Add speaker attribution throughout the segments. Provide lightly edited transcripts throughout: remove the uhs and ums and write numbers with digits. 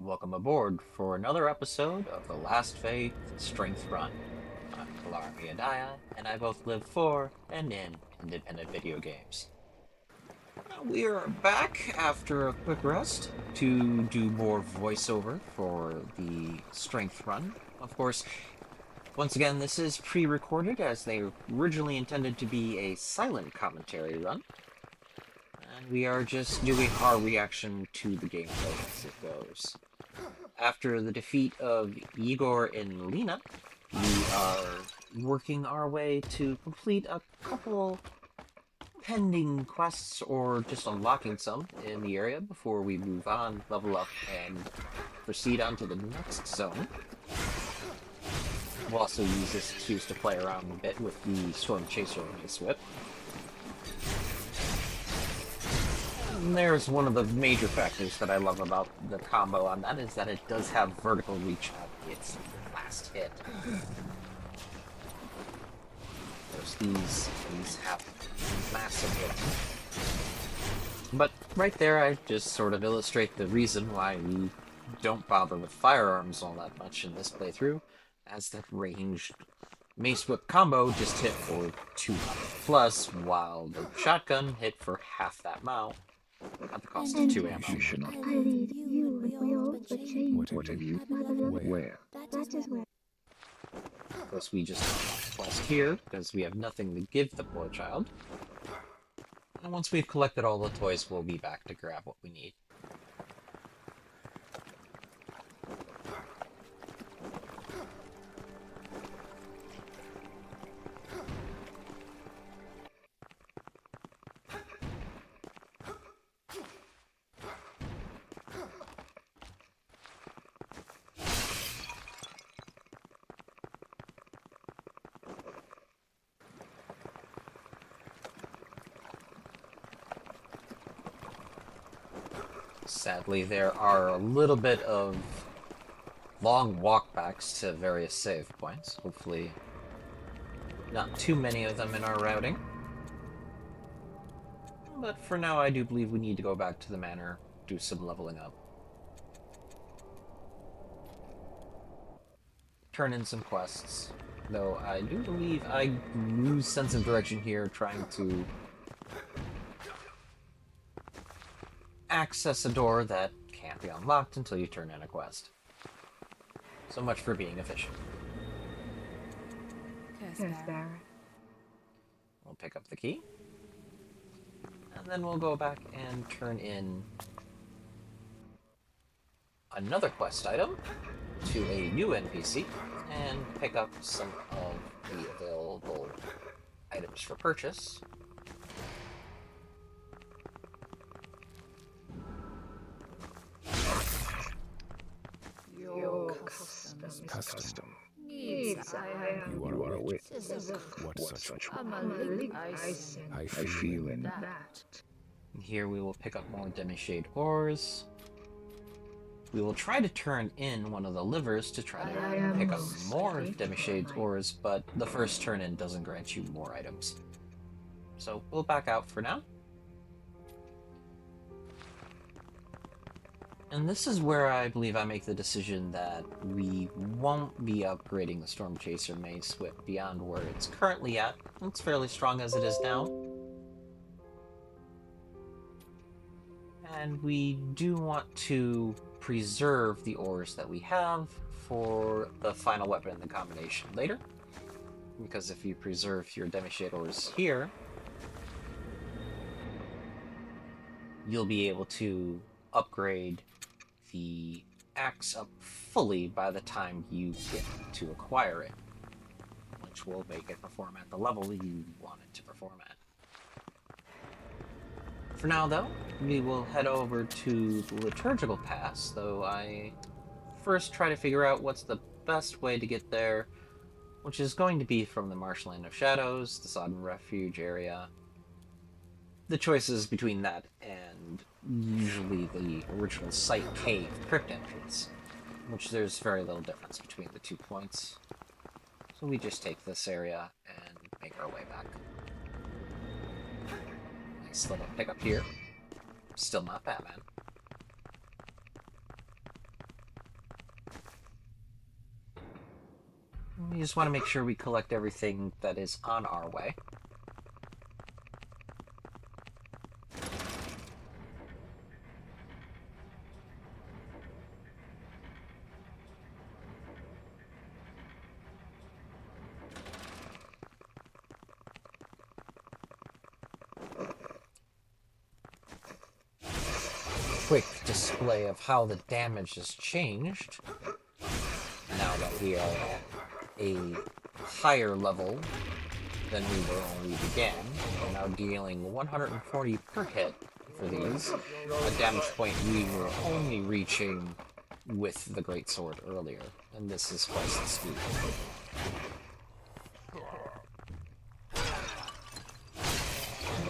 Speaker 1: Welcome aboard for another episode of The Last Faith Strength Run. I'm Kalar Miyadaya, and I both live for and in independent video games. We are back after a quick rest to do more voiceover for the Strength Run. Of course, once again, this is pre-recorded as they originally intended to be a silent commentary run. And we are just doing our reaction to the gameplay as it goes. After the defeat of Igor and Lena, we are working our way to complete a couple pending quests or just unlocking some in the area before we move on, level up, and proceed on to the next zone. We'll also use this excuse to play around a bit with the Storm Chaser Mace Whip. And there's one of the major factors that I love about the combo on that is that it does have vertical reach at its last hit. There's these have massive hits. But right there I just sort of illustrate the reason why we don't bother with firearms all that much in this playthrough, as that ranged Mace Whip combo just hit for 200 plus, while the shotgun hit for half that amount at the cost of 2 ammo.
Speaker 2: You should not. I lead you and we all but change. What have you? Where? That is where.
Speaker 1: Of course, we just quest here because we have nothing to give the poor child. And once we've collected all the toys, we'll be back to grab what we need. Sadly, there are a little bit of long walkbacks to various save points. Hopefully, not too many of them in our routing. But for now, I do believe we need to go back to the manor, do some leveling up. Turn in some quests. Though I do believe I lose sense of direction here trying to access a door that can't be unlocked until you turn in a quest. So much for being efficient. We'll pick up the key. And then we'll go back and turn in another quest item to a new NPC and pick up some of the available items for purchase.
Speaker 2: Your custom. Needs you are a witch. What such? I feel in that.
Speaker 1: Here we will pick up more Demi-Shade ores. We will try to turn in one of the livers to try to pick up more Demi-Shade ores, but the first turn in doesn't grant you more items. So we'll back out for now. And this is where I believe I make the decision that we won't be upgrading the Storm Chaser Mace Whip beyond where it's currently at. It's fairly strong as it is now. And we do want to preserve the ores that we have for the final weapon in the combination later. Because if you preserve your Demi-Shade ores here, you'll be able to upgrade the axe up fully by the time you get to acquire it, which will make it perform at the level you want it to perform at. For now, though, we will head over to the Liturgical Pass, though I first try to figure out what's the best way to get there, which is going to be from the Marshland of Shadows, the Sodden Refuge area. The choices between that and usually the original Site Cave crypt entrance, which there's very little difference between the 2 points. So we just take this area and make our way back. Nice little pickup here. Still not bad, man. we just want to make sure we collect everything that is on our way. Quick display of how the damage has changed now that we are at a higher level than we were when we began. We're now dealing 140 per hit for these, a damage point we were only reaching with the greatsword earlier, and this is twice the speed.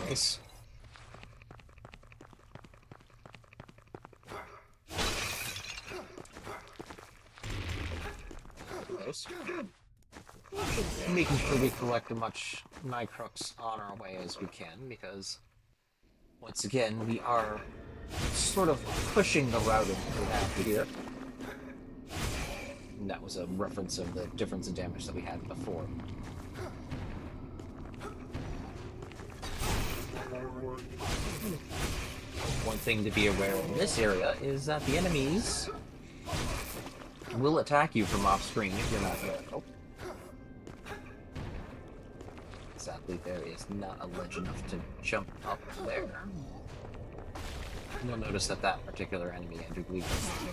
Speaker 1: Nice. Making sure we collect as much Nightcrux on our way as we can, because once again we are sort of pushing the routing we have here. And that was a reference of the difference in damage that we had before. One thing to be aware in this area is that the enemies will attack you from off screen if you're not there. Oh. Sadly, there is not a ledge enough to jump up there. You'll notice that that particular enemy, I do believe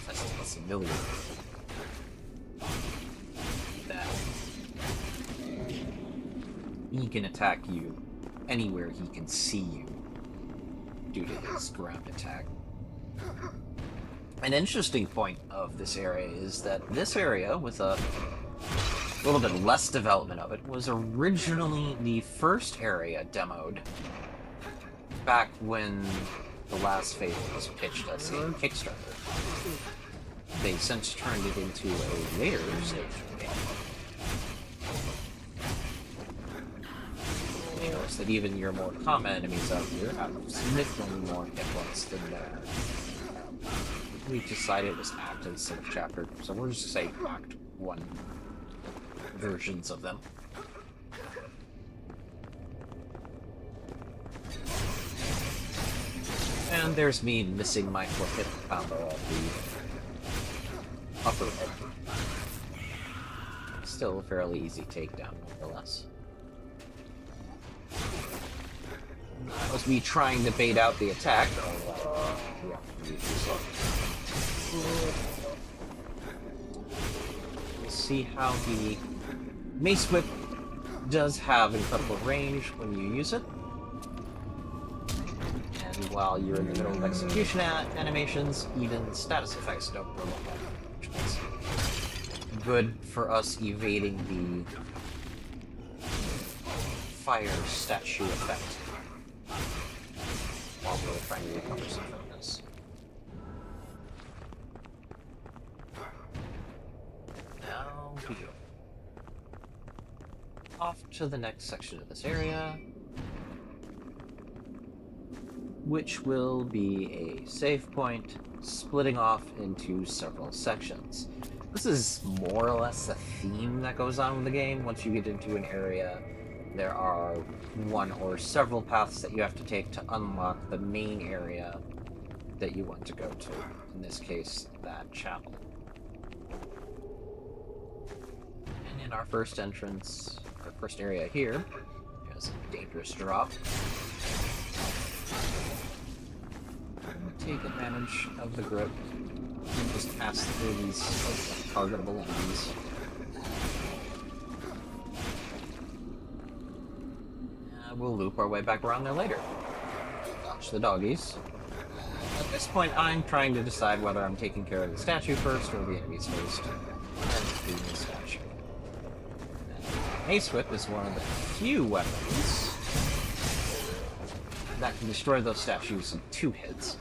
Speaker 1: that's a civilian, that he can attack you anywhere he can see you due to his ground attack. An interesting point of this area is that this area, with a little bit less development of it, was originally the first area demoed back when the last phase was pitched as a Kickstarter. They since turned it into a later stage of the game. You notice that even your more common enemies out here have significantly more hit points than their. We decided it was Act instead of Chapter, so we'll just say Act 1 versions of them. And there's me missing my 4-hit combo of the upper head. Still a fairly easy takedown, nonetheless. That was me trying to bait out the attack. See how the Mace Whip does have incredible range when you use it. And while you're in the middle of execution animations, even status effects don't promote that, which makes good for us evading the fire statue effect while we're trying to recover some focus. Now we go off to the next section of this area, which will be a save point splitting off into several sections. This is more or less a theme that goes on with the game. Once you get into an area, there are one or several paths that you have to take to unlock the main area that you want to go to. In this case, that chapel. And in our first entrance, our first area here, there's a dangerous drop. Take advantage of the grip and just pass through these targetable enemies. We'll loop our way back around there later. Watch the doggies. At this point, I'm trying to decide whether I'm taking care of the statue first or the enemies first. And doing the statue. Mace Whip is one of the few weapons that can destroy those statues in 2 hits.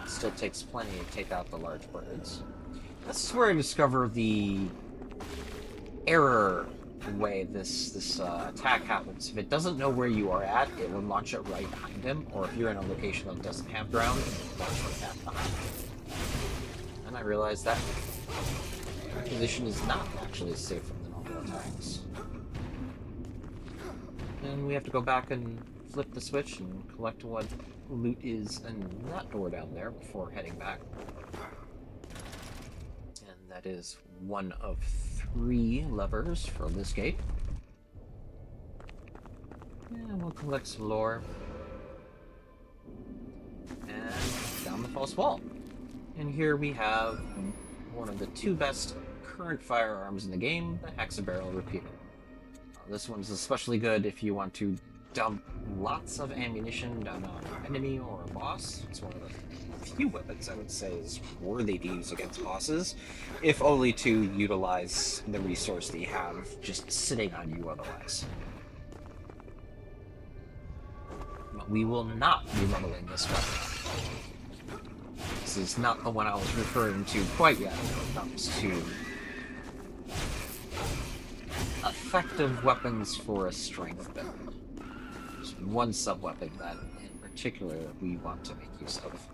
Speaker 1: It still takes plenty to take out the large birds. This is where I discover the error way this attack happens. If it doesn't know where you are at, it will launch it right behind him, or if you're in a location that doesn't have ground, it will launch it back behind him. And I realized that position is not actually safe from the normal attacks. And we have to go back and flip the switch and collect what loot is in that door down there before heading back. And that is one of 3 levers for this gate. And we'll collect some lore. And down the false wall. And here we have one of the 2 best current firearms in the game, the Hexabarrel Repeater. This one's especially good if you want to dump lots of ammunition down on an enemy or a boss. It's one of the few weapons I would say is worthy to use against bosses, if only to utilize the resource that you have just sitting on you otherwise. But we will not be leveling this weapon. This is not the one I was referring to quite yet when it comes to effective weapons for a strength build. There's one sub-weapon that in particular we want to make use of.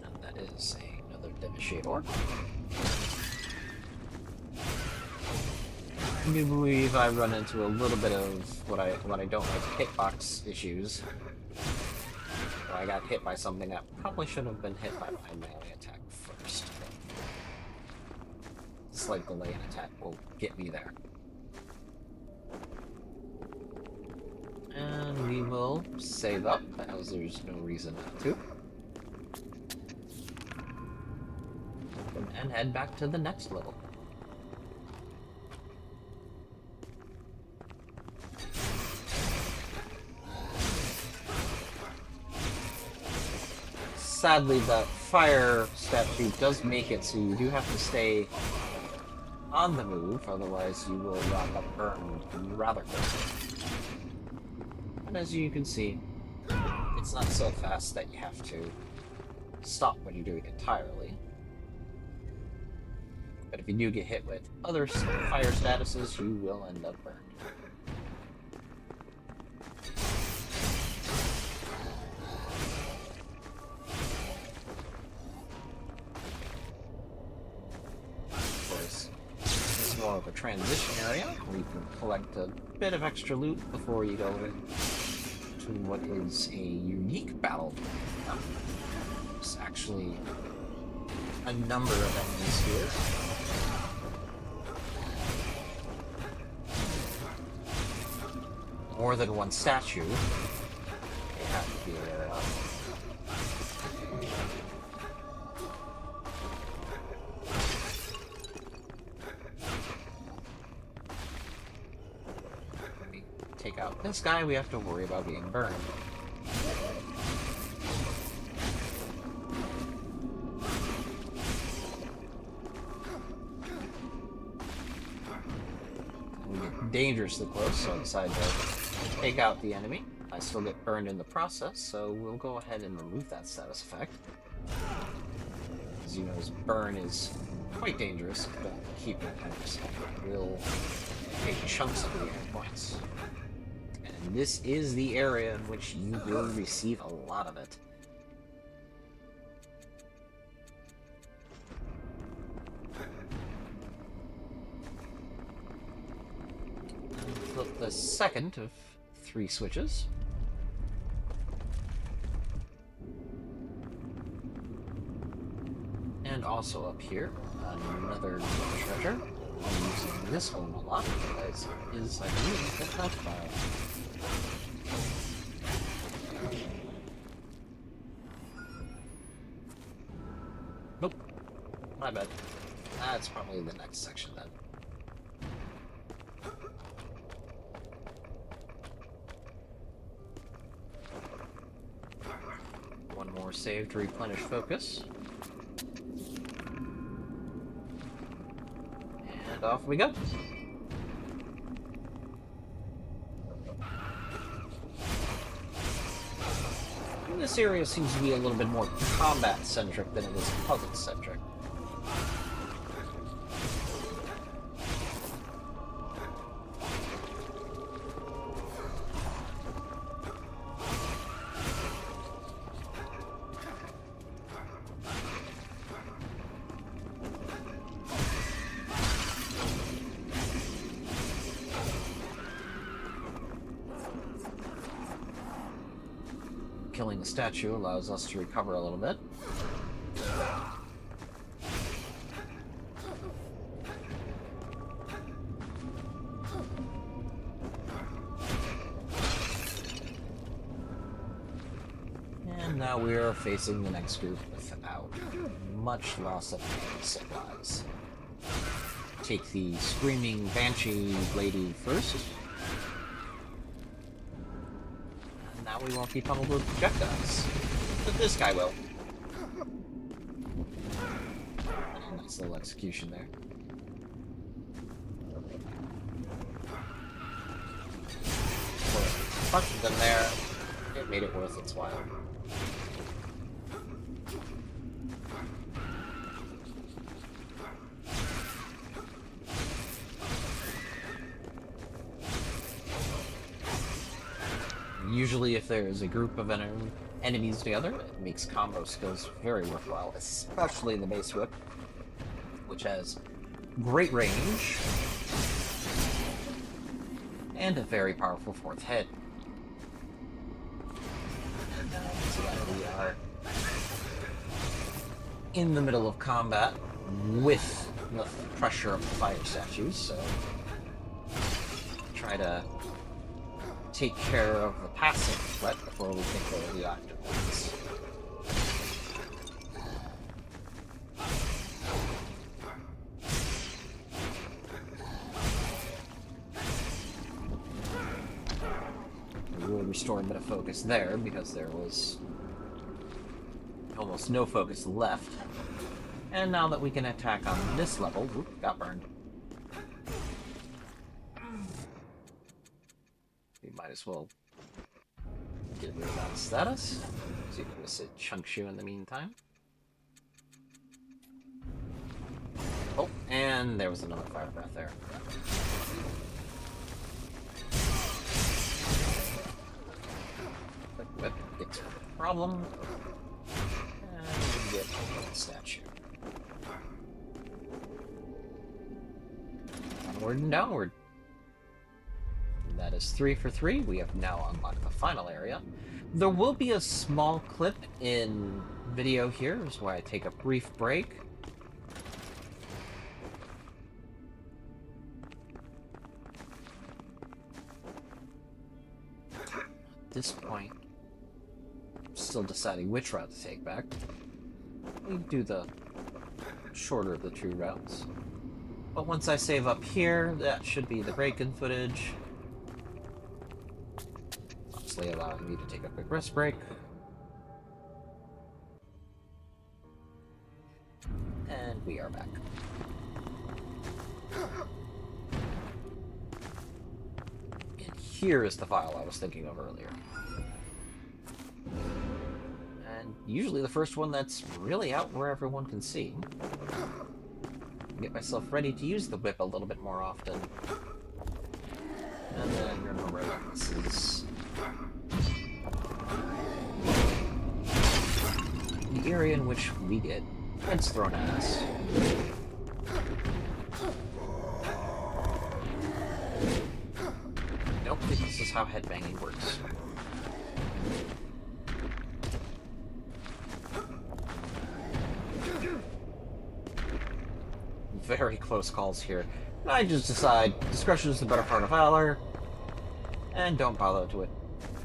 Speaker 1: And that is another Demonstrator. I do believe I run into a little bit of what I don't like, hitbox issues. Where I got hit by something that probably should have been hit by my melee attack first. Slight delay in attack will get me there. And we will save up, as there's no reason not to. And head back to the next level. Sadly, that fire statue does make it so you do have to stay on the move, otherwise you will wrap up burned rather quickly. And as you can see, it's not so fast that you have to stop when you're doing it entirely. But if you do get hit with other fire statuses, you will end up burned. More of a transition area where you can collect a bit of extra loot before you go into what is a unique battle. There's actually a number of enemies here. More than one statue. They have to be aware of. Take out this guy, we have to worry about being burned. We get dangerously close, so I decide to take out the enemy. I still get burned in the process, so we'll go ahead and remove that status effect. As you know, this burn is quite dangerous, but keep it kind of yourself. It will take chunks of your hit points. And this is the area in which you will receive a lot of it. And flip the second of 3 switches. And also up here, another treasure. I'm using this one a lot because it is, I believe, a health file. Nope. My bad. That's probably the next section then. One more save to replenish focus. And off we go. This area seems to be a little bit more combat-centric than it is puzzle-centric. killing the statue allows us to recover a little bit. And now we are facing the next group without much loss of supplies. Take the screaming banshee lady first. And now we won't be pummeled with projectiles. But this guy will. Nice little execution there. For a bunch of them there, it made it worth its while. Usually if there's a group of enemies together, it makes combo skills very worthwhile, especially the base whip, which has great range and a very powerful fourth hit. And so we are in the middle of combat with the pressure of the fire statues, so try to take care of the passive threat before we take care of the active ones. We will restore a bit of focus there because there was almost no focus left. And now that we can attack on this level, whoop, got burned. We might as well get rid of that status. See if we can sit Chunkshu in the meantime. Oh, and there was another fire breath there. Quick whip gets rid of the problem. And we get the statue. Onward and downward. That is 3 for 3. We have now unlocked the final area. There will be a small clip in video here, is where I take a brief break. At this point, I'm still deciding which route to take back. We do the shorter of the two routes. But once I save up here, that should be the break-in footage. Allowing me to take a quick rest break. And we are back. And here is the file I was thinking of earlier. And usually the first one that's really out where everyone can see. Get myself ready to use the whip a little bit more often. And then remember that this is the area in which we get heads thrown at us. Nope, this is how headbanging works. Very close calls here. I just decide discretion is the better part of valor, and don't bother to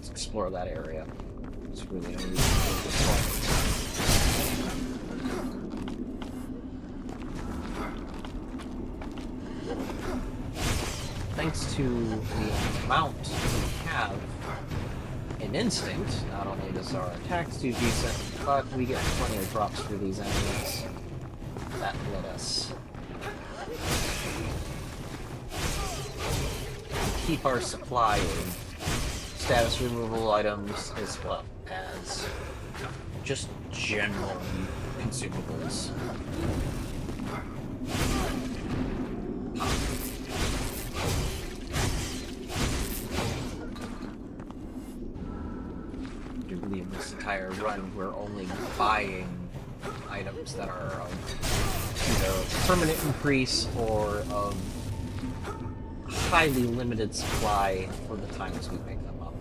Speaker 1: explore that area. It's really no reason to do this one. Thanks to the amount we have in instinct, not only does our attacks do decent, but we get plenty of drops for these enemies. That let us keep our supply of status removal items as well as just general consumables. I do believe this entire run we're only buying items that are of either permanent increase or of highly limited supply for the times we pick them up.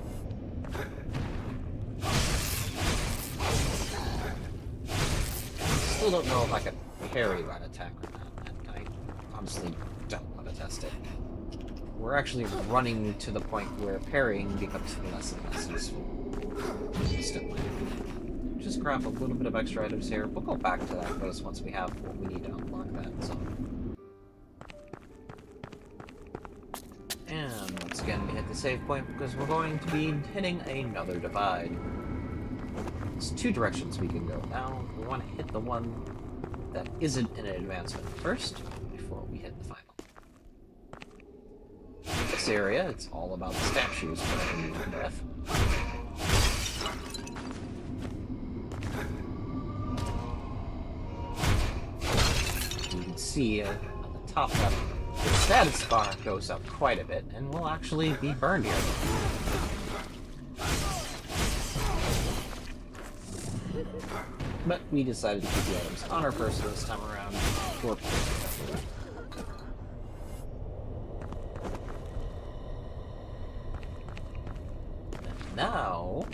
Speaker 1: still don't know if I can parry that attack or not, and I honestly don't want to test it. We're actually running to the point where parrying becomes less and less useful. Instantly. Just grab a little bit of extra items here. We'll go back to that place once we have what we need to unlock that zone. And once again, we hit the save point because we're going to be hitting another divide. There's two directions we can go now. We want to hit the one that isn't an advancement first, before we hit the final. This area, it's all about the statues putting you to death. You can see on the top left, the status bar goes up quite a bit, and we'll actually be burned here. But we decided to keep the items on our person this time around. For now,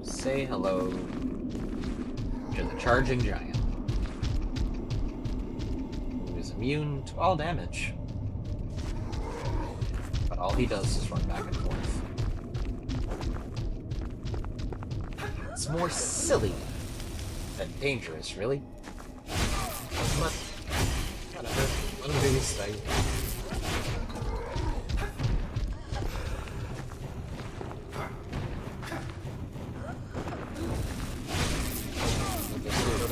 Speaker 1: say hello to the charging giant, who is immune to all damage. But all he does is run back and forth. It's more silly than dangerous, really. But whatever, let him do his thing.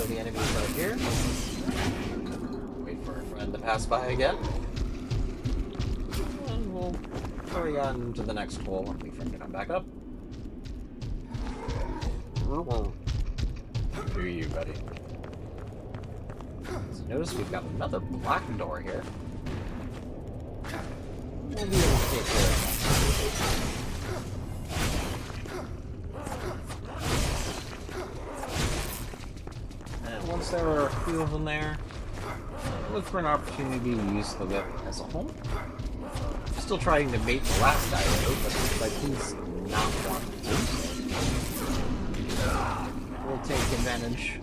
Speaker 1: The enemies out here. Wait for our friend to pass by again. And we'll hurry on to the next hole when we friend come back up. Do you, buddy? So notice we've got another black door here. We'll be able to take care of that. Once there are a few of them there, look for an opportunity to use the whip as a whole. Still trying to bait the last guy out, but like he's not wanting to. We'll take advantage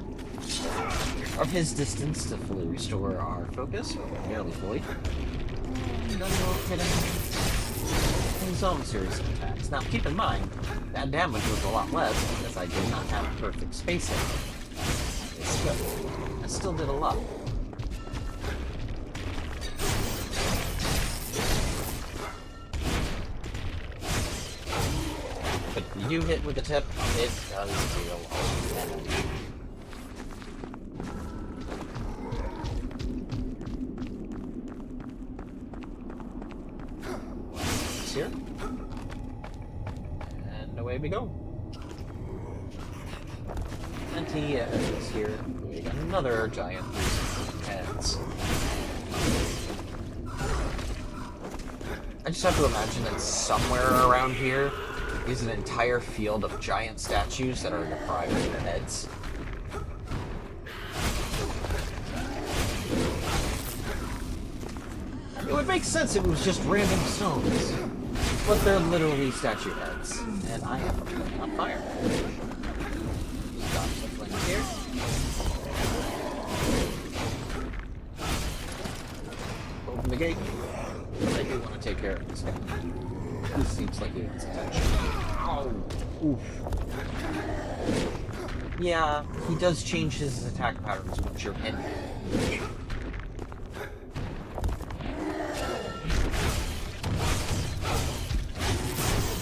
Speaker 1: of his distance to fully restore our focus, or nearly fully. And then we'll hit him in his own series of attacks. Now keep in mind, that damage was a lot less because I did not have perfect spacing. I still did a lot. But if you hit with the tip, it does deal a lot of damage. This here. And away we go. And he is here. We got another giant heads. I just have to imagine that somewhere around here is an entire field of giant statues that are deprived of their heads. It would make sense if it was just random stones, but they're literally statue heads, and I have them on fire. Here. Open the gate. But I do want to take care of this guy. He seems like he needs attention. Oh, oof. Yeah, he does change his attack patterns once you're in.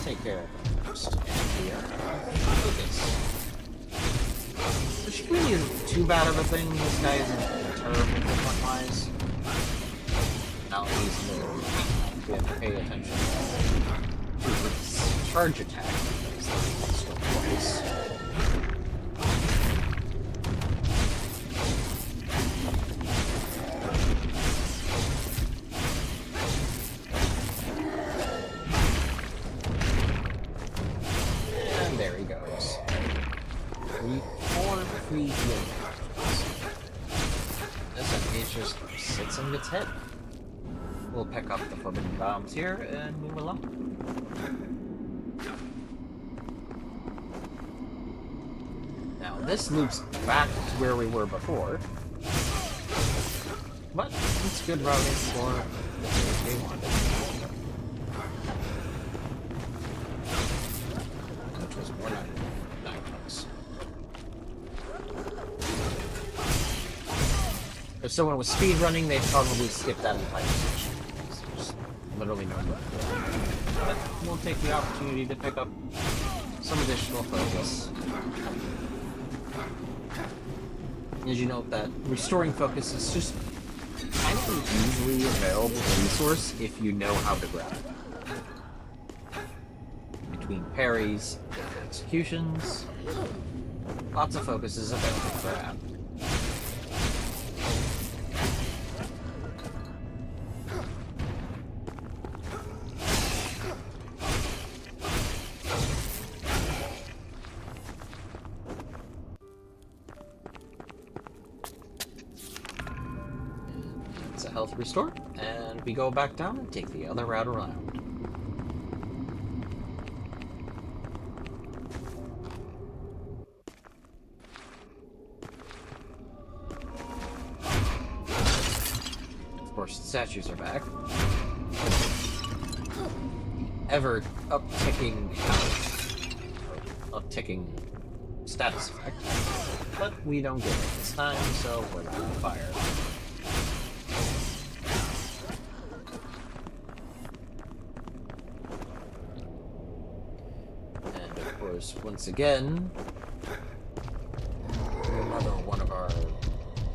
Speaker 1: Take care of him first. Here. Focus. Which really isn't too bad of a thing. This guy isn't terrible point-wise. Now he's literally we have to pay attention to his charge attack. Twice. And there he goes. 4 free healing. This enemy just sits and gets hit. We'll pick up the forbidden bombs here and move along. Now Now, this loops back to where we were before. But it's good routing for the things we wanted. Which was more than 9 bucks. If someone was speedrunning, they'd probably skip that entire section. There's literally no room. But we'll take the opportunity to pick up some additional focus. As you know, that restoring focus is just kind of an easily available resource if you know how to grab it. Between parries and executions, lots of focus is available to grab. Health restore, and we go back down and take the other route around. Of course, the statues are back. Ever upticking status effect, but we don't get it this time, so we're not on fire. Once again, another one of our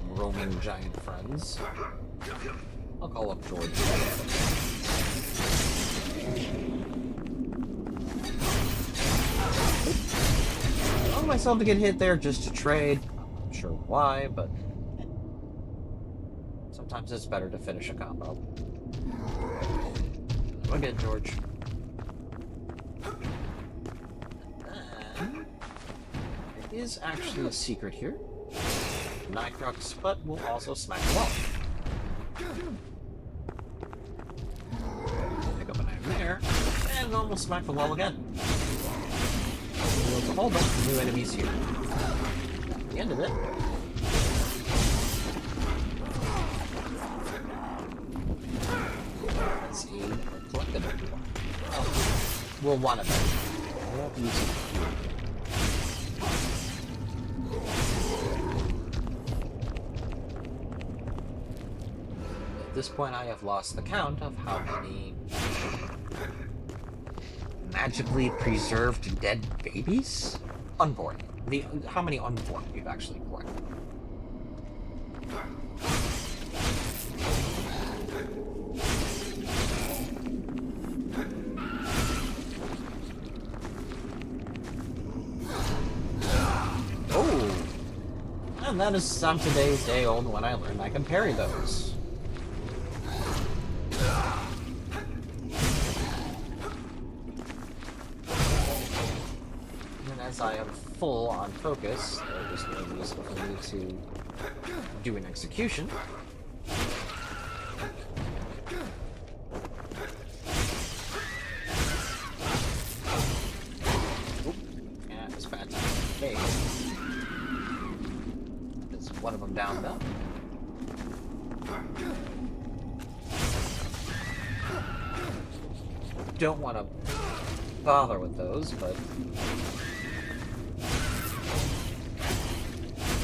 Speaker 1: roaming giant friends. I'll call up George. I allowed myself to get hit there just to trade. Not sure why, but sometimes it's better to finish a combo. Go again, George. Is actually a secret here. Nitro, but we'll also smack the wall. Pick up an item there, and then we'll smack the wall again. There's a whole bunch of new enemies here. At the end of it. Let's see. Collect them everyone. Oh, we'll want it. We won't use it. At this point, I have lost the count of how many magically preserved dead babies? Unborn. How many unborn we've actually collected. Oh! And that is on today's day old when I learned I can parry those. As I am full on focus, there's no reason for me to do an execution. Oop. Yeah, it's bad time. Okay. There's one of them down though. Don't want to bother with those, but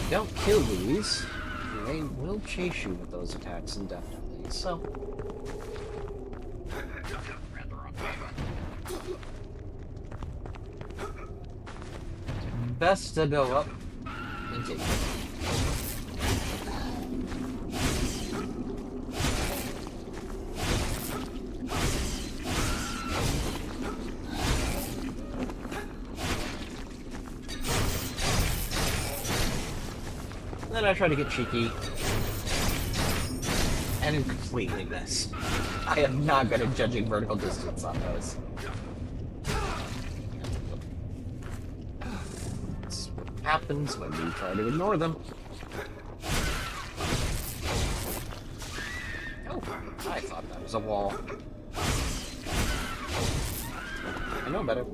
Speaker 1: don't kill these, they will chase you with those attacks indefinitely, so ran the wrong way. Best to go up and take it. Then I try to get cheeky, and completely miss. I am not good at judging vertical distance on those. That's what happens when you try to ignore them. Oh, I thought that was a wall. I know better.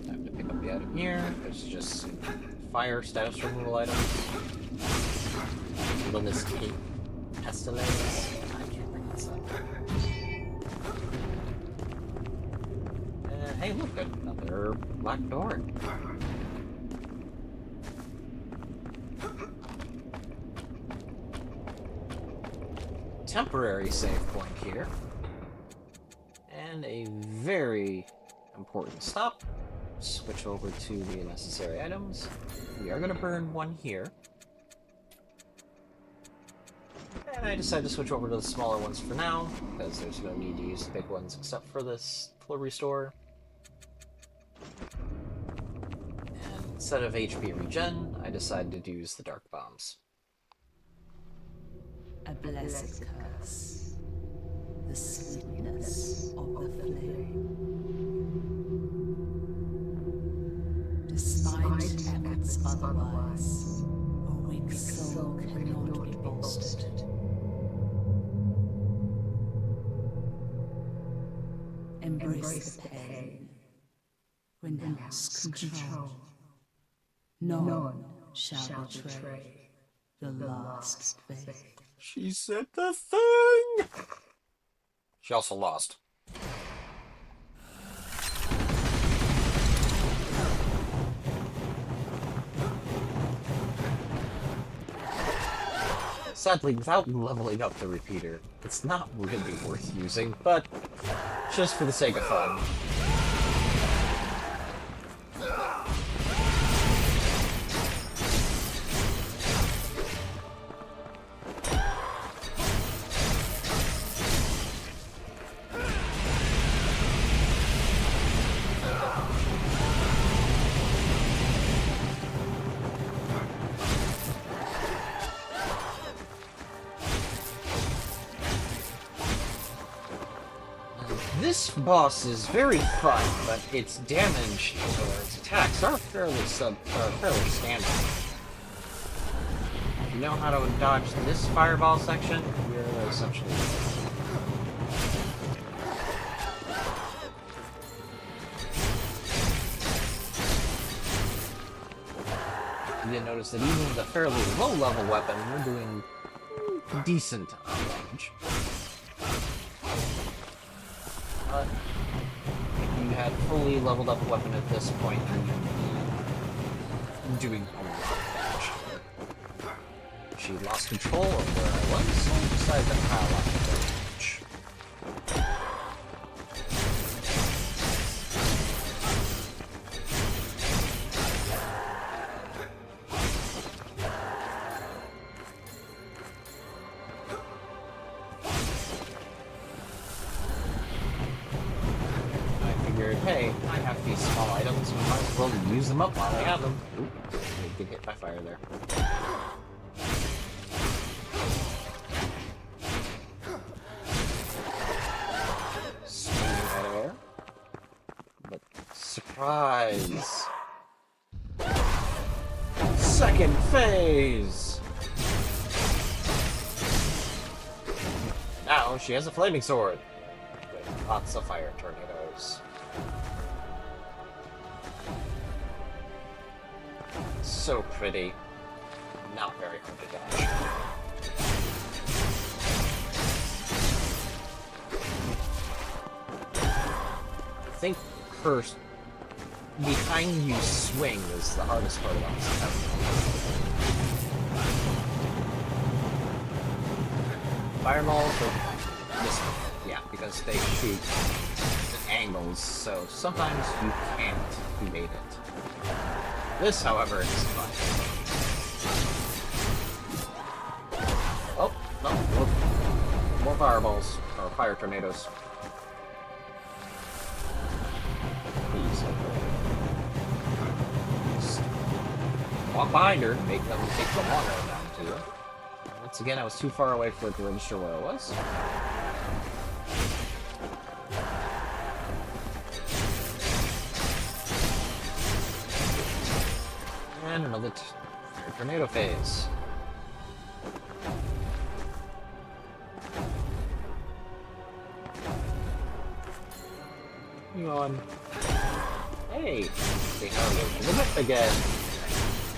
Speaker 1: Time to pick up the item here. There's just some fire status removal items. Wellness Cape Pestilence. I can't bring this up. Hey, look, another black door. Temporary save point here. And a very important stop. Switch over to the necessary items. We are going to burn one here. And I decided to switch over to the smaller ones for now, because there's no need to use the big ones except for this full restore. And instead of HP regen, I decided to use the dark bombs.
Speaker 3: A blessed curse. The sweetness of the flame. Despite efforts otherwise, a weak soul cannot be bolstered. Embrace the pain. Renounce control. None shall betray the last faith.
Speaker 1: She said the thing! She also lost. Sadly, without leveling up the repeater, it's not really worth using, but just for the sake of fun. This boss is very fun, but its damage or its attacks are fairly standard. If you know how to dodge this fireball section, you're essentially you didn't notice that even with a fairly low-level weapon, we're doing decent damage. If you had fully leveled up a weapon at this point, then you'd be doing a lot of damage. She lost control of where I was, so I decided to pile on the damage. Hey, I have these small items, we might as well use them up while I have them. Oop, I did hit by fire there. Swinging out of air. But surprise! Second phase! Now she has a flaming sword. With lots of fire tornadoes. So pretty. Not very hard to dodge. I think first, behind you swing is the hardest part about this. Fireballs are this one. Yeah, because they shoot at angles, so sometimes you can't evade it. This, however, is fun. Oh, no, more fireballs, or fire tornadoes. Please. Just walk behind her, make them take the long way down to you. Once again, I was too far away for it to register where I was. And another tornado phase. Hang on. Hey, Hey! See how it goes to the whip again.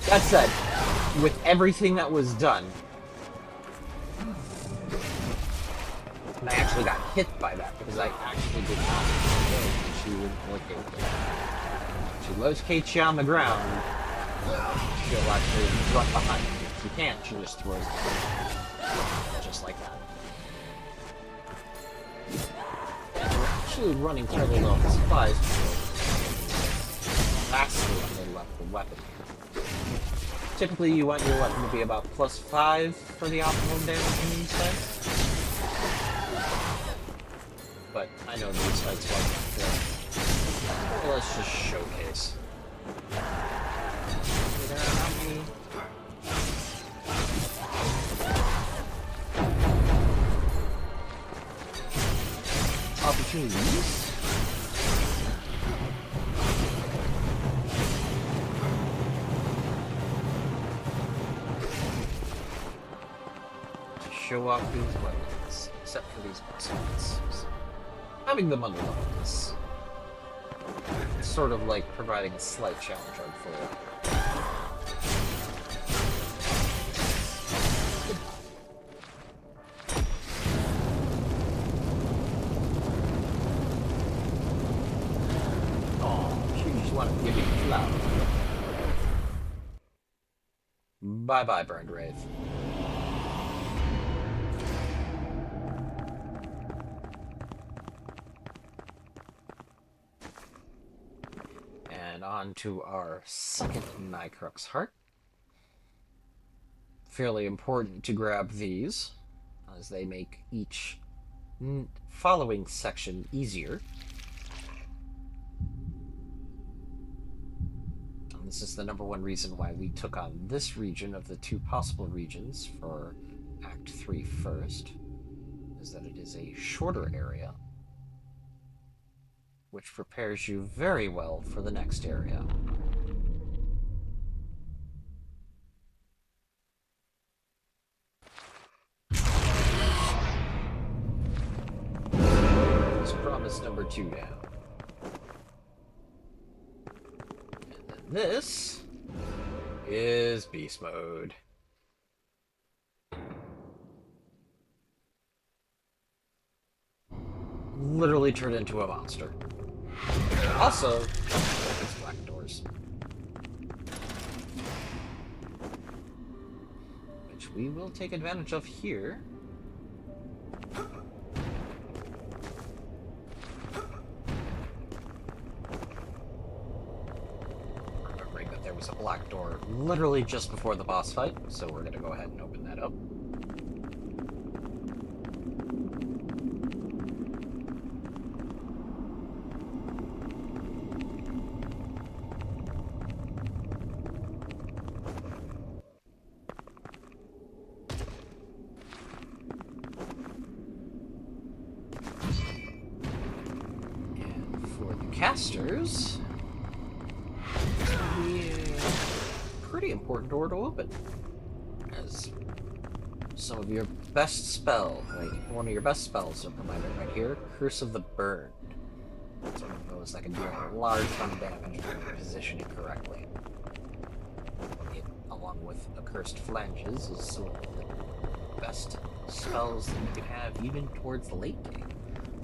Speaker 1: That said, with everything that was done, and I actually got hit by that because I actually did not know she would look at She locates you on the ground, she'll actually run behind you. If you can't, she just throws it. Just like that. And we're actually running fairly low on supplies. Lastly, when they left the weapon. Typically, you want your weapon to be about +5 for the optimum damage in these fights. But I know these fights wasn't good. Well, let's just showcase. Opportunities. To show off these weapons, except for these boss fights. Having them under levels. It's sort of like providing a slight challenge for you. Want to give you a flower. Bye-bye, Burned Wraith. And on to our second Nycrux heart. Fairly important to grab these, as they make each following section easier. This is the #1 reason why we took on this region of the 2 possible regions for Act 3 first, is that it is a shorter area, which prepares you very well for the next area. Let's promise #2 down. This is Beast Mode. Literally turned into a monster. Also, it's black doors. Which we will take advantage of here. There was a black door literally just before the boss fight, so we're gonna go ahead and open that up. And for the casters, pretty important door to open, as some of your best one of your best spells are provided right here, Curse of the Burned. It's one of those that can deal a large amount of damage when you position it correctly. It, along with Accursed Flanges, is some of the best spells that you can have even towards the late game,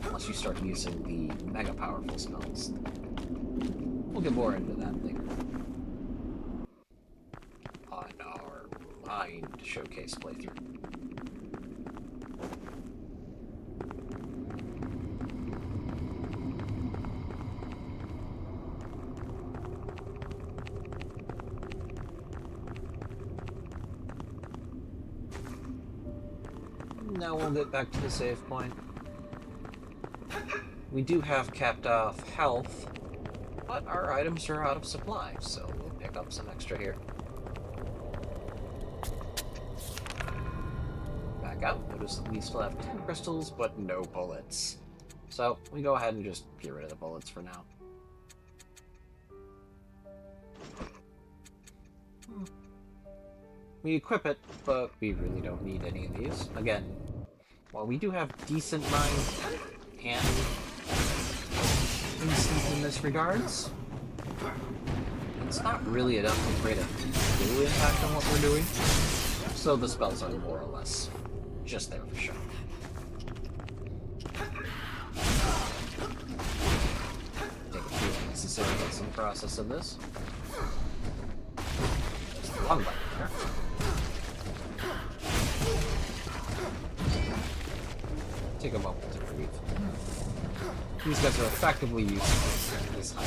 Speaker 1: unless you start using the mega powerful spells. We'll get more into that later. Mind showcase playthrough. Now we'll get back to the save point. We do have capped off health, but our items are out of supply, so we'll pick up some extra here. Out. Notice that we still have 10 crystals, but no bullets. So we go ahead and just get rid of the bullets for now. We equip it, but we really don't need any of these. Again, while we do have decent mind and instinct in this regards, It's not really enough to create a true impact on what we're doing, so the spells are more or less just there for show. Take a few necessary hits in the process of this. There's the long button there. Take a moment to breathe. These guys are effectively useless at this height.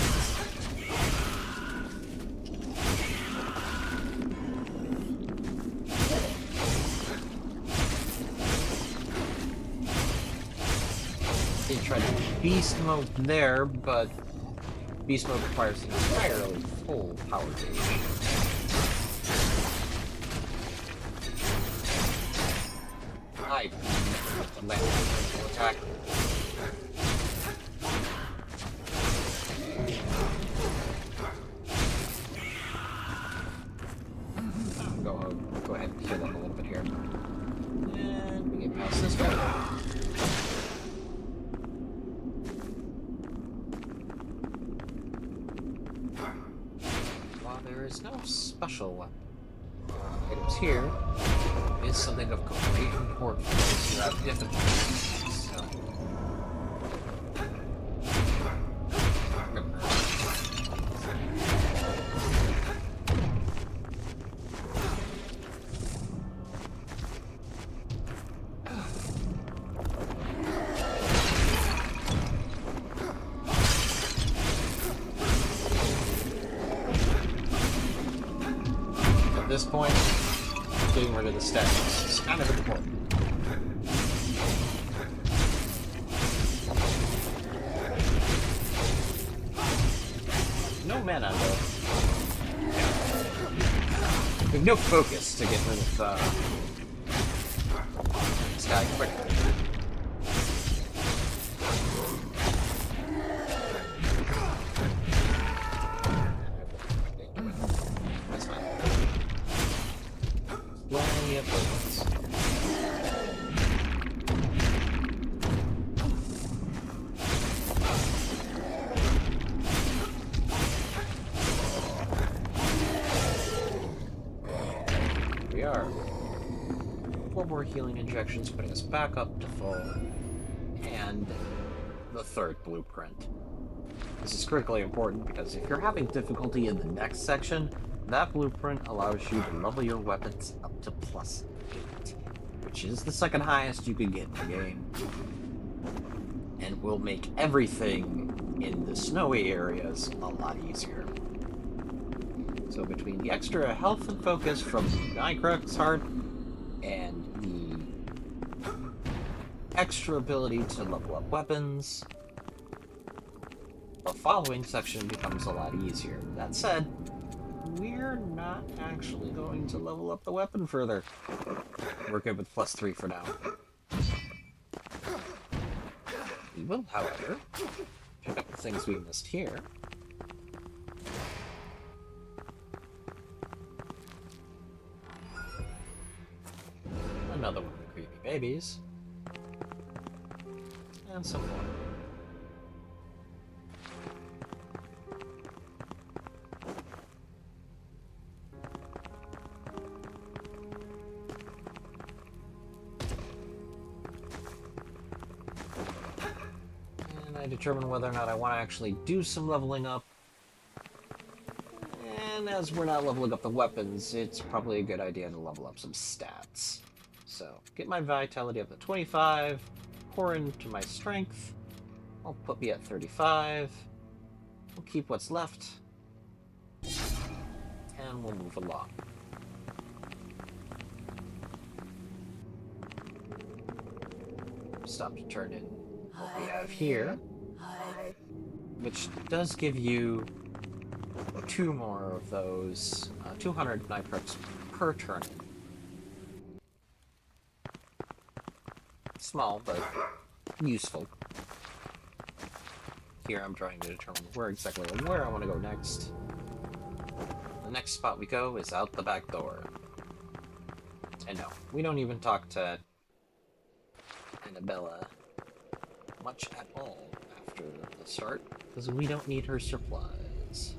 Speaker 1: They tried to beast mode there, but beast mode requires an entirely full power gauge. I the land will attack. Go ahead and heal up a little bit here. And we get past this guy. While there is no special items here, it is something of great importance for those who have difficulties. So. At this point, getting rid of the statues is kind of important. No mana though. We have no focus to get rid of this guy quickly. That's fine. Plenty of focus. We are. 4 more healing injections, putting us back up to full. And the 3rd blueprint. This is critically important because if you're having difficulty in the next section, that blueprint allows you to level your weapons up to +8, which is the 2nd highest you could get in the game. And will make everything in the snowy areas a lot easier. So between the extra health and focus from the Nycrux heart and the extra ability to level up weapons, the following section becomes a lot easier. That said, we're not actually going to level up the weapon further. We're good with +3 for now. We will, however, pick up the things we missed here. Another one of the creepy babies. And some more. And I determine whether or not I want to actually do some leveling up. And as we're not leveling up the weapons, it's probably a good idea to level up some stats. So, get my vitality up to 25, pour into my strength. I'll put me at 35. We'll keep what's left. And we'll move along. Stop to turn in what we have here, which does give you 2 more of those 200 Nycrux per turn. Small, but useful. Here I'm trying to determine where I want to go next. The next spot we go is out the back door. And no, we don't even talk to Annabella much at all after the start, because we don't need her supplies.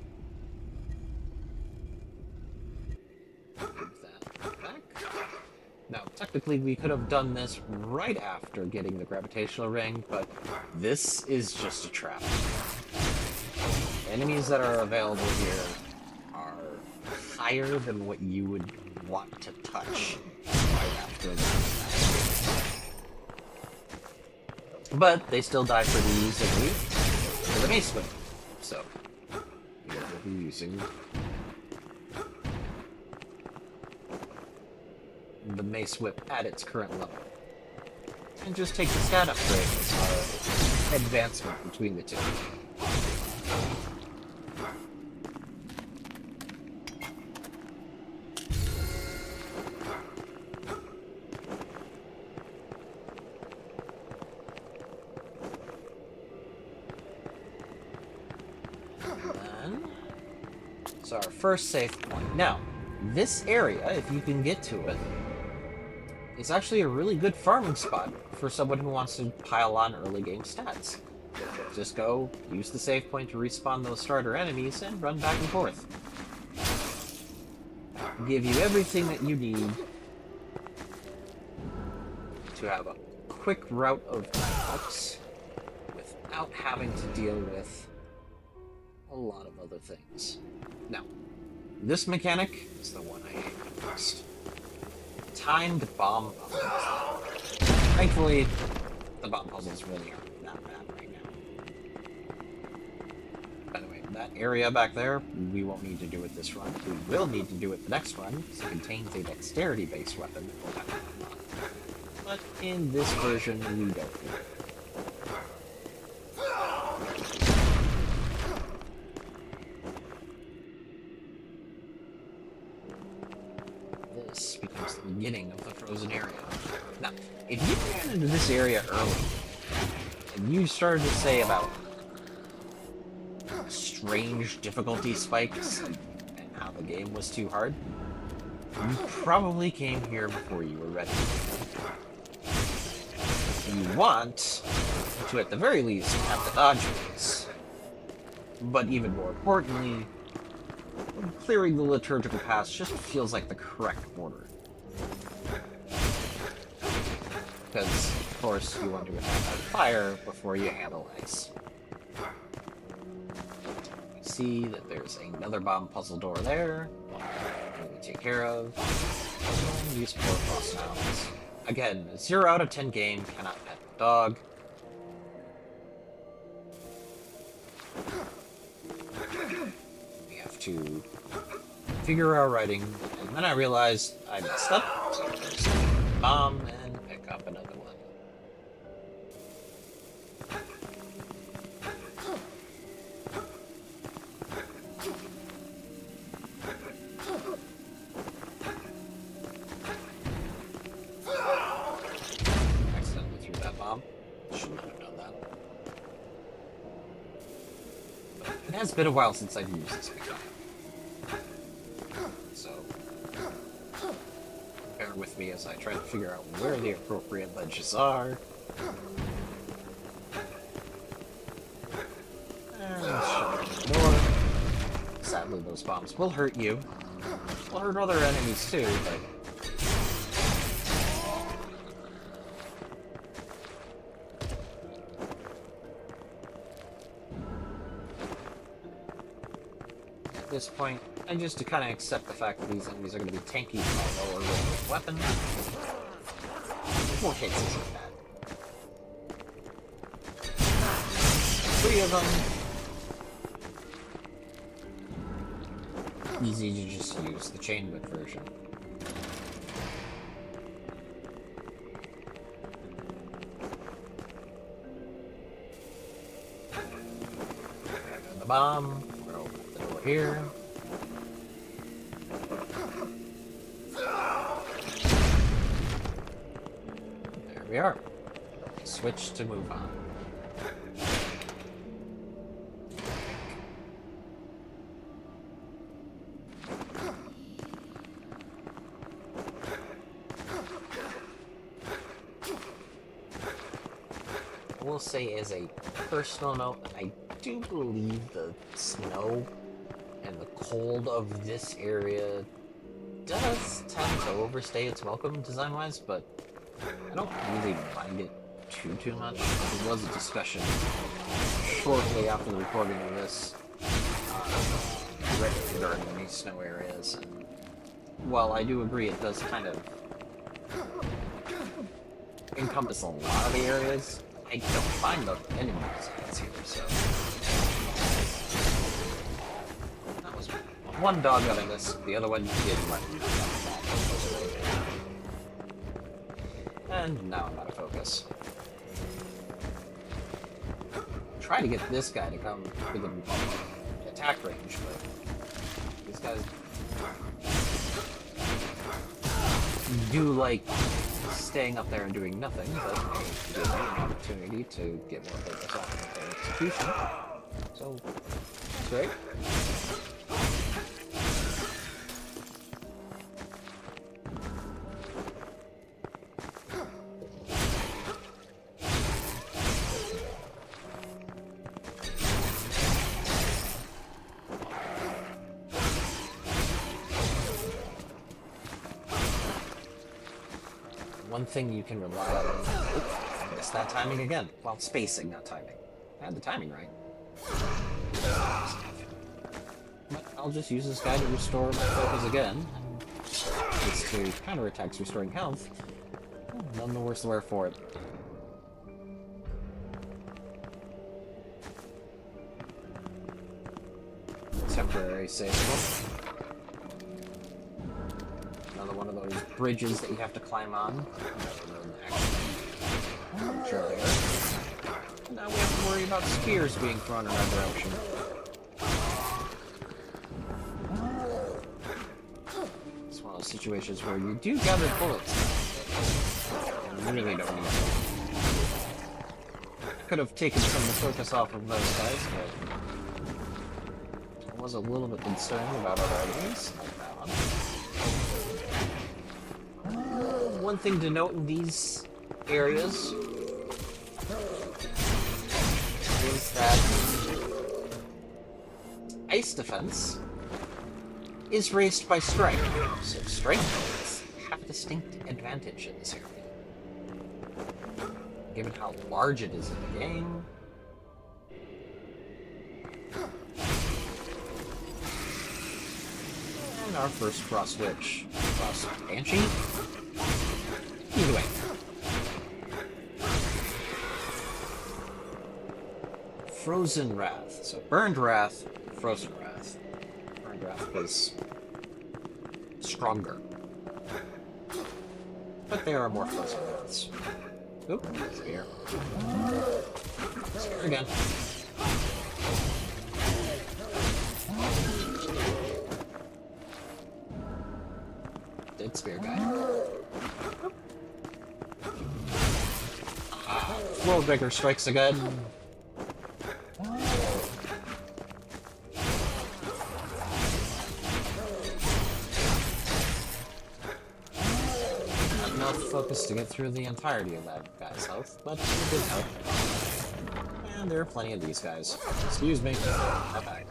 Speaker 1: Now, technically, we could have done this right after getting the gravitational ring, but this is just a trap. Enemies that are available here are higher than what you would want to touch right after that. But they still die pretty easily for the mace whip. So, we will be using the mace whip at its current level. And just take the stat upgrade as our advancement between the two. So our first save point. Now, this area, if you can get to it, is actually a really good farming spot for someone who wants to pile on early game stats. Just go, use the save point to respawn those starter enemies, and run back and forth. Give you everything that you need to have a quick route of night without having to deal with a lot of other things. Now, this mechanic is the one I hate the most. Timed bomb puzzles. Thankfully, the bomb puzzles really aren't that bad right now. By the way, that area back there, we won't need to do it this run. We will need to do it the next run, because it contains a dexterity-based weapon that we'll have to unlock. But in this version, we don't need it. This becomes the beginning of the frozen area. Now, if you ran into this area early, and you started to say about strange difficulty spikes and how the game was too hard, you probably came here before you were ready. You want to, at the very least, have the dodge rates. But even more importantly, clearing the liturgical paths just feels like the correct order. Because, of course, you want to attack on fire before you handle ice. You see that there's another bomb puzzle door there that we take care of. And use 4 frost mounds. Again, 0 out of 10 game, cannot pet the dog. We have to figure our writing, and then I realized I messed up, so there's a bomb and pick up another one. Accidentally threw that bomb. Shouldn't have done that. But it has been a while since I've used this mechanic. So, bear with me as I try to figure out where the appropriate ledges are. And let's shut the door. Sadly, those bombs will hurt you. Will hurt other enemies too, but... at this point, I just to kind of accept the fact that these enemies are going to be tanky from a lower level of weapon. 4 hits isn't bad. 3 of them. Easy to just use the chain whip version. The bomb. We're gonna open the door here. There we are. Switch to move on. I will say, as a personal note, I do believe the snow and the cold of this area does tend to overstay its welcome design-wise, but I don't really mind it too much. There was a discussion shortly after the recording of this regarding these snow areas, and while I do agree it does kind of encompass a lot of the areas, I don't find the enemy designs here, so... That was one dog that I missed, the other one didn't let me. And now I'm out of focus. Try to get this guy to come within attack range, but these guys do like staying up there and doing nothing, but give me an opportunity to get more focus on their execution. So, that's great. One thing you can rely on... I missed that timing again. Well, spacing, not timing. I had the timing right. But I'll just use this guy to restore my focus again. It's to counterattacks restoring health. None the worse the wear for it. Temporary save. Another one of those bridges that you have to climb on. Sure. Now we have to worry about spears being thrown in our direction. It's one of those situations where you do gather bullets. And you really don't need them. I could have taken some of the focus off of those guys, but I was a little bit concerned about other enemies like that one. One thing to note in these areas is that ice defense is raised by strength, so strength have a distinct advantage in this area. Given how large it is in the game, and our first Frost Witch, Frost Banshee. Either way. Frozen Wrath. So Burned Wrath, Frozen Wrath. Burned Wrath was stronger. But there are more Frozen Wraths. Oop, spear. Spear again. Dead spear guy. Worldbreaker strikes again. Not enough focus to get through the entirety of that guy's health, but it did help. And there are plenty of these guys. Excuse me. Not back.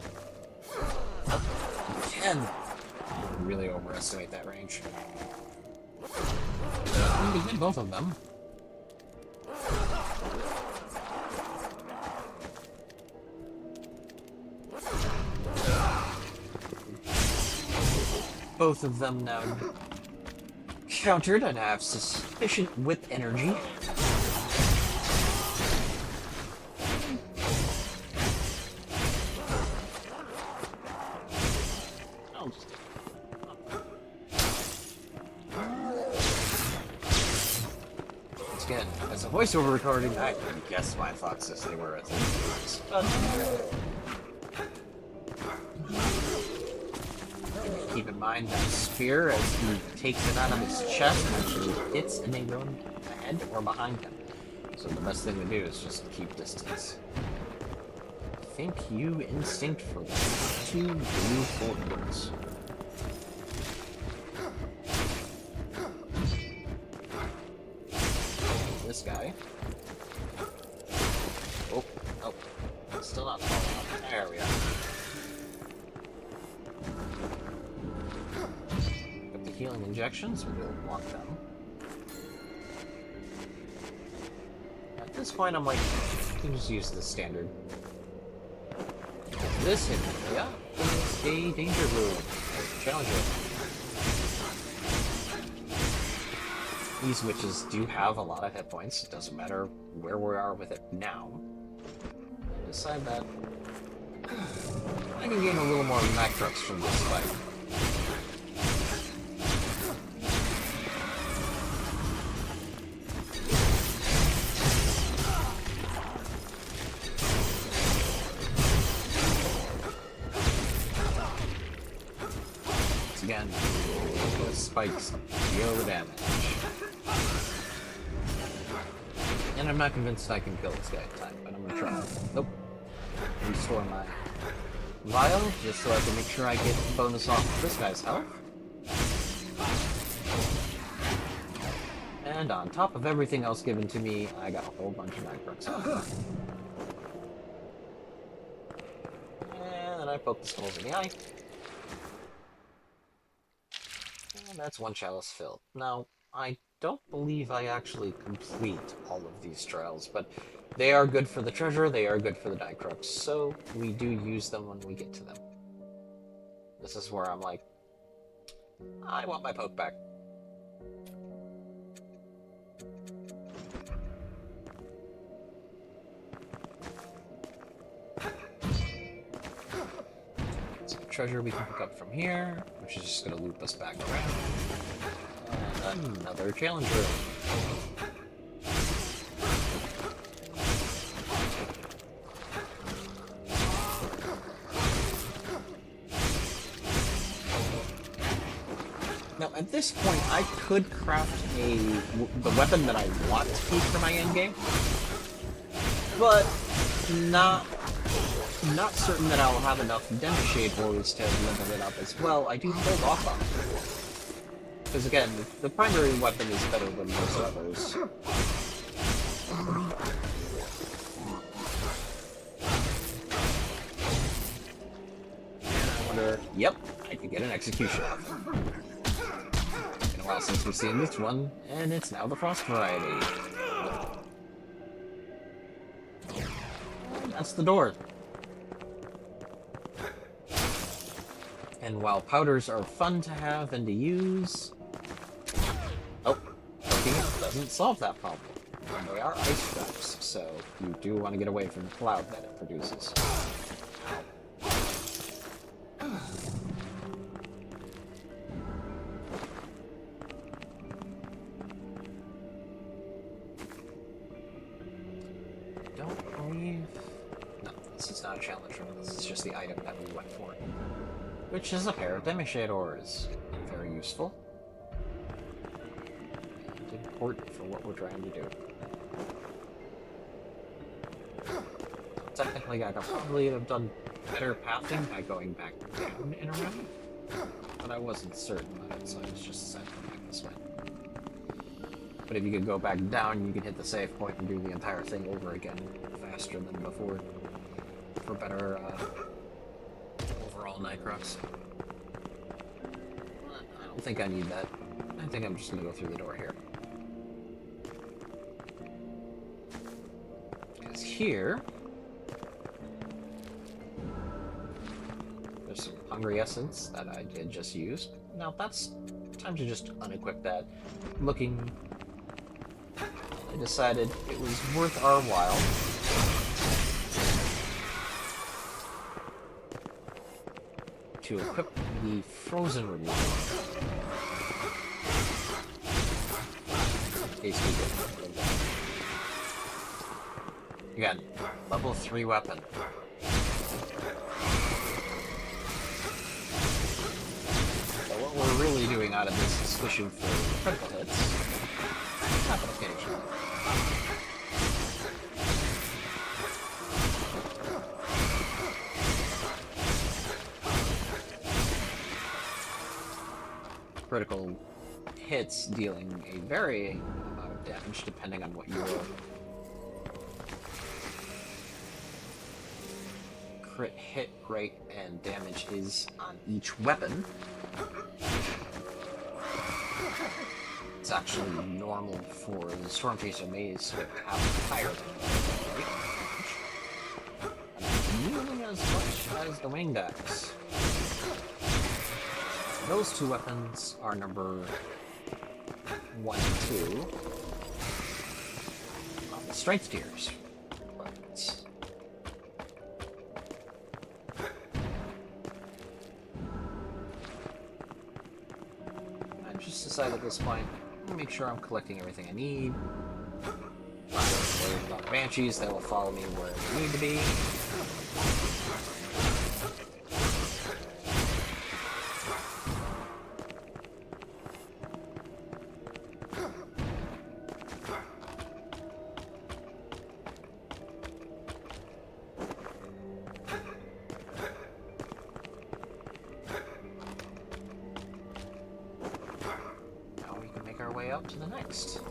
Speaker 1: 10! Really overestimate that range. And we hit both of them. Both of them now countered and have sufficient whip energy. Once again, as a voiceover recording, I can guess my thoughts as they were at the but keep in mind that spear, as he takes it out of his chest, actually hits an Negron ahead or behind him. So the best thing to do is just keep distance. I think you instinct for 2 blue forwards. This guy. Oh, oh. Still not falling off. There we are. healing injections, we'll want them. At this point, I'm like, I can just use the standard. This hidden area is a danger room. Challenge room. These witches do have a lot of hit points. It doesn't matter where we are with it now. I decide that I can gain a little more Macrox from this fight. Once again, the spikes deal the damage. And I'm not convinced I can kill this guy in time, but I'm gonna try. Nope. Restore my vial, just so I can make sure I get the bonus off this guy's health. And on top of everything else given to me, I got a whole bunch of Macrox health. And then I poke the skulls in the eye. And that's one chalice filled. Now, I don't believe I actually complete all of these trials, but they are good for the treasure, they are good for the Dicrux, so we do use them when we get to them. This is where I'm like, I want my poke back. So treasure we can pick up from here, which is just going to loop us back around. And another challenge room. Now, at this point, I could craft the weapon that I want to keep for my endgame, but not certain that I'll have enough Shade Ores to level it up as well. I do hold off on it. Because again, the primary weapon is better than most others. And I wonder, yep, I could get an execution off. Been a while since we've seen this one, and it's now the Frost variety. And that's the door. And while powders are fun to have and to use, poking it doesn't solve that problem. And they are ice traps, so you do want to get away from the cloud that it produces. Don't believe... No, this is not a challenge room. This is just the item that we went for. Which is a pair of Shade Ores. Very useful. And important for what we're trying to do. Technically, I could probably have done better pathing by going back down and around. But I wasn't certain of it, so I was just decided to go back this way. But if you could go back down, you could hit the save point and do the entire thing over again faster than before. For better, overall Nightcross. I don't think I need that. I think I'm just gonna go through the door here. Because here... there's some Hungry Essence that I did just use. Now that's time to just unequip that. Looking... I decided it was worth our while to equip the frozen removal. In case we get again, level 3 weapon. So what we're really doing out of this is fishing for critical hits. Happen occasionally. Critical hits dealing a varying amount of damage depending on what your crit hit rate and damage is on each weapon. it's actually normal for the Storm Chaser maze to have higher than nearly as much as the winged axe. Those two weapons are number 1 and 2 on the strength tiers weapons. I just decided at this point, I'm gonna make sure I'm collecting everything I need. Not worried about banshees that will follow me where they need to be. Way up to the next. Of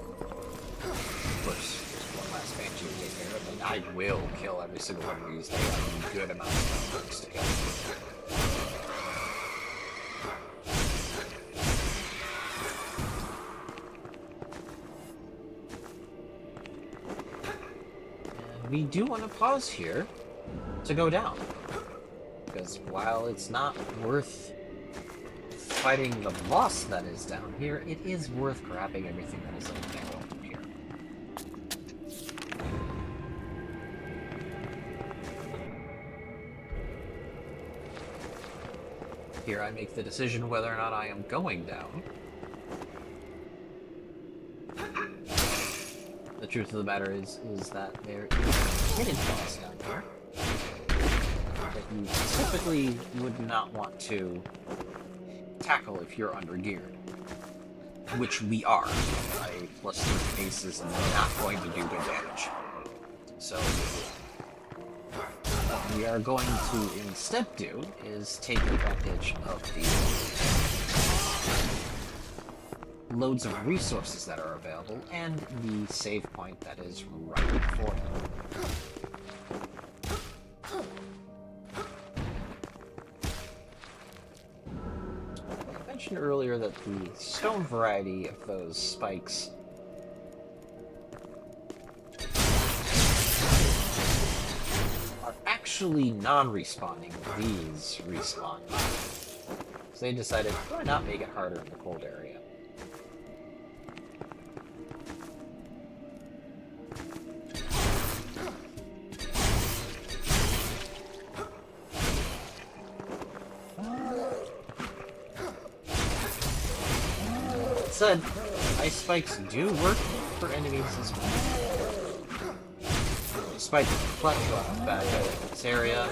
Speaker 1: course, there's one last banshee to take care of, and I will kill every single one of these. They have a good amount of numbers to kill. And we do want to pause here to go down, because while it's not worth fighting the boss that is down here, it is worth grabbing everything that is available here. Here I make the decision whether or not I am going down. The truth of the matter is that there is a hidden boss down here that you typically would not want to tackle if you're under geared, which we are. A +3 base is not going to do good damage. So what we are going to instead do is take advantage of the loads of resources that are available and the save point that is right before them. I mentioned earlier that the stone variety of those spikes are actually non-respawning. These respawn. So they decided, why not make it harder in the cold area? Said, ice spikes do work for enemies as well. Despite the plenty of bad guys in this area.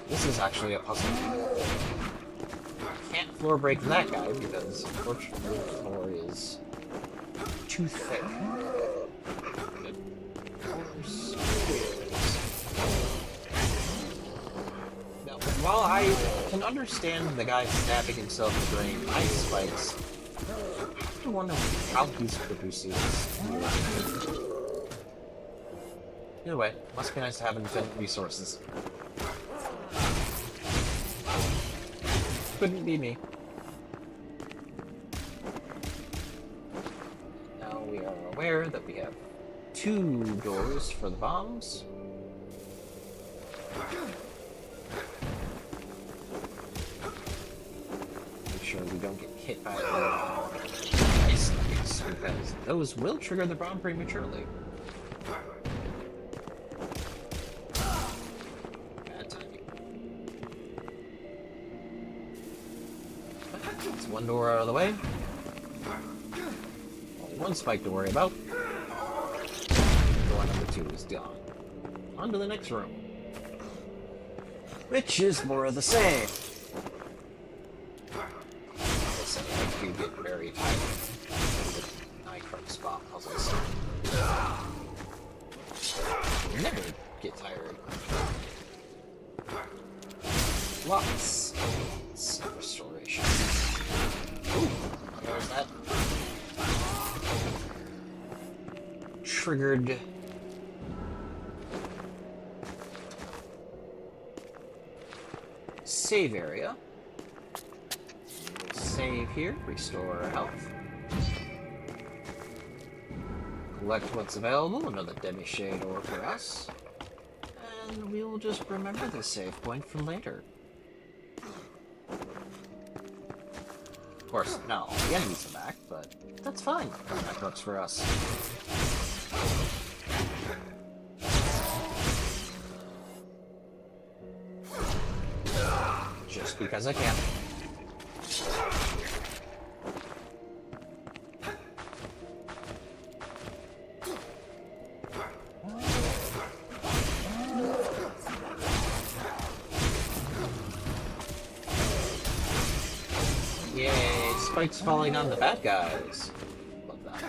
Speaker 1: This is actually a puzzle. Can't floor break that guy because unfortunately the floor is too thick. While I can understand the guy stabbing himself to drain ice spikes, I have to wonder how he's producing this. Either way, must be nice to have infinite resources. Couldn't be me. Now we are aware that we have 2 doors for the bombs. Sure we don't get hit by the ice spikes, because those will trigger the bomb prematurely. Bad timing. That's one door out of the way. Only 1 spike to worry about. Door number 2 is gone. On to the next room. Which is more of the same. You get very tired with Nycrux spot puzzles. You never get tired. Lots of restoration. Ooh, there's that. Triggered. Save area. save here, restore our health. Collect what's available, another demi-shade ore for us. And we will just remember this save point for later. Of course, not all the enemies are back, but that's fine. That works for us. Just because I can. Yay, spikes falling on the bad guys. Love that.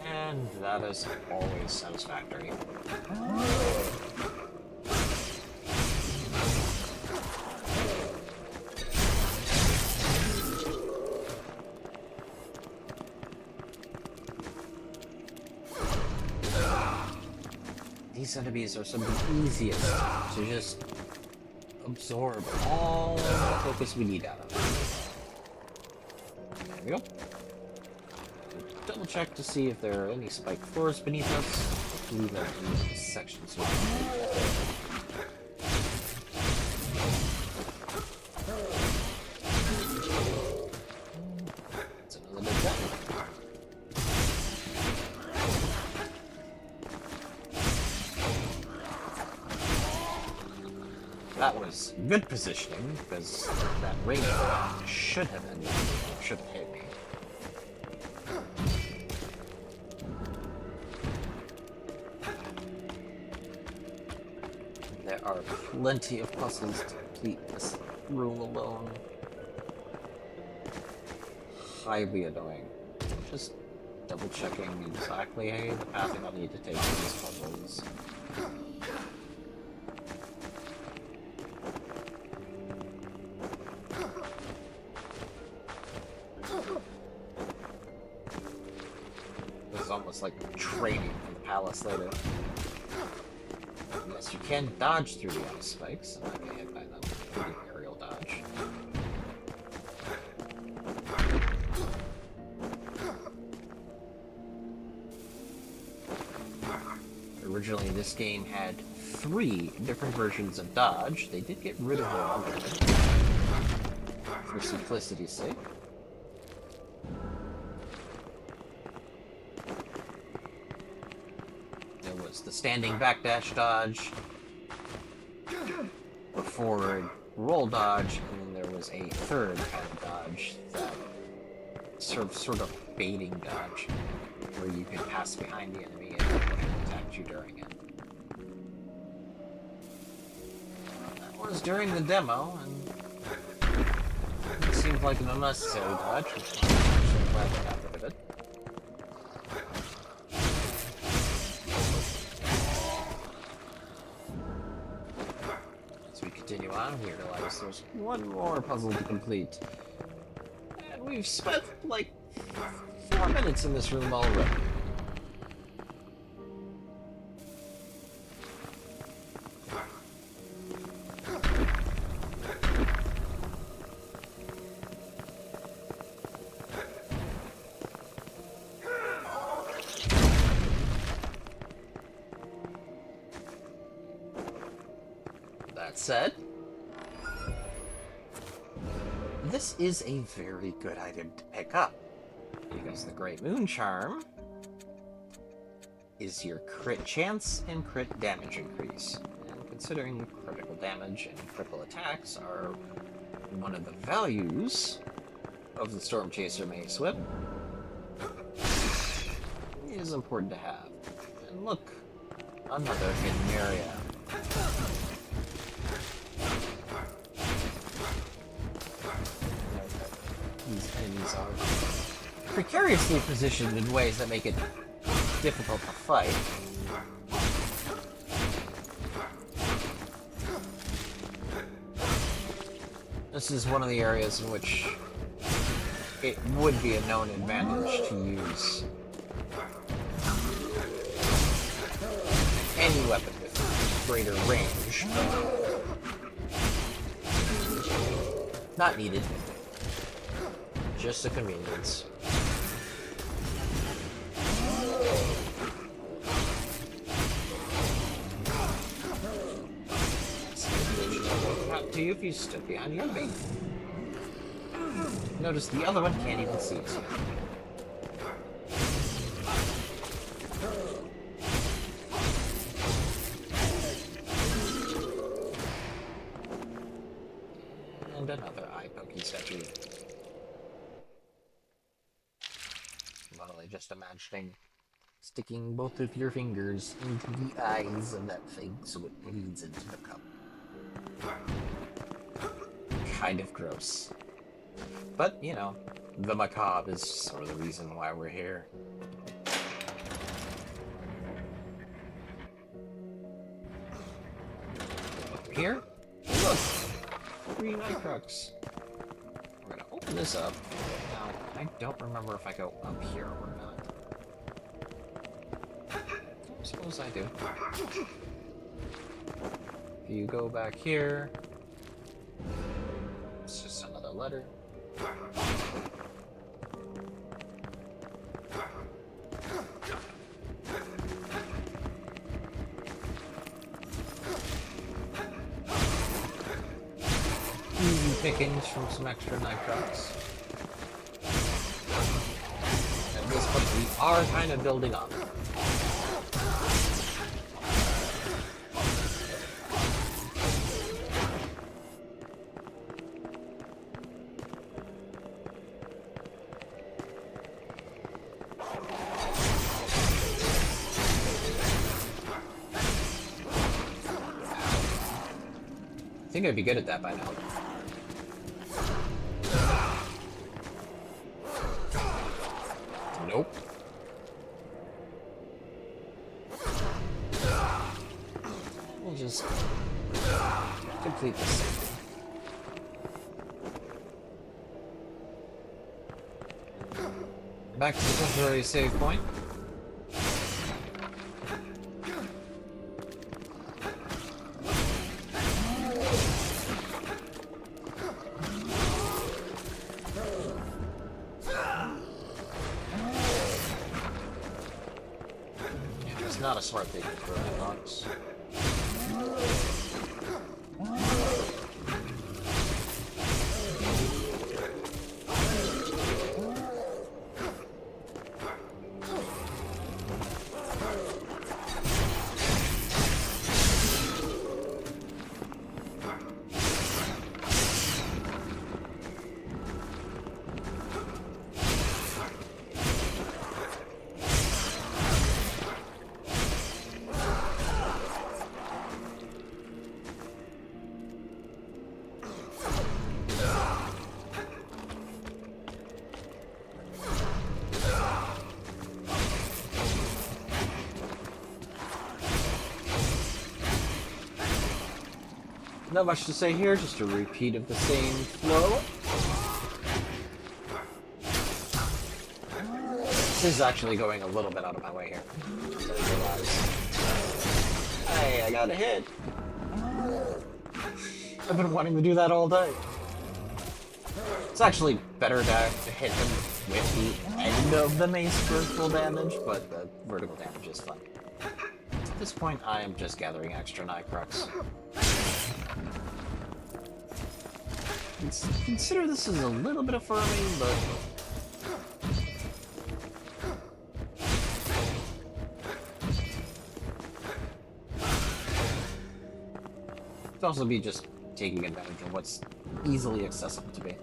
Speaker 1: And that is always satisfactory. These enemies are some of the easiest to just absorb all the focus we need out of them. There we go. Double check to see if there are any spiked floors beneath us. I believe that in these sections. That's another big jump. That was good positioning, because that ring should have hit me. There are plenty of puzzles to complete this room alone. Highly annoying. Just double checking exactly the pathing I need to take for these puzzles. This is almost like training for the palace later. Yes, you can dodge through the ice spikes and not get hit by them through the aerial dodge. Originally, this game had 3 different versions of dodge. They did get rid of one for simplicity's sake. The standing backdash dodge, the forward roll dodge, and then there was a third kind of dodge that sort of baiting dodge, where you could pass behind the enemy and attack you during it. That was during the demo, and it seemed like an unnecessary dodge, which I'm actually glad they got rid of it. Continue on, we realize there's one more puzzle to complete. And we've spent like 4 minutes in this room already. That said, this is a very good item to pick up, because the Great Moon Charm is your crit chance and crit damage increase. And considering critical damage and critical attacks are one of the values of the Storm Chaser Mace Whip, it is important to have. And look, another hidden area. These enemies are precariously positioned in ways that make it difficult to fight. This is one of the areas in which it would be a known advantage to use weapon with greater range. Not needed. Just a convenience. Not to you if you stood behind the enemy. Notice the other one can't even see us yet. And another eye-poking statue. Literally just imagining sticking both of your fingers into the eyes of that thing so it bleeds into the cup. Kind of gross. But, you know, the macabre is sort of the reason why we're here. Over here? Look! 3 Nightcrux. We're gonna open this up. Now, I don't remember if I go up here or not. I suppose I do. If you go back here, it's just another letter. Easy pickings from some extra Nightcrux. At this point, we are kind of building up. I think I'd be good at that by now. Nope. We'll just complete this. Back to the temporary save point. Not a smart thing to throw that box. Not much to say here, just a repeat of the same flow. This is actually going a little bit out of my way here. I realize. Hey, I got a hit. I've been wanting to do that all day. It's actually better to hit him with the end of the mace for full damage, but the vertical damage is fun. At this point, I am just gathering extra Nightcrux. Consider this as a little bit of farming, but it'd also be just taking advantage of what's easily accessible to me.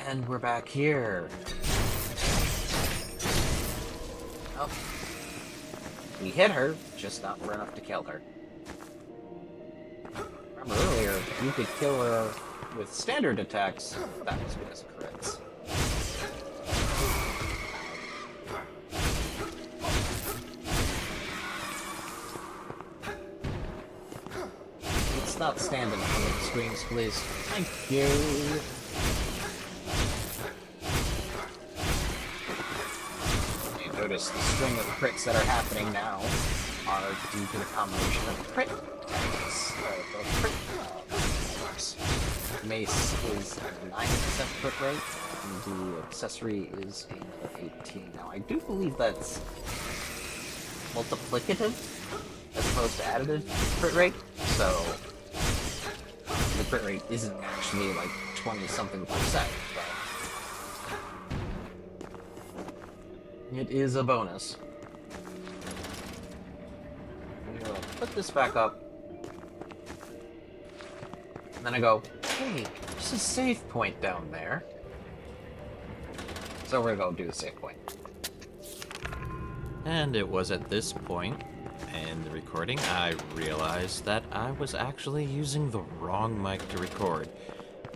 Speaker 1: And we're back here. Oh. We hit her, just not for enough to kill her. Remember earlier, you could kill her with standard attacks. That was because of crits. Stop standing on the screens, please. Thank you. notice the string of crits that are happening now are due to the combination of crit attacks. The crit mace is a 9% crit rate, and the accessory is a 18. Now, I do believe that's multiplicative as opposed to additive crit rate, so the crit rate isn't actually like 20-something percent, but it is a bonus. I'm gonna put this back up, and then I go, hey, there's a save point down there. So we're gonna go do the save point.
Speaker 4: And it was at this point in the recording I realized that I was actually using the wrong mic to record.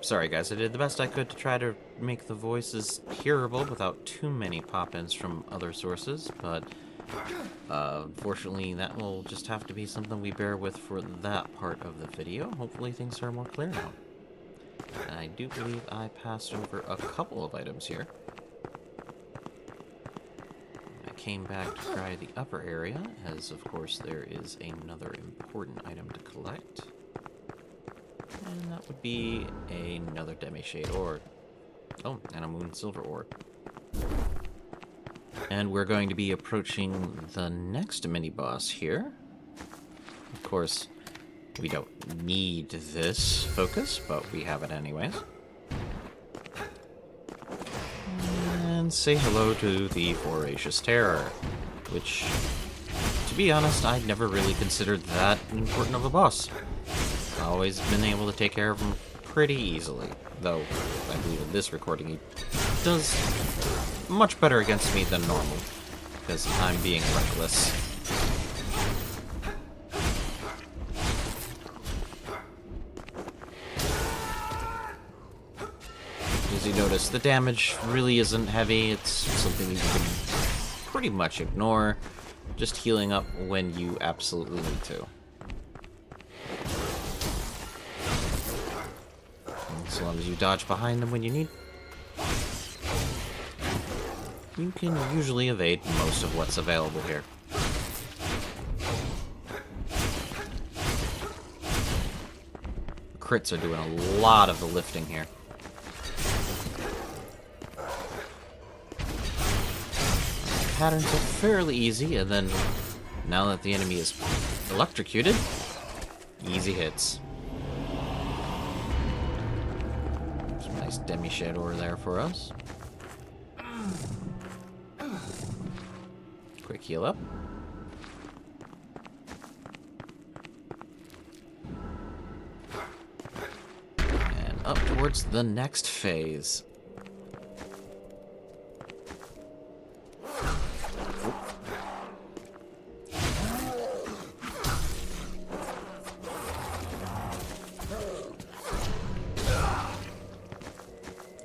Speaker 4: Sorry guys, I did the best I could to try to make the voices hearable without too many pop-ins from other sources, but unfortunately that will just have to be something we bear with for that part of the video. Hopefully things are more clear now. And I do believe I passed over a couple of items here. Came back to try the upper area, as of course there is another important item to collect. And that would be another demi-shade orb. Oh, and a moon silver orb. And we're going to be approaching the next mini-boss here. Of course, we don't need this focus, but we have it anyways. And say hello to the Voracious Terror, which, to be honest, I'd never really considered that important of a boss. I've always been able to take care of him pretty easily, though I believe in this recording he does much better against me than normal, because I'm being reckless. As you notice, the damage really isn't heavy. It's something you can pretty much ignore, just healing up when you absolutely need to. And so long as you dodge behind them when you need, you can usually evade most of what's available here. Crits are doing a lot of the lifting here. Patterns are fairly easy, and then now that the enemy is electrocuted, easy hits. Some nice demi-shade over there for us. Quick heal up. And up towards the next phase.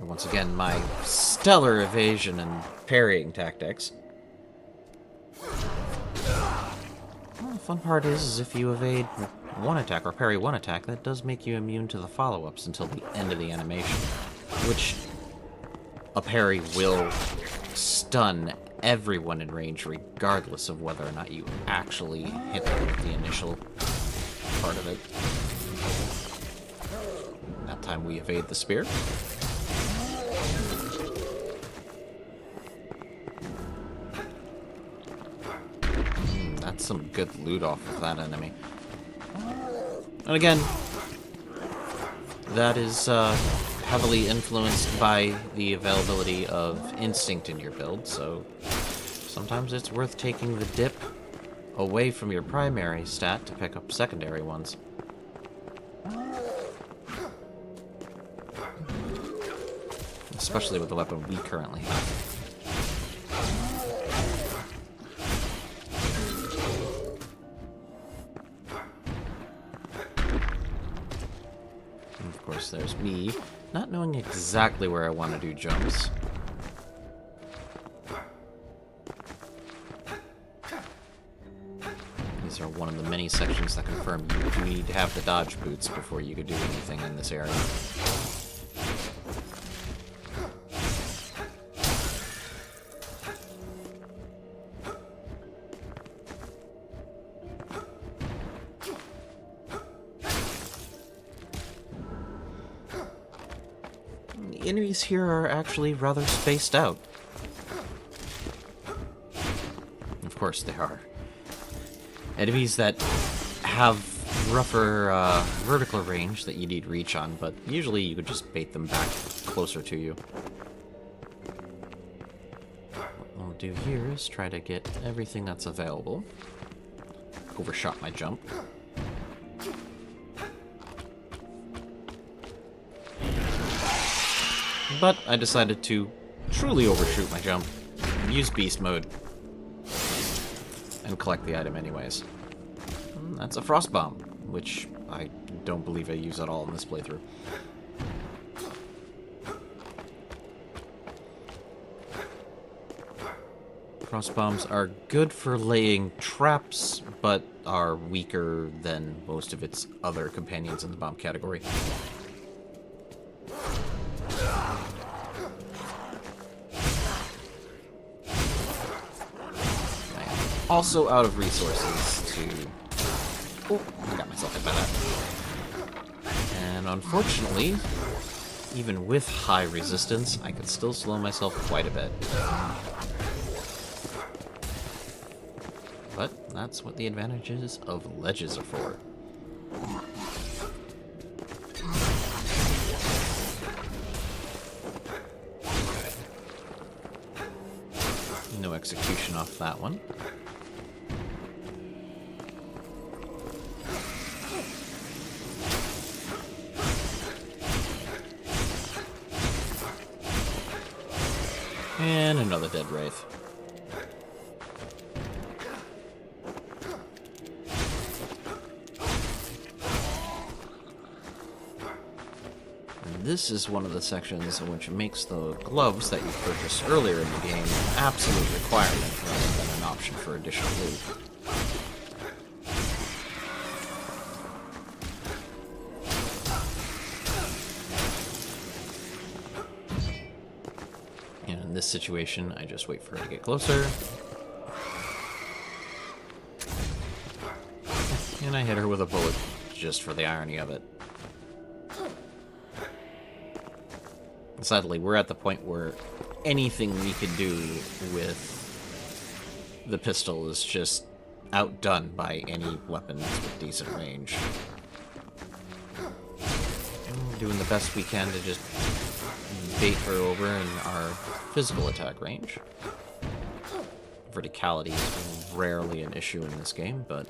Speaker 4: Once again, my stellar evasion and parrying tactics. Well, the fun part is if you evade one attack or parry one attack, that does make you immune to the follow-ups until the end of the animation, which a parry will stun everyone in range regardless of whether or not you actually hit them with the initial part of it. That time we evade the spear. That's some good loot off of that enemy. And again, that is heavily influenced by the availability of instinct in your build, so sometimes it's worth taking the dip away from your primary stat to pick up secondary ones. Especially with the weapon we currently have. And of course, there's me, not knowing exactly where I want to do jumps. These are one of the many sections that confirm you do need to have the dodge boots before you could do anything in this area. enemies here are actually rather spaced out. Of course they are. Enemies that have rougher vertical range that you need reach on, but usually you could just bait them back closer to you. What I'll do here is try to get everything that's available. Overshot my jump. But I decided to truly overshoot my jump, use beast mode, and collect the item anyways. And that's a frost bomb, which I don't believe I use at all in this playthrough. Frost bombs are good for laying traps, but are weaker than most of its other companions in the bomb category. Also out of resources to... Oh, I got myself hit by that. And unfortunately, even with high resistance, I could still slow myself quite a bit. But that's what the advantages of ledges are for. No execution off that one. And another dead wraith. And this is one of the sections which makes the gloves that you purchased earlier in the game an absolute requirement rather than an option for additional loot. In this situation, I just wait for her to get closer. And I hit her with a bullet, just for the irony of it. Sadly, we're at the point where anything we can do with the pistol is just outdone by any weapons with decent range. And we're doing the best we can to just bait her over in our physical attack range. Verticality is rarely an issue in this game, but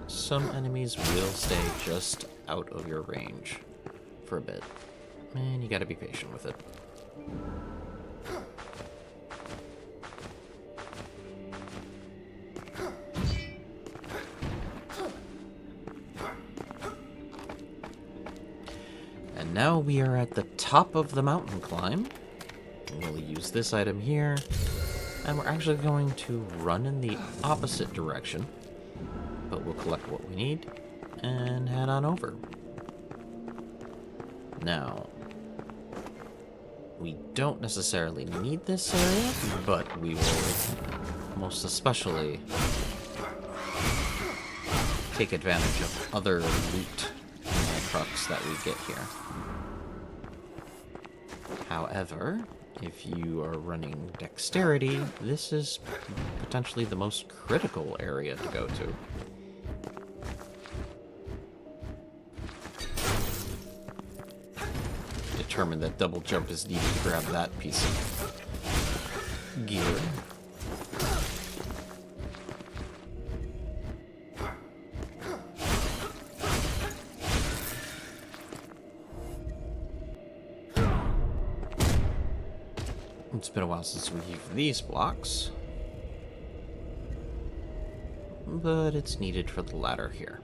Speaker 4: some enemies will stay just out of your range for a bit. And you gotta be patient with it. And now we are at the top of the mountain climb. We'll use this item here, and we're actually going to run in the opposite direction, but we'll collect what we need and head on over. Now, we don't necessarily need this area, but we will most especially take advantage of other loot trucks that we get here. However, if you are running dexterity, this is potentially the most critical area to go to. Determined that double jump is needed to grab that piece of gear. It's been a while since we used these blocks, but it's needed for the ladder here.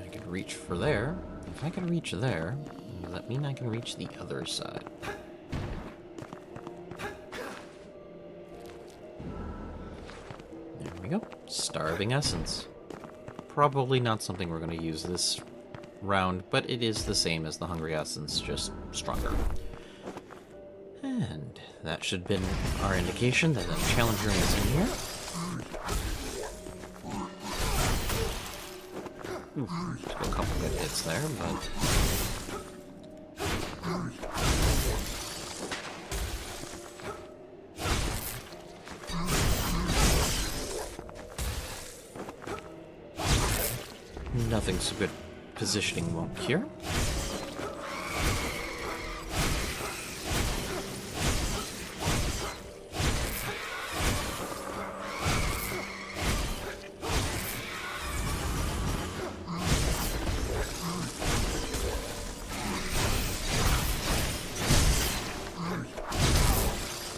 Speaker 4: I can reach for there. If I can reach there, does that mean I can reach the other side? Starving Essence. Probably not something we're going to use this round, but it is the same as the Hungry Essence, just stronger. And That should have been our indication that a challenge room is in here. Took a couple good hits there, but... nothing so good positioning won't cure.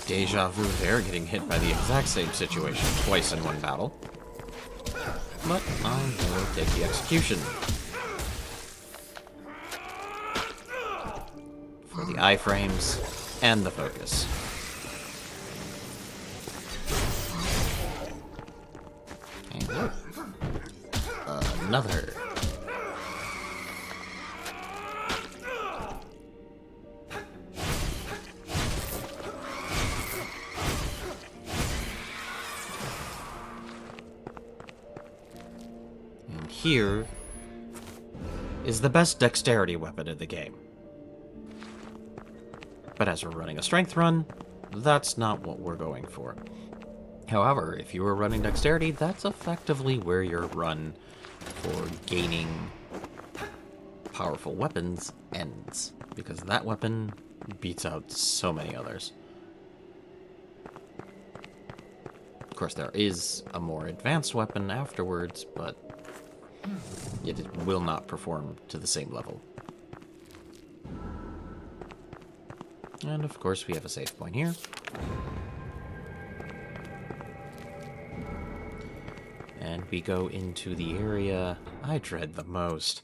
Speaker 4: Deja vu there, getting hit by the exact same situation twice in one battle. But I will take the execution. For the iframes and the focus. And another. Here is the best dexterity weapon in the game. But as we're running a strength run, that's not what we're going for. However, if you were running dexterity, that's effectively where your run for gaining powerful weapons ends, because that weapon beats out so many others. Of course, there is a more advanced weapon afterwards, but it will not perform to the same level. And of course we have a save point here. And we go into the area I dread the most.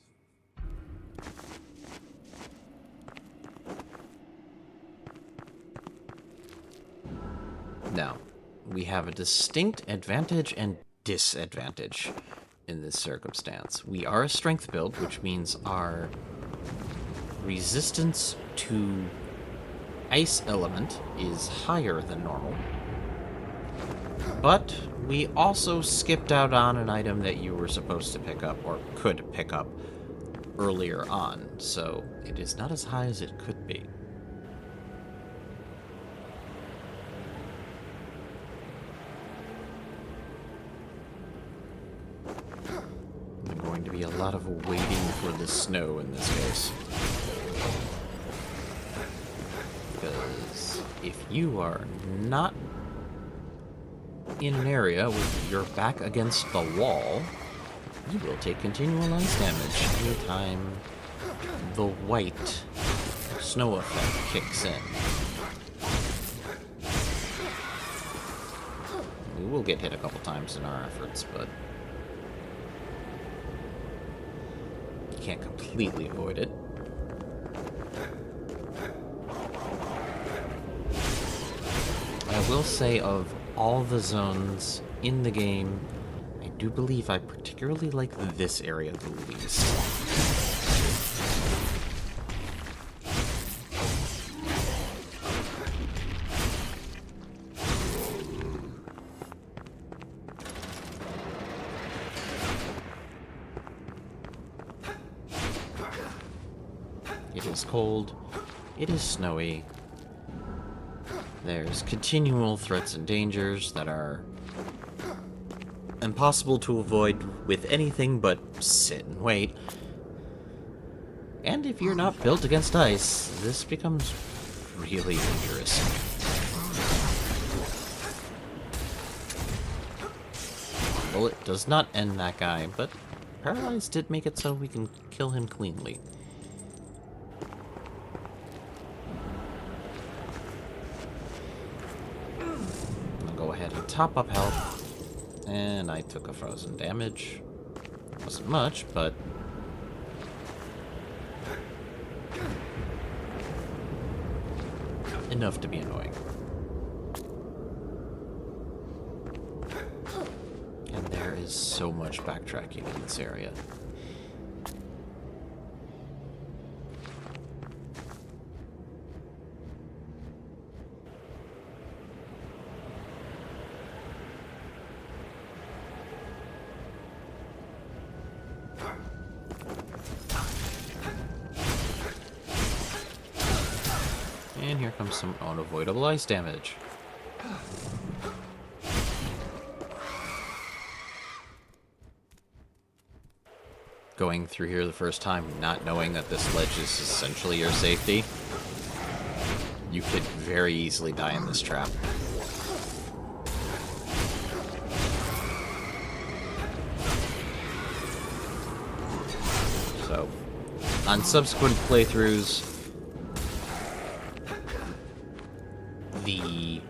Speaker 4: Now, we have a distinct advantage and disadvantage in this circumstance. We are a strength build, which means our resistance to ice element is higher than normal. But we also skipped out on an item that you were supposed to pick up, or could pick up, earlier on, so it is not as high as it could be. Be a lot of waiting for the snow in this case. Because if you are not in an area with your back against the wall, you will take continual ice damage anytime the white snow effect kicks in. We will get hit a couple times in our efforts, but can't completely avoid it. I will say, of all the zones in the game, I do believe I particularly like this area the least. It is cold, it is snowy, there's continual threats and dangers that are impossible to avoid with anything but sit and wait. And if you're not built against ice, this becomes really dangerous. Bullet does not end that guy, but Paralyzed did make it so we can kill him cleanly. Go ahead and top up health, and I took a frozen damage. Wasn't much, but enough to be annoying. And there is so much backtracking in this area. And here comes some unavoidable ice damage. Going through here the first time, not knowing that this ledge is essentially your safety, you could very easily die in this trap. So, on subsequent playthroughs, the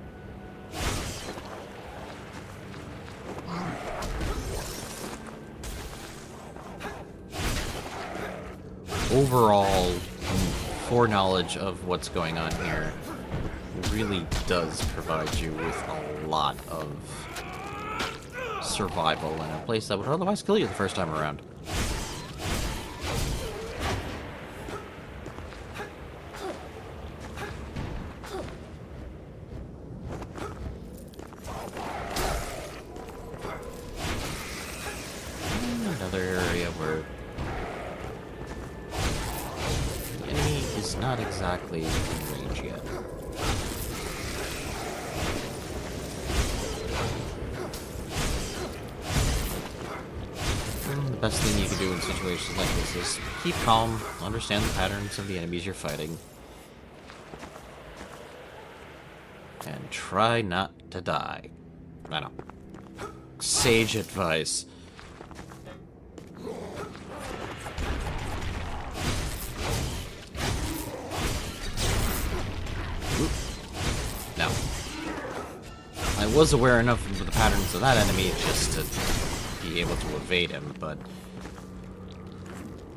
Speaker 4: overall foreknowledge of what's going on here really does provide you with a lot of survival in a place that would otherwise kill you the first time around. Another area where the enemy is not exactly in range yet. The best thing you can do in situations like this is keep calm, understand the patterns of the enemies you're fighting, and try not to die. I know. Sage advice. No. I was aware enough of the patterns of that enemy just to be able to evade him, but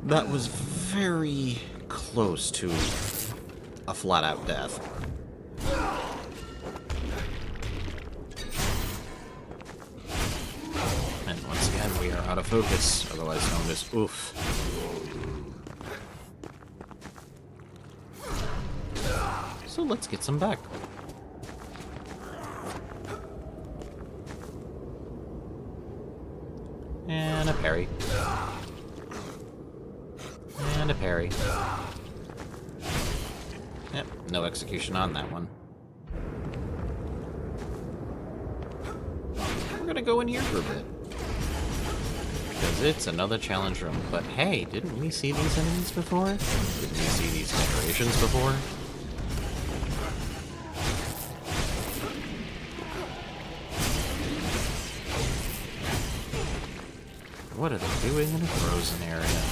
Speaker 4: that was very close to a flat-out death. And once again, we are out of focus, otherwise known as oof. So let's get some back. And a parry. And a parry. Yep, no execution on that one. We're gonna go in here for a bit. Because it's another challenge room. But hey, didn't we see these enemies before? Didn't we see these decorations before? What are they doing in a frozen area?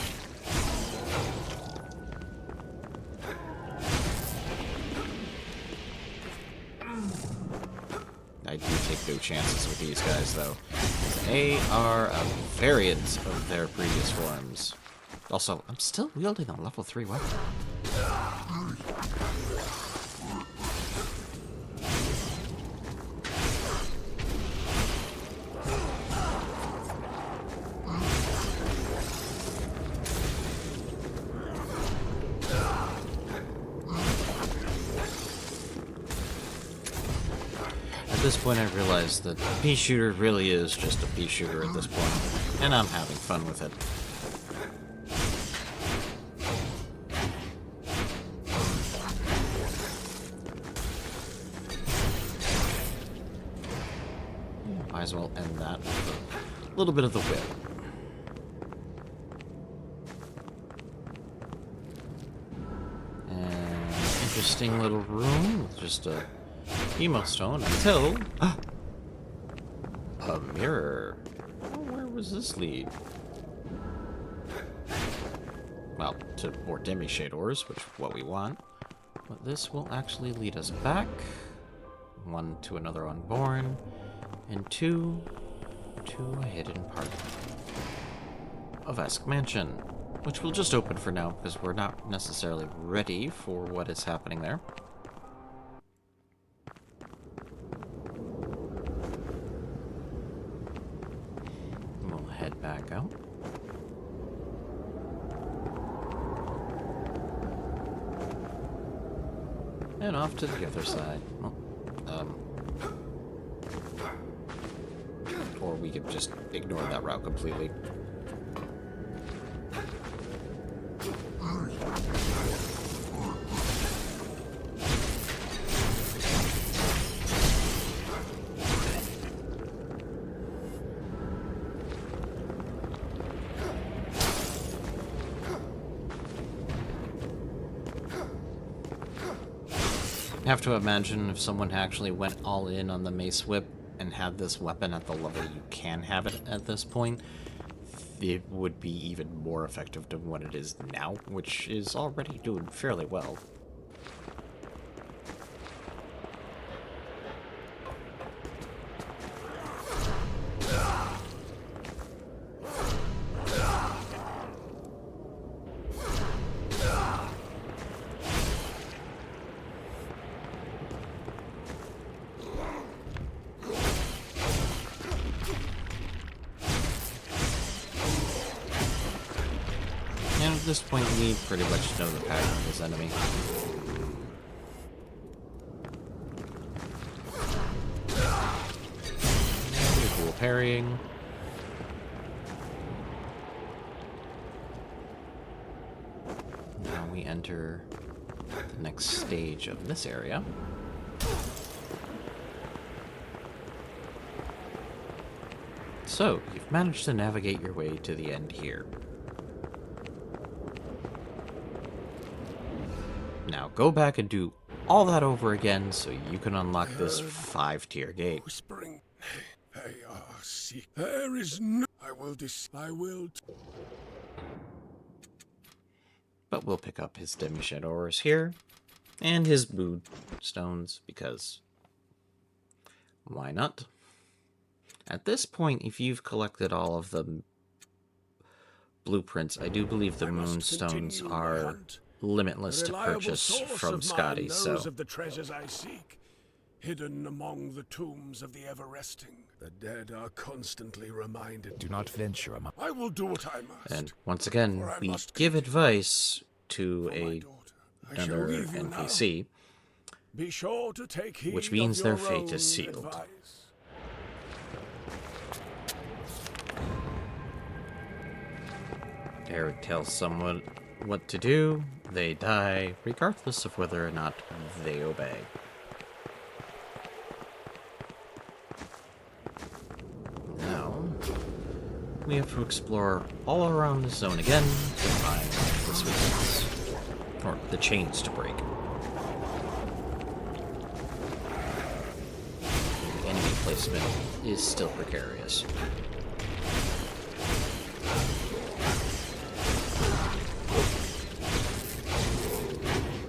Speaker 4: I do take no chances with these guys, though. They are a variant of their previous forms. Also, I'm still wielding a level 3 weapon. At this point, I realized that pea shooter really is just a pea shooter at this point, and I'm having fun with it. Might as well end that with a little bit of the whip. And interesting little room with just a emo stone until a mirror. Oh, where was this lead? Well, to more demi-shade ores, which is what we want. But this will actually lead us back. 1 to another unborn, and 2 to a hidden part of Esk Mansion, which we'll just open for now because we're not necessarily ready for what is happening there. We'll head back out. And off to the other side. Well, or we could just ignore that route completely. I have to imagine if someone actually went all in on the Mace Whip and had this weapon at the level you can have it at this point, it would be even more effective than what it is now, which is already doing fairly well. And at this point, we pretty much know the pattern of this enemy. Cool parrying. Now we enter the next stage of this area. So, you've managed to navigate your way to the end here. Now go back and do all that over again so you can unlock this 5-tier gate.
Speaker 5: Whispering, they are sick. There is no. I will.
Speaker 4: But we'll pick up his demi-shadow ores here, and his mood stones, because why not? At this point, if you've collected all of the blueprints, I do believe the moonstones are limitless to purchase from Scotty, so
Speaker 5: of the treasures I seek, hidden among the tombs of the ever-resting. The dead are constantly reminded.
Speaker 6: Do not venture among.
Speaker 5: I will do what I must.
Speaker 4: and once again, we give advice to another NPC,
Speaker 5: Be sure to take heed
Speaker 4: which means
Speaker 5: of
Speaker 4: their
Speaker 5: your
Speaker 4: fate is
Speaker 5: own
Speaker 4: sealed.
Speaker 5: advice.
Speaker 4: Eric tells someone what to do, they die, regardless of whether or not they obey. Now, we have to explore all around the zone again to find the switches, or the chains to break. The enemy placement is still precarious.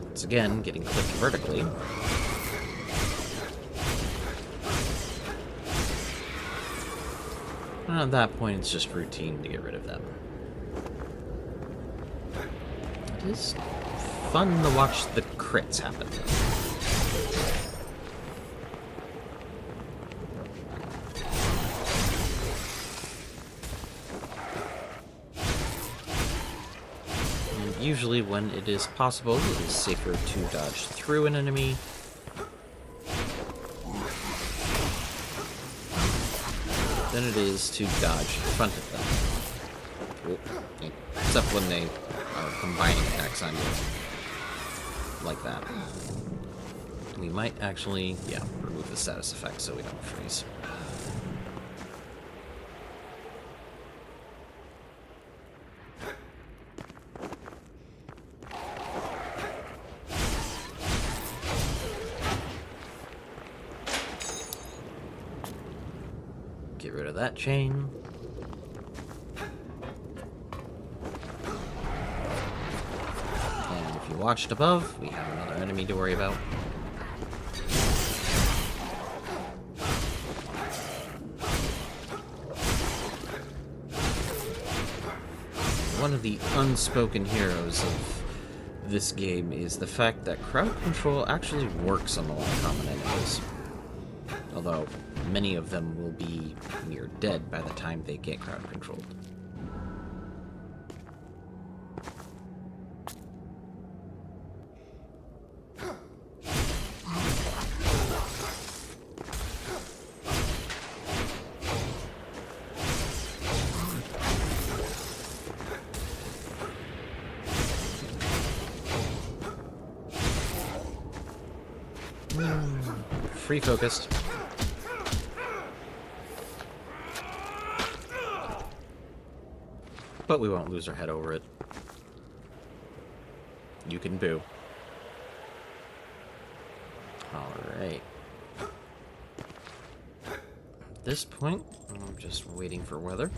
Speaker 4: Once again, getting clipped vertically. And at that point, it's just routine to get rid of them. It is fun to watch the crits happen. And usually when it is possible, it is safer to dodge through an enemy than it is to dodge in front of them. Except when they are combining attacks on you. Like that. We might actually, remove the status effect so we don't freeze. Get rid of that chain. And if you watched above, we have another enemy to worry about. One of the unspoken heroes of this game is the fact that crowd control actually works on the more common enemies. Although many of them will be near dead by the time they get crowd controlled. free focused. But we won't lose our head over it. You can boo. Alright. At this point, I'm just waiting for weather.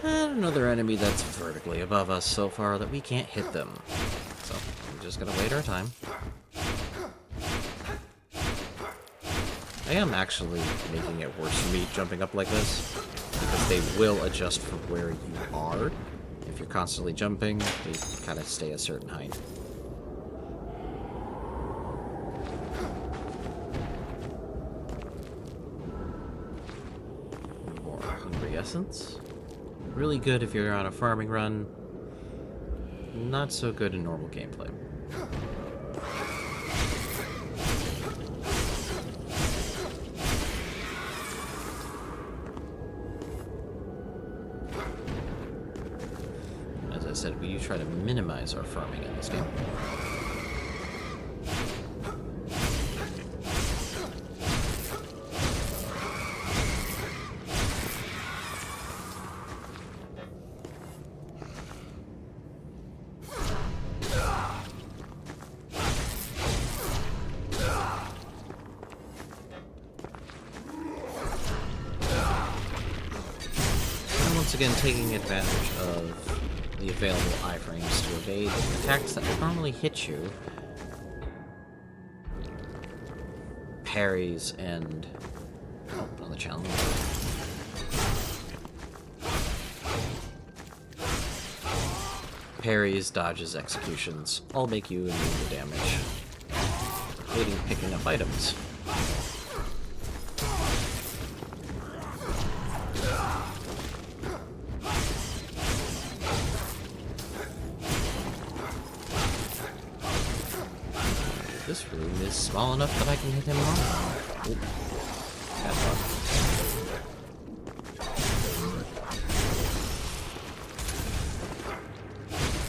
Speaker 4: And another enemy that's vertically above us so far that we can't hit them. So, we're just gonna wait our time. I am actually making it worse for me jumping up like this, because they will adjust for where you are. If you're constantly jumping, they kind of stay a certain height. More Hungry Essence. Really good if you're on a farming run. Not so good in normal gameplay. As I said, we try to minimize our farming in this game. Once again, taking advantage of the available iframes to evade attacks that would normally hit you. Parries and... oh, another challenge. Parries, dodges, executions all make you immune to damage, including picking up items. This room is small enough that I can hit him hard. Oop. Bad luck.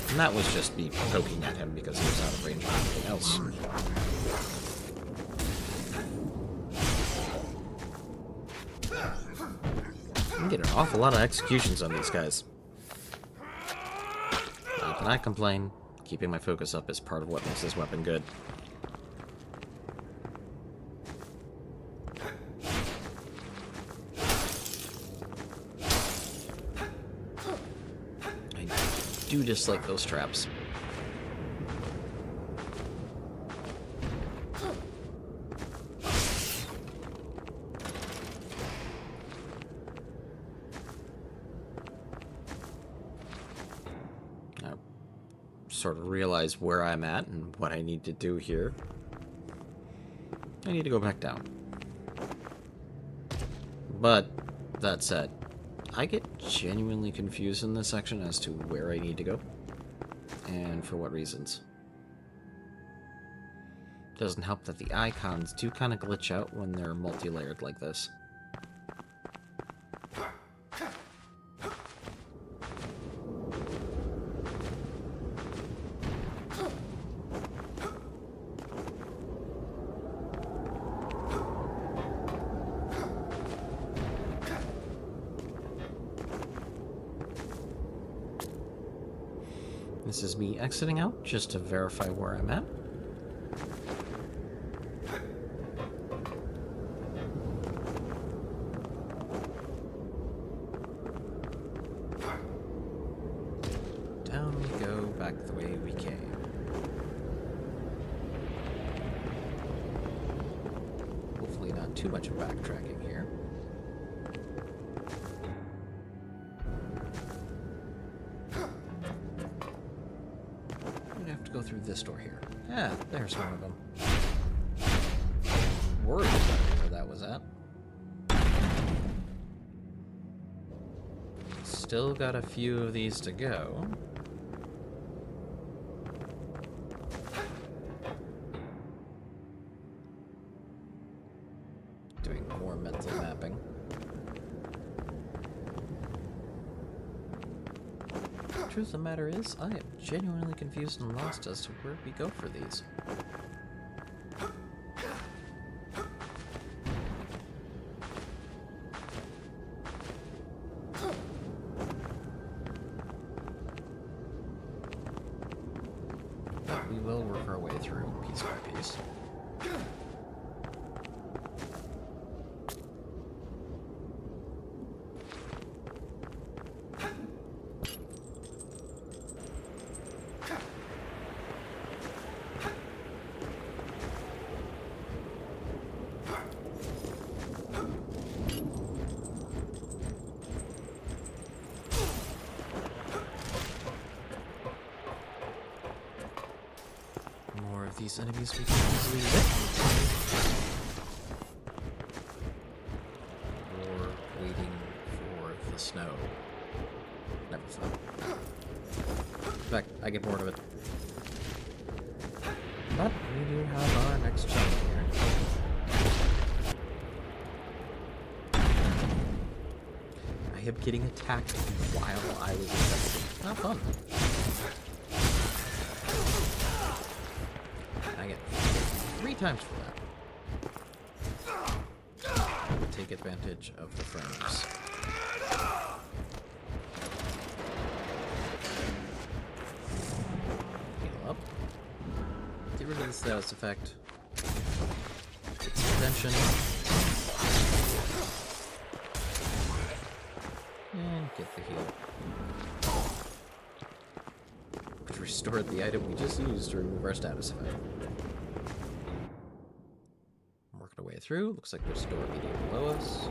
Speaker 4: And that was just me poking at him because he was out of range of anything else. I can get an awful lot of executions on these guys. How can I complain? Keeping my focus up is part of what makes this weapon good. I do dislike those traps. I sort of realize where I'm at and what I need to do here. I need to go back down. But, that said, I get genuinely confused in this section as to where I need to go, and for what reasons. Doesn't help that the icons do kind of glitch out when they're multi-layered like this. This is me exiting out, just to verify where I'm at. Down we go, back the way we came. Hopefully not too much of backtracking here. Go through this door here. Yeah, there's one of them. Worried about where that was at. Still got a few of these to go. Doing more mental mapping. Truth of the matter is, I am genuinely confused and lost as to where we go for these. our way through piece by piece. More of these enemies we can easily hit. Or waiting for the snow. Never fun. In fact, I get bored of it. But we do have our next challenge here. I am getting attacked while I was investing. Not fun. I get 3 times for that. Take advantage of the frames. Heal up. Get rid of the status effect. Get some attention. And get the heal. Which restored the item we just used to remove our status effect. Working our way through. Looks like there's a door immediately below us.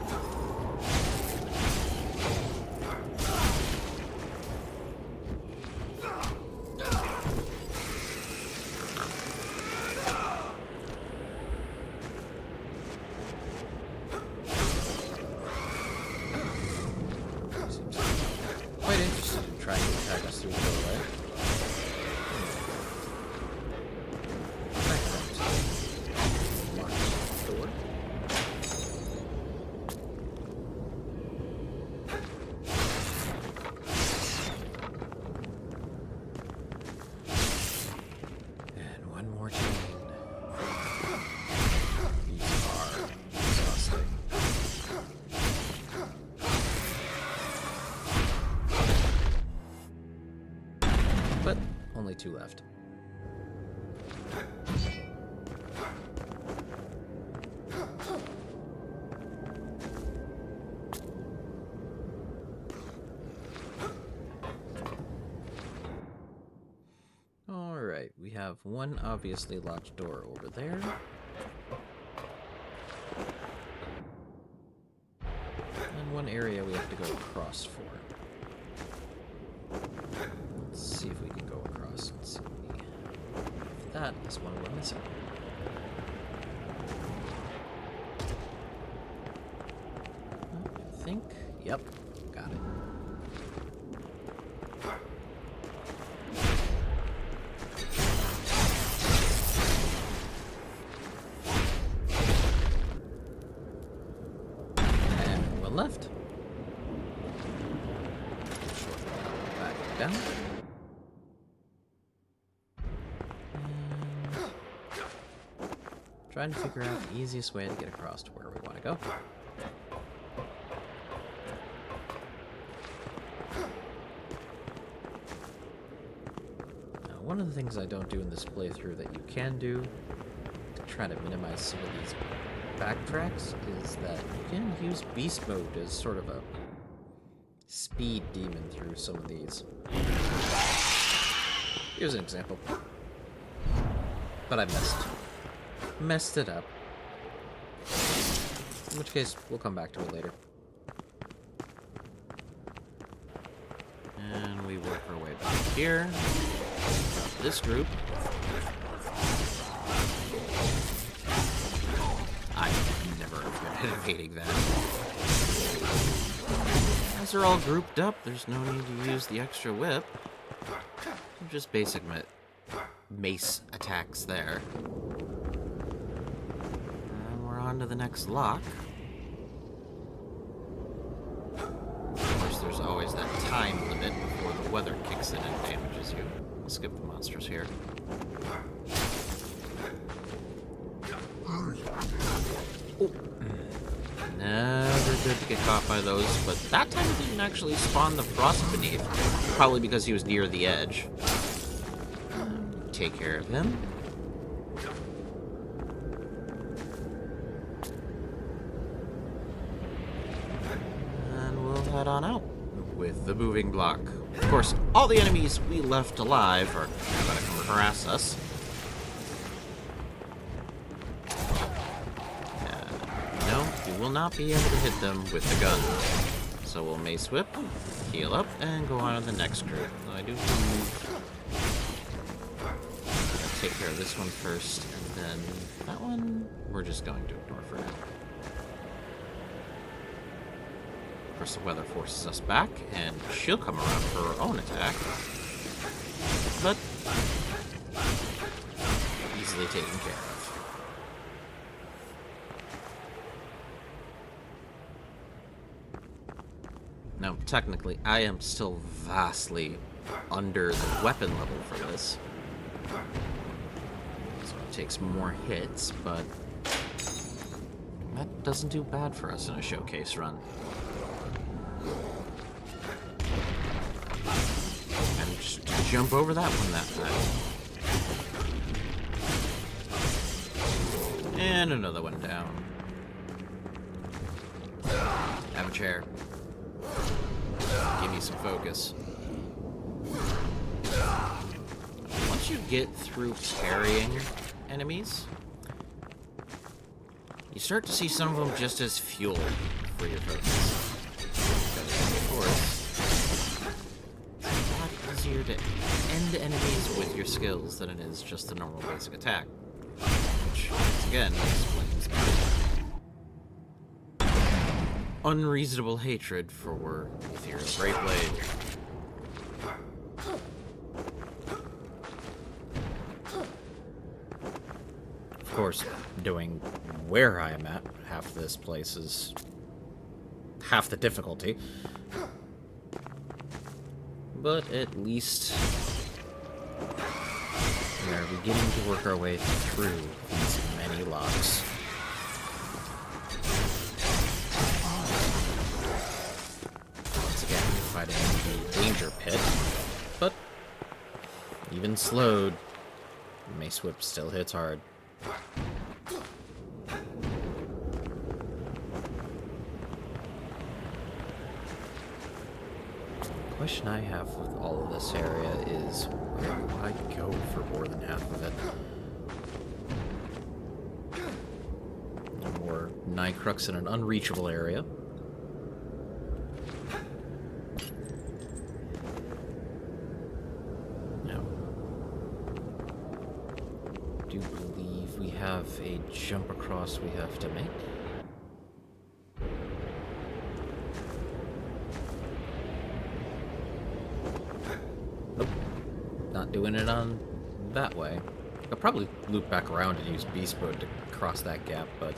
Speaker 4: Seems quite interested in trying to attack us through the doorway. And one more chain. These are exhausting. But only 2 left. Alright, we have one obviously locked door over there. And one area we have to go across for. Let's see if we can go across and see. If that is one we're missing. I think. Yep, got it. And one left. Back down. And trying to figure out the easiest way to get across to where we want to go. Now, one of the things I don't do in this playthrough that you can do to try to minimize some of these backtracks is that you can use beast mode as sort of a speed demon through some of these. Here's an example. But I messed it up. In which case, we'll come back to it later. And we work our way back here. This group. I'm never good at evading that. As they're all grouped up, there's no need to use the extra whip. Just basic mace attacks there. And we're on to the next lock. Of course, there's always that time limit before the weather kicks in and damages you. We'll skip the monsters here. Oh. Never good to get caught by those, but that time it didn't actually spawn the frost beneath. Probably because he was near the edge. Take care of him. head on out with the moving block. Of course, all the enemies we left alive are going to come harass us. No, you will not be able to hit them with the gun. So we'll Mace Whip, heal up, and go on to the next group. I do believe I'll take care of this one first, and then that one we're just going to ignore for now. Of course, the weather forces us back, and she'll come around for her own attack. But easily taken care of. Now, technically, I am still vastly under the weapon level for this. So it takes more hits, but that doesn't do bad for us in a showcase run. And just jump over that one that time. And another one down. Have a chair. Give me some focus. Once you get through parrying enemies, you start to see some of them just as fuel for your focus. Because, of course, it's a lot easier to end enemies with your skills than it is just the normal basic attack. Which, once again, explains my unreasonable hatred for Ethereal Great Blade. Of course, doing where I am at, half this place is half the difficulty. But at least we are beginning to work our way through these many locks. Fighting the danger pit, but even slowed, Mace Whip still hits hard. The question I have with all of this area is, where do I go for more than half of it? More Nycrux in an unreachable area. Have a jump across we have to make. Nope. Not doing it on that way. I'll probably loop back around and use Beast Mode to cross that gap, but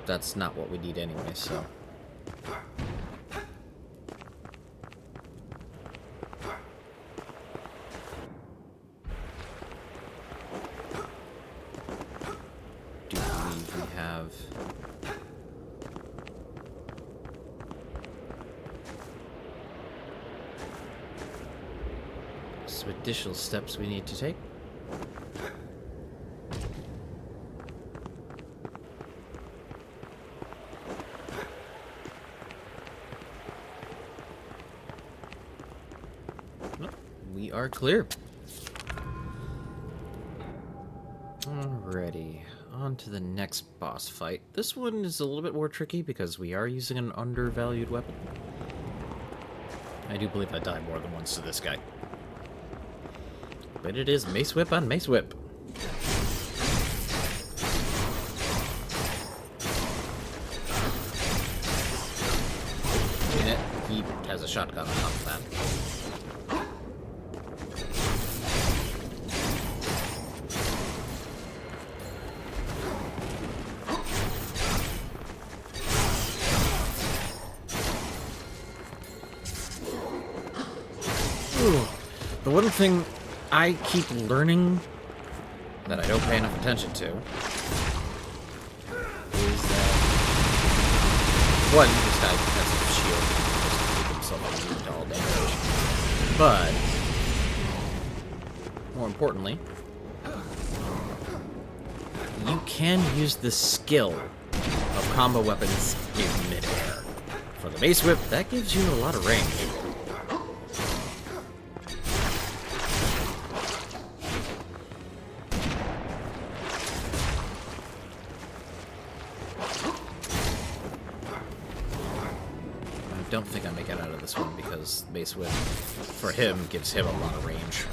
Speaker 4: that's not what we need anyway, so. Some additional steps we need to take. Well, we are clear. Alrighty, on to the next boss fight. This one is a little bit more tricky because we are using an undervalued weapon. I do believe I died more than once to this guy. But it is Mace Whip on Mace Whip. And he has a shotgun on top of that. Ooh. The one thing I keep learning that I don't pay enough attention to is that one, this guy has a shield just to keep himself immune to all damage. But more importantly, you can use the skill of combo weapons in midair. For the Mace Whip, that gives you a lot of range. I don't think I make it out of this one because Mace Whip, for him, gives him a lot of range.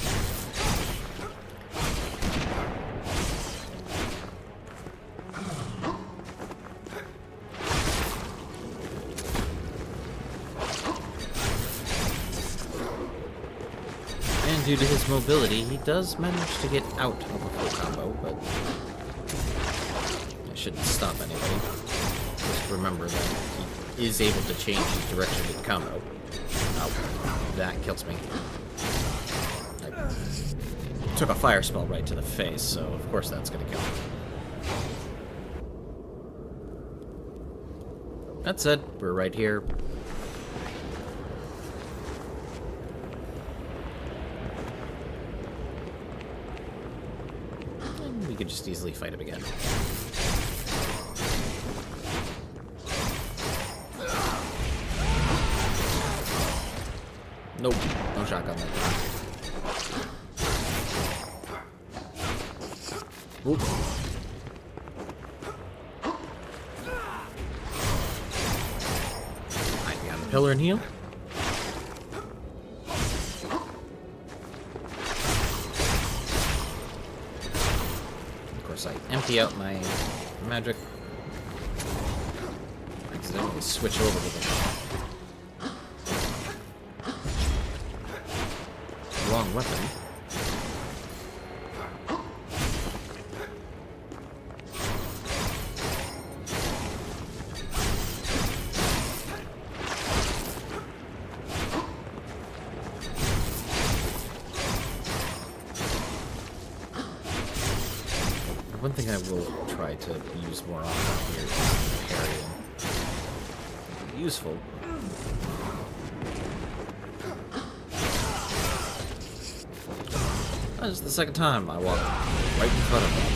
Speaker 4: And due to his mobility, he does manage to get out of a full combo, but it shouldn't stop anybody. Just remember that he is able to change his direction with the combo. Oh, that kills me. I took a fire spell right to the face, so of course that's gonna kill me. That said, we're right here. And we could just easily fight him again. Nope, no shotgun that time. Oop. Hide behind the pillar and heal. Of course, I empty out my magic. Accidentally switch over to the wrong weapon. One thing I will try to use more often here is parrying. Useful. That is the second time I walked right in front of him.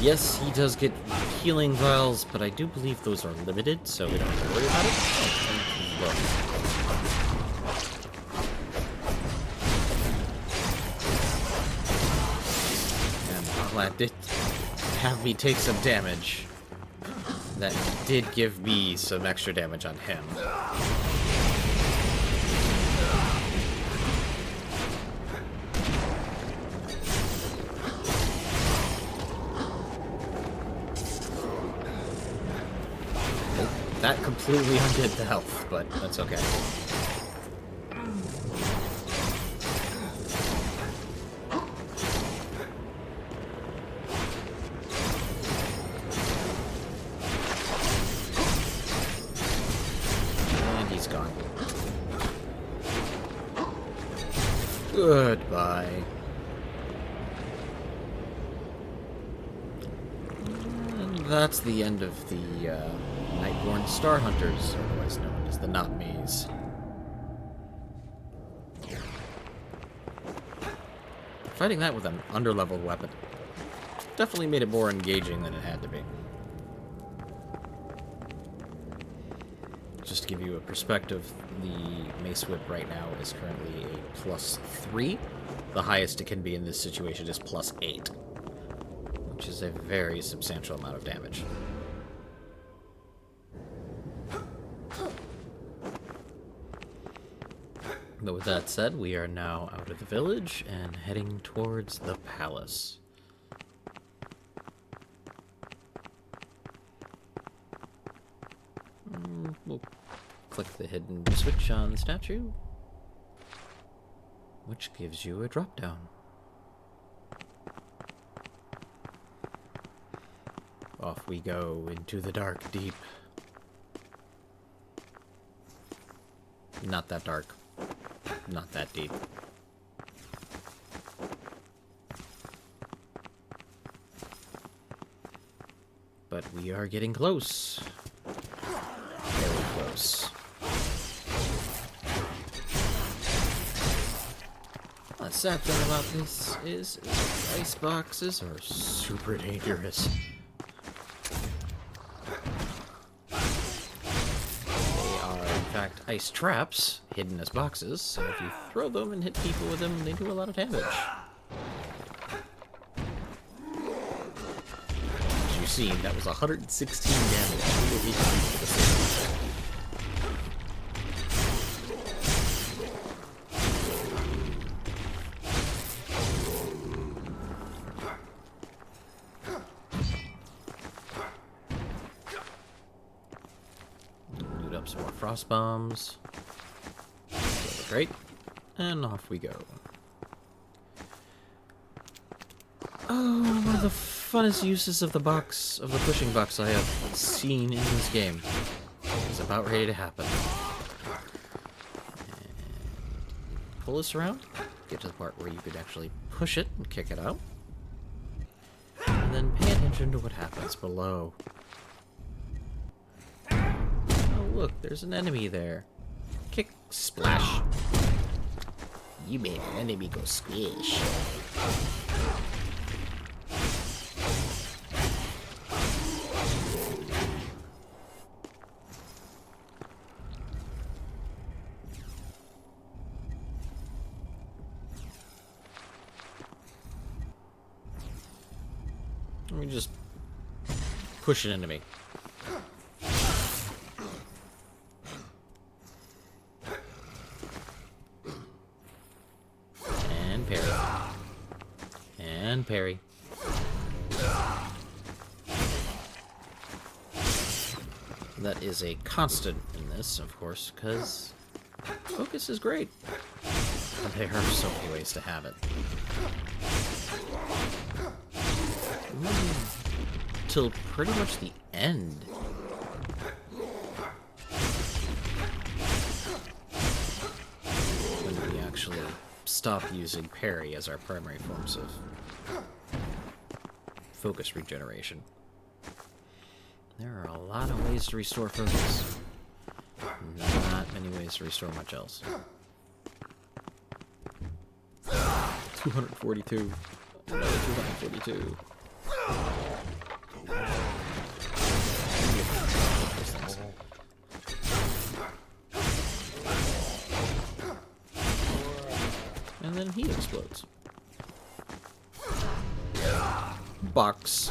Speaker 4: Yes, he does get healing vials, but I do believe those are limited, so we don't have to worry about it. And while that did have me take some damage, that did give me some extra damage on him. That completely undid the health, but that's okay. And he's gone. Goodbye. And that's the end of the, Nightborn Star Hunters, otherwise known as the Not Me's. Fighting that with an underleveled weapon definitely made it more engaging than it had to be. Just to give you a perspective, the Mace Whip right now is currently a +3. The highest it can be in this situation is +8, which is a very substantial amount of damage. But with that said, we are now out of the village and heading towards the palace. We'll Click the hidden switch on the statue, which gives you a drop-down. Off we go into the dark deep. Not that dark. Not that deep. But we are getting close. Very close. The sad thing about this is ice boxes are super dangerous. They are, in fact, ice traps hidden as boxes, so if you throw them and hit people with them, they do a lot of damage. As you see, that was 116 damage. Loot up some more frost bombs. Great. And off we go. Oh, one of the funnest uses of the box, of the pushing box I have seen in this game is about ready to happen. And pull this around, get to the part where you could actually push it and kick it out. And then pay attention to what happens below. Oh look, there's an enemy there. Kick, splash. You made an enemy go squish. Let me just push it into me. And parry. And parry. That is a constant in this, of course, because focus is great. But there are so many ways to have it. Till pretty much the end. When we actually stop using parry as our primary forms of focus regeneration. There are a lot of ways to restore focus. Not many ways to restore much else. 242. Another 242. And then he explodes. Box.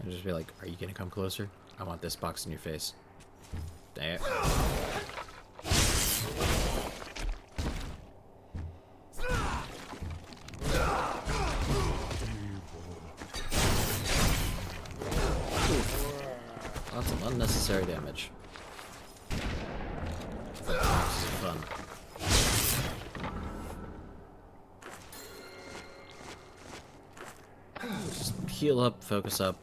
Speaker 4: And just be like, are you gonna come closer? I want this box in your face. Dang it. Lots of unnecessary damage. But boxes are fun. Just heal up, focus up,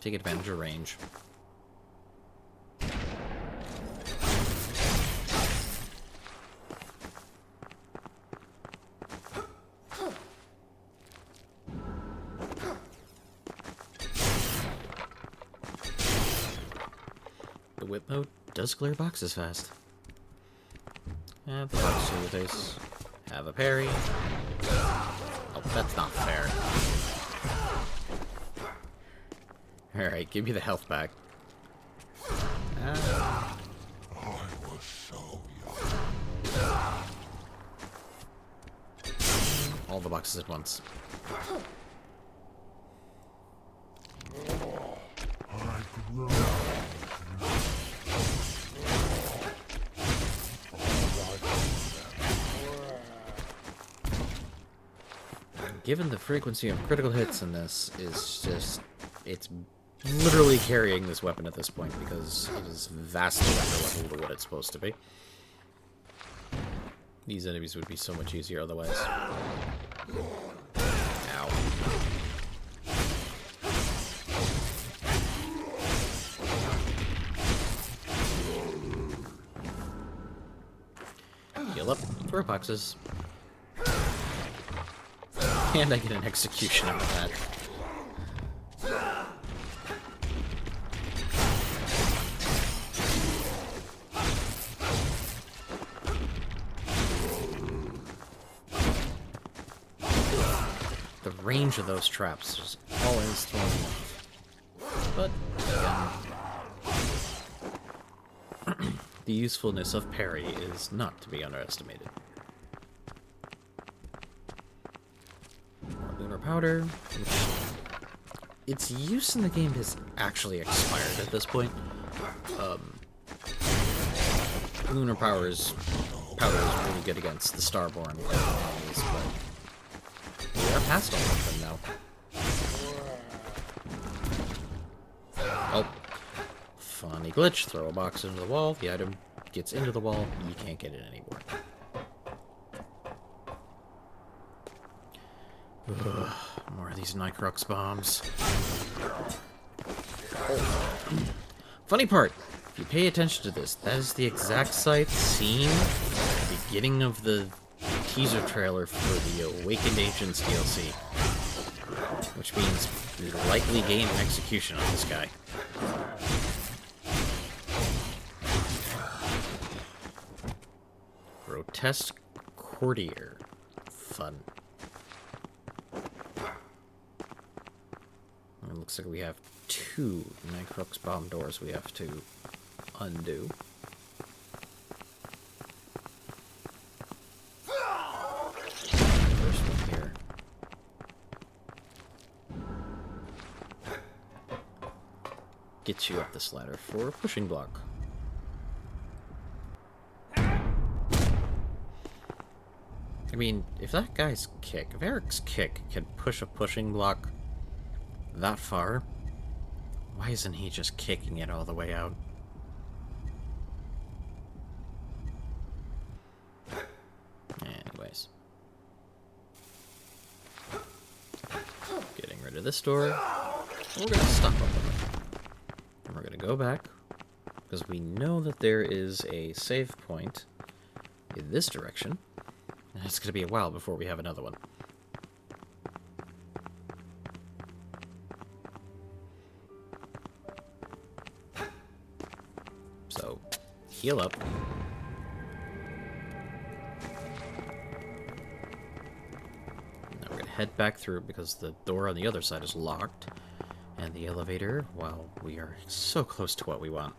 Speaker 4: take advantage of range. The whip mode does clear boxes fast. Have the box to the face. Have a parry. Oh, that's not fair. Alright, give me the health back.
Speaker 5: I was so young.
Speaker 4: All the boxes at once.
Speaker 5: I grew.
Speaker 4: Given the frequency of critical hits in this is just, it's literally carrying this weapon at this point because it is vastly underleveled to what it's supposed to be. These enemies would be so much easier otherwise. Ow. Heal up, throw boxes. And I get an execution out of that. The range of those traps is always throwing me off. But, again, the usefulness of parry is not to be underestimated. More lunar powder, which its use in the game has actually expired at this point. Lunar powder is really good against the Starborn enemies, but we are past all of them now. Oh. Funny glitch. Throw a box into the wall. The item gets into the wall. You can't get it anymore. Ugh, more of these Nycrox bombs. Oh. Funny part. If you pay attention to this, that is the exact scene at the beginning of the teaser trailer for the Awakened Agents DLC, which means likely game execution on this guy. Grotesque Courtier. Fun. It looks like we have 2 Nycrox bomb doors we have to undo. First one here. Gets you up this ladder for a pushing block. I mean, if that guy's kick, if Eric's kick can push a pushing block that far, why isn't he just kicking it all the way out? Anyways. Getting rid of this door. We're gonna stop up with it. And we're gonna go back, because we know that there is a save point in this direction. And it's gonna be a while before we have another one. So, heal up. Now we're gonna head back through because the door on the other side is locked. And the elevator, while we are so close to what we want,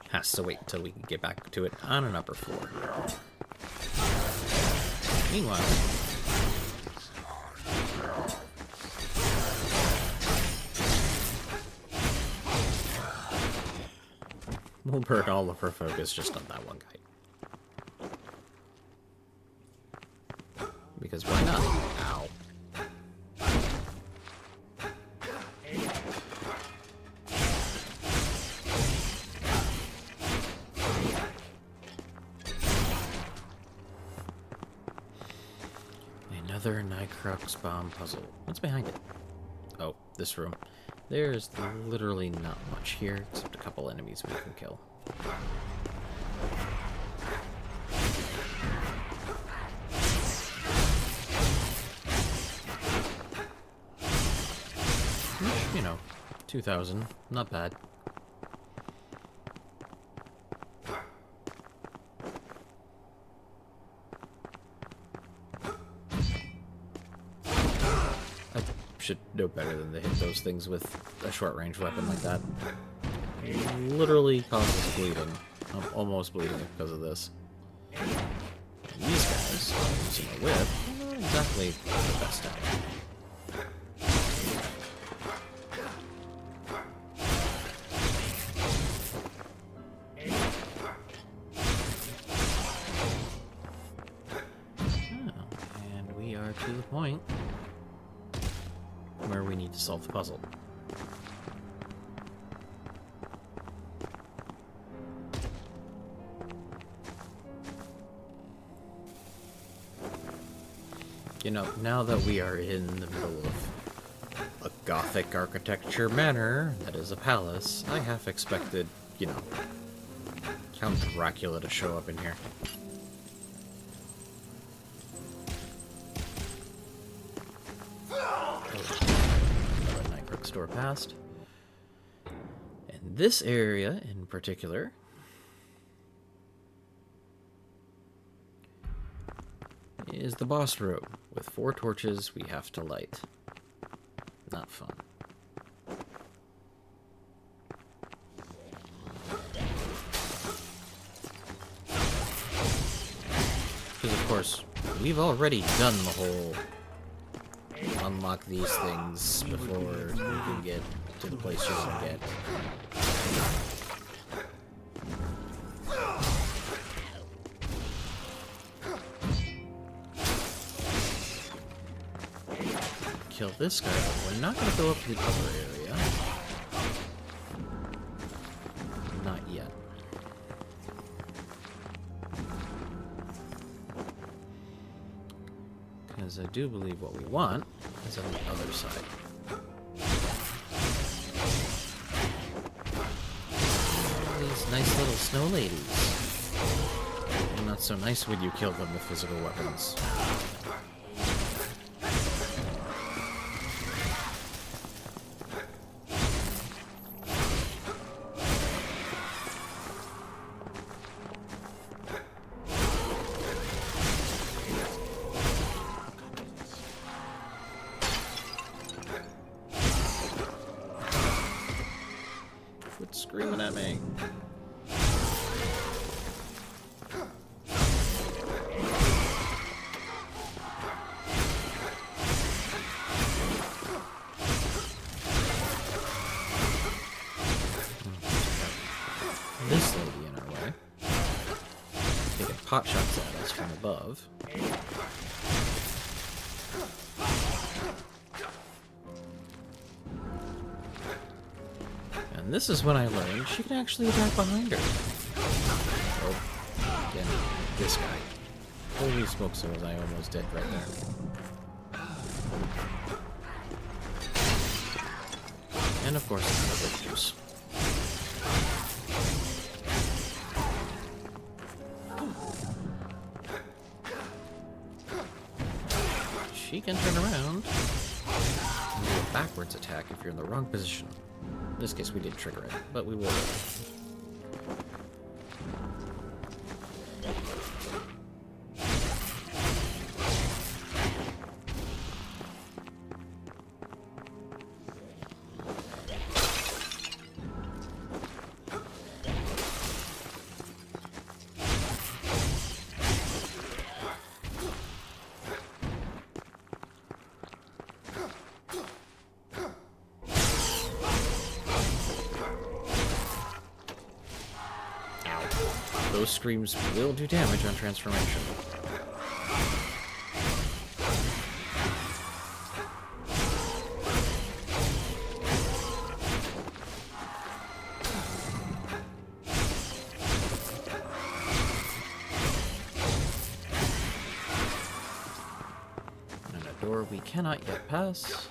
Speaker 4: has to wait until we can get back to it on an upper floor. Meanwhile, we'll burn all of our focus just on that one guy. Because why not? Ow. Another Nycrox bomb puzzle. What's behind it? Oh, this room. There's literally not much here, except a couple enemies we can kill. You know, 2,000. Not bad. Should know better than to hit those things with a short-range weapon like that. It literally causes bleeding. I'm almost bleeding because of this. And these guys, using a whip, are not exactly the best at it. Oh, and we are to the point where we need to solve the puzzle. You know, now that we are in the middle of a Gothic architecture manor that is a palace, I half expected, you know, Count Dracula to show up in here. Another Night Crook store passed. And this area in particular is the boss room with 4 torches we have to light. Not fun. Because of course, we've already done the whole unlock these things before you can get to the place you want to get. Kill this guy. We're not going to go up to the other area. Not yet. Because I do believe what we want is on the other side. These nice little snow ladies. And not so nice when you kill them with physical weapons. Quit screaming at me. This lady in our way. Taking pot shots at us from above. And this is when I learned she can actually attack behind her. Oh, again, this guy. Holy smokes, was I almost dead right there. And of course, another juice. She can turn around and do a backwards attack if you're in the wrong position. In this case, we did trigger it, but we will. Those screams will do damage on transformation. And a door we cannot yet pass.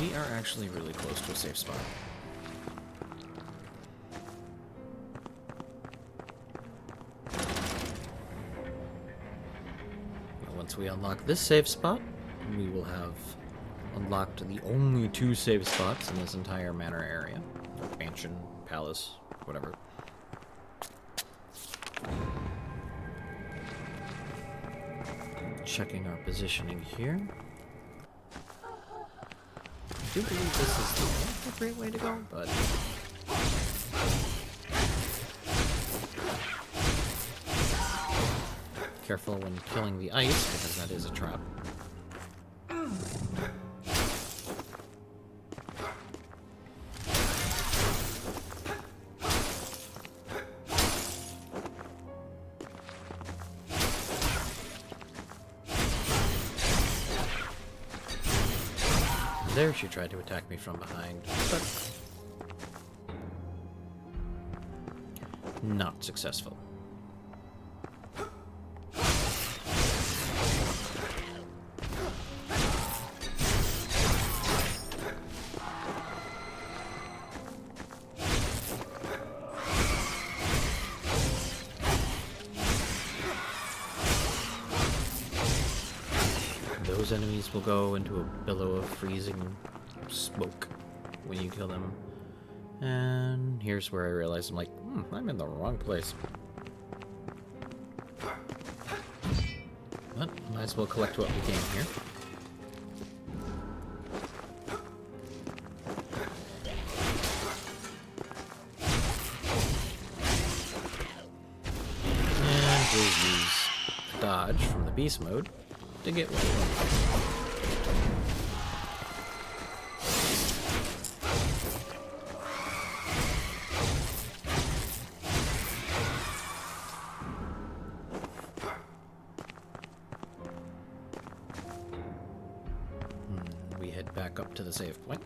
Speaker 4: We are actually really close to a safe spot. Now, once we unlock this safe spot, we will have unlocked the only 2 safe spots in this entire manor area. Mansion, palace, whatever. Checking our positioning here. I do believe this is the appropriate way to go, but careful when killing the ice, because that is a trap. there, she tried to attack me from behind, but not successful. Those enemies will go into a billow of freezing smoke when you kill them. And here's where I realized I'm like, I'm in the wrong place. But might as well collect what we can here. And we'll use dodge from the beast mode to get what we want. We head back up to the save point.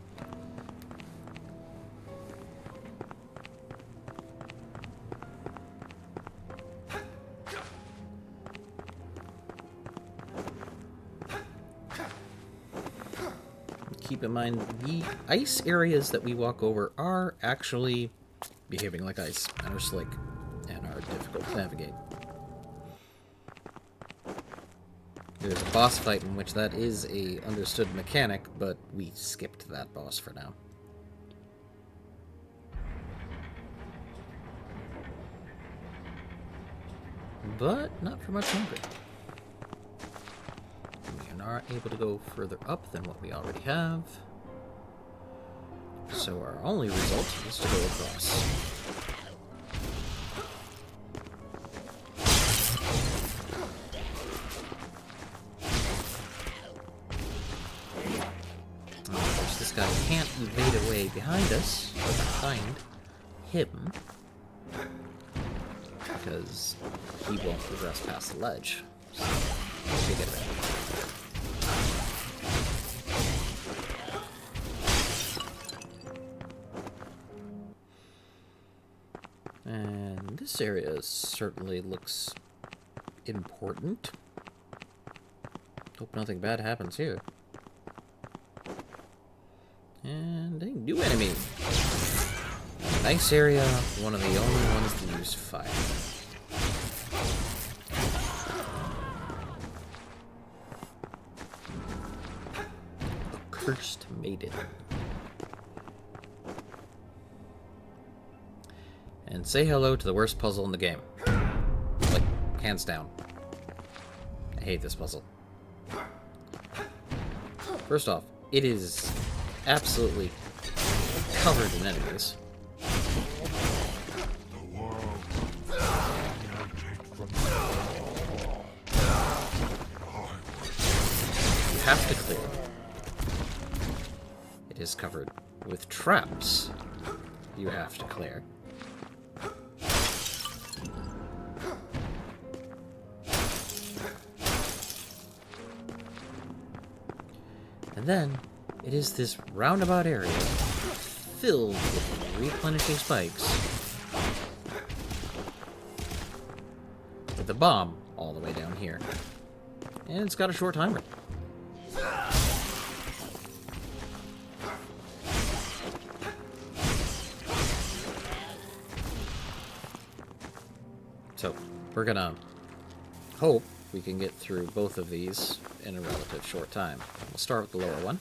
Speaker 4: Keep in mind, the ice areas that we walk over are actually behaving like ice and are slick and are difficult to navigate. There's a boss fight in which that is a understood mechanic, but we skipped that boss for now. But not for much longer. We are not able to go further up than what we already have. So our only result is to go across. This guy can't evade away behind us, or behind him, because he won't progress past the ledge. So, let's take it back. And this area certainly looks important. Hope nothing bad happens here. And a new enemy. Nice area, one of the only ones to use fire. A cursed maiden. And say hello to the worst puzzle in the game. Like, hands down. I hate this puzzle. First off, it is absolutely covered in enemies. You have to clear. It is covered with traps. You have to clear. And then, it is this roundabout area filled with replenishing spikes with a bomb all the way down here. And it's got a short timer. So, we're gonna hope we can get through both of these in a relative short time. We'll start with the lower one.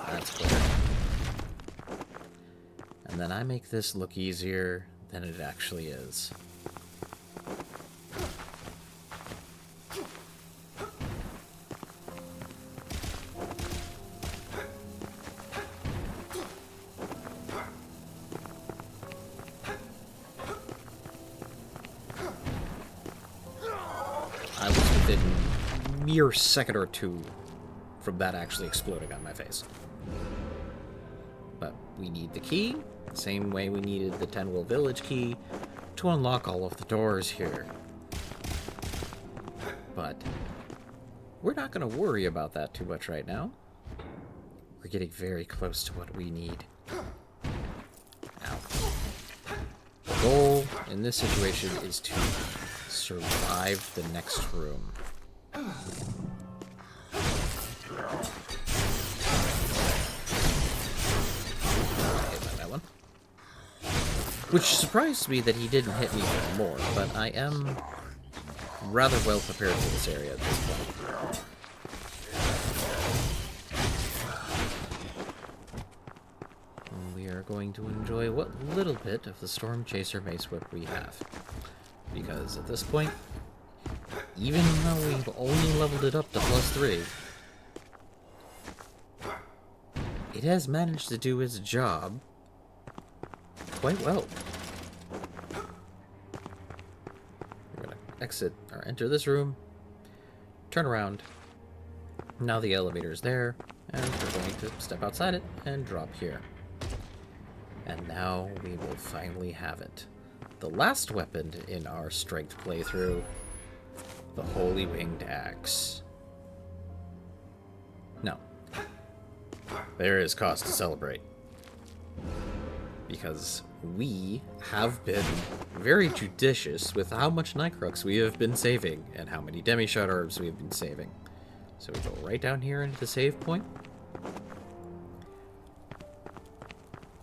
Speaker 4: That's clear. And then I make this look easier than it actually is. I was within a mere second or two from that actually exploding on my face. But we need the key, the same way we needed the Tenwell Village key, to unlock all of the doors here. But we're not going to worry about that too much right now. We're getting very close to what we need. Ow. The goal in this situation is to survive the next room. Which surprised me that he didn't hit me more, but I am rather well prepared for this area at this point. We are going to enjoy what little bit of the Storm Chaser Mace Whip we have. Because at this point, even though we've only leveled it up to +3, it has managed to do its job quite well. We're gonna exit or enter this room, turn around. Now the elevator is there, and we're going to step outside it and drop here. And now we will finally have it. The last weapon in our strength playthrough, the Holy Winged Axe. No. There is cause to celebrate. Because we have been very judicious with how much Nightcrux we have been saving and how many Demi-Shot Orbs we have been saving. So we go right down here into the save point.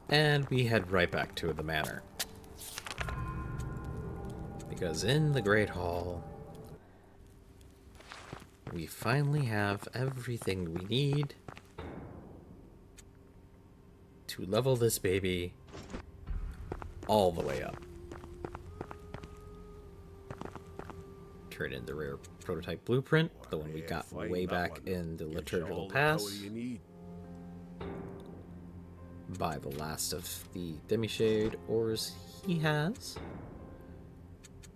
Speaker 4: And we head right back to the manor. Because in the Great Hall, we finally have everything we need to level this baby all the way up. Turn in the rare prototype blueprint, the one we got way back in the Liturgical Pass. Buy the last of the Demi-Shade ores he has.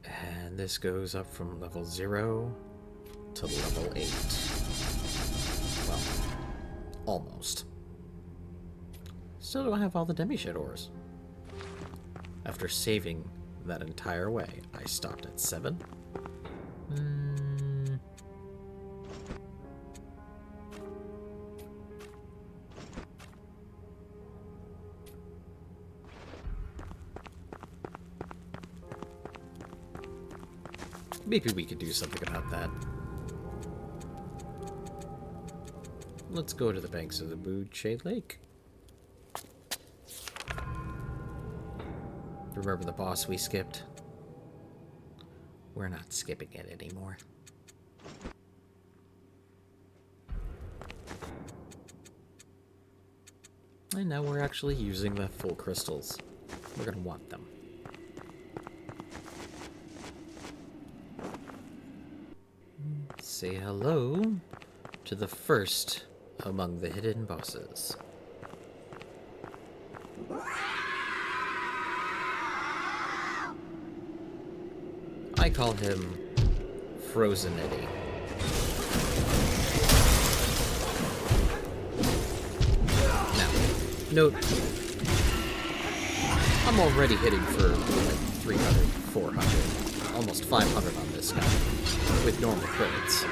Speaker 4: And this goes up from level 0 to level 8. Well, almost. Still don't have all the Demi-Shade ores. After saving that entire way, I stopped at 7. Maybe we could do something about that. Let's go to the banks of the Moonshade Lake. Remember the boss we skipped? We're not skipping it anymore. And now we're actually using the full crystals. We're gonna want them. Say hello to the first among the hidden bosses. I call him Frozen Eddie. Now, note, I'm already hitting for like 300, 400, almost 500 on this guy, with normal crits.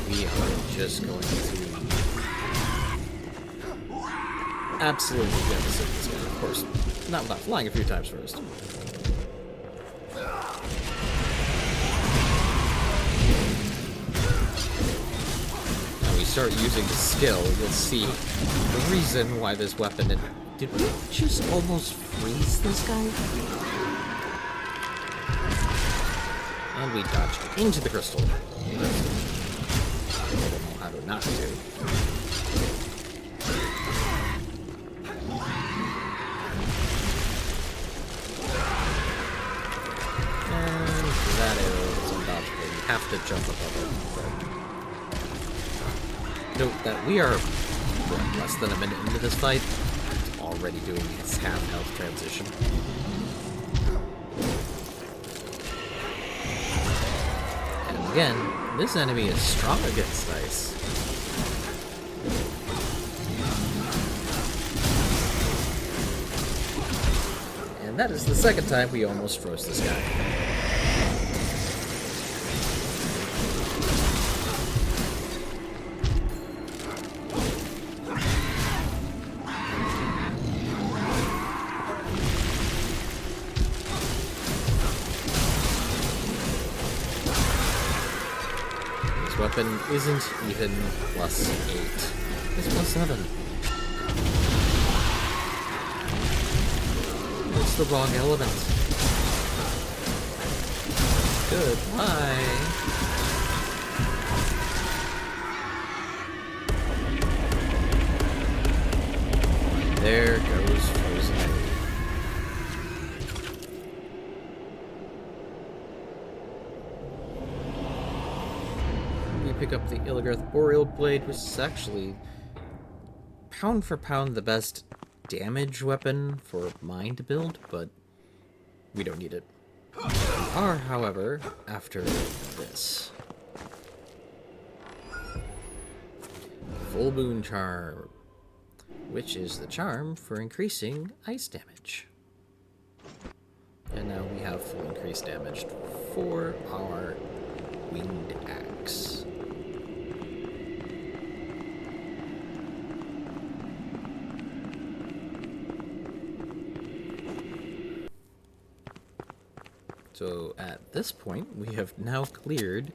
Speaker 4: We are just going to absolutely devastate this guy, of course. Not without flying a few times first. Now we start using the skill, you'll see the reason why this weapon... Did we just almost freeze this guy? And we dodged into the crystal. I don't know how to not do. That arrow is undodgeable. You have to jump above it. Note that we are less than a minute into this fight. It's already doing its half-health transition. And again, this enemy is strong against ice. And that is the second time we almost froze this guy. weapon isn't even plus 8. It's plus 7. It's the wrong element. Goodbye. There goes Frozen Egg. We pick up the Illigarth Boreal Blade, which is actually, pound for pound, the best damage weapon for mine to build, but we don't need it. We are, however, after this. Full Moon Charm, which is the charm for increasing ice damage. And now we have full increased damage for our winged axe. So at this point, we have now cleared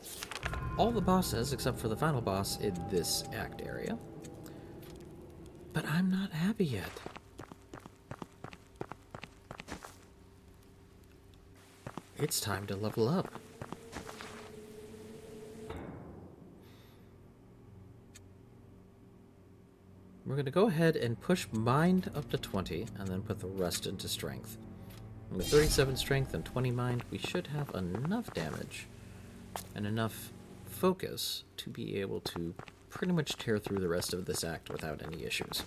Speaker 4: all the bosses except for the final boss in this act area. But I'm not happy yet. It's time to level up. We're going to go ahead and push mind up to 20 and then put the rest into strength. And with 37 strength and 20 mind, we should have enough damage and enough focus to be able to pretty much tear through the rest of this act without any issues.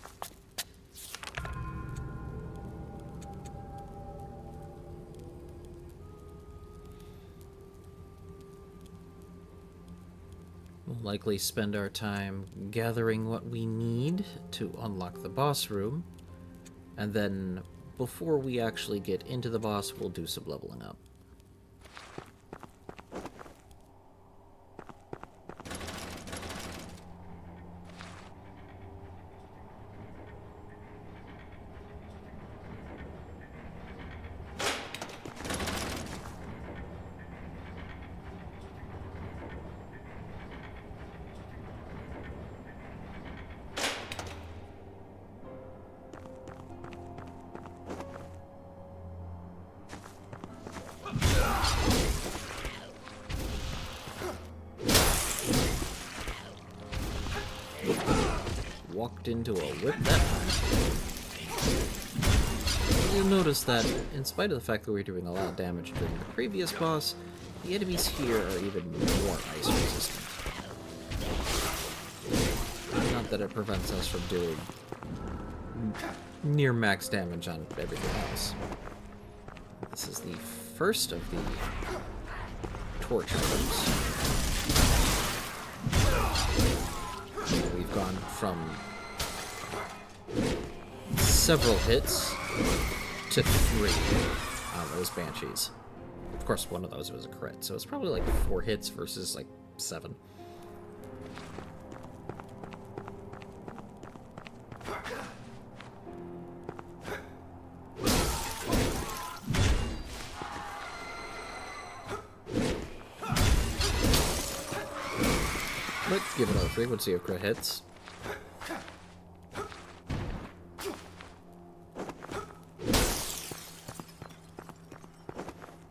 Speaker 4: We'll likely spend our time gathering what we need to unlock the boss room, and then before we actually get into the boss, we'll do some leveling up. Walked into a whip that time. You'll notice that, in spite of the fact that we were doing a lot of damage during the previous boss, the enemies here are even more ice resistant. Not that it prevents us from doing near max damage on everything else. This is the first of the torch items. We've gone from several hits to 3 on those Banshees. Of course, one of those was a crit, so it's probably like 4 hits versus like 7. Let's give it a frequency of crit hits.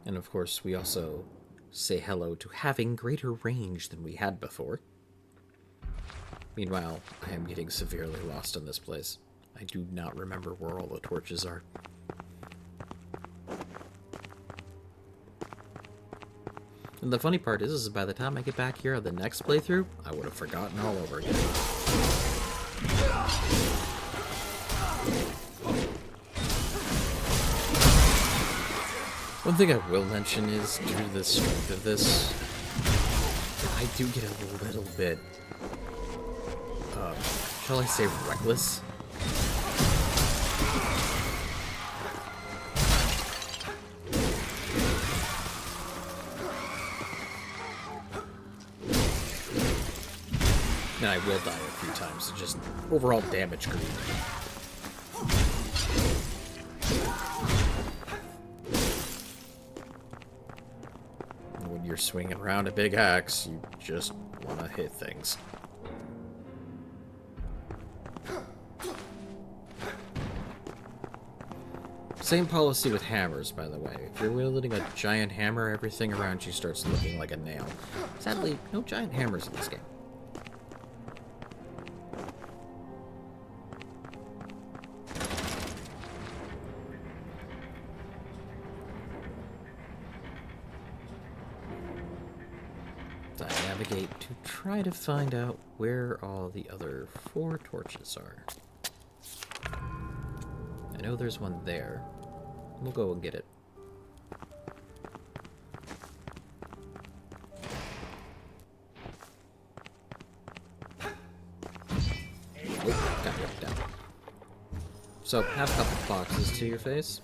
Speaker 4: And of course, we also say hello to having greater range than we had before. Meanwhile, I am getting severely lost in this place. I do not remember where all the torches are. And the funny part is by the time I get back here on the next playthrough, I would have forgotten all over again. One thing I will mention is, due to the strength of this, I do get a little bit, shall I say, reckless. And I will die a few times, just overall damage greed. When you're you're swinging around a big axe, you just want to hit things. Same policy with hammers, by the way. If you're wielding a giant hammer, everything around you starts looking like a nail. Sadly, no giant hammers in this game. I navigate to try to find out where all the other 4 torches are. I know there's one there. We'll go and get it. Oh, got ripped down. So, have a couple boxes to your face.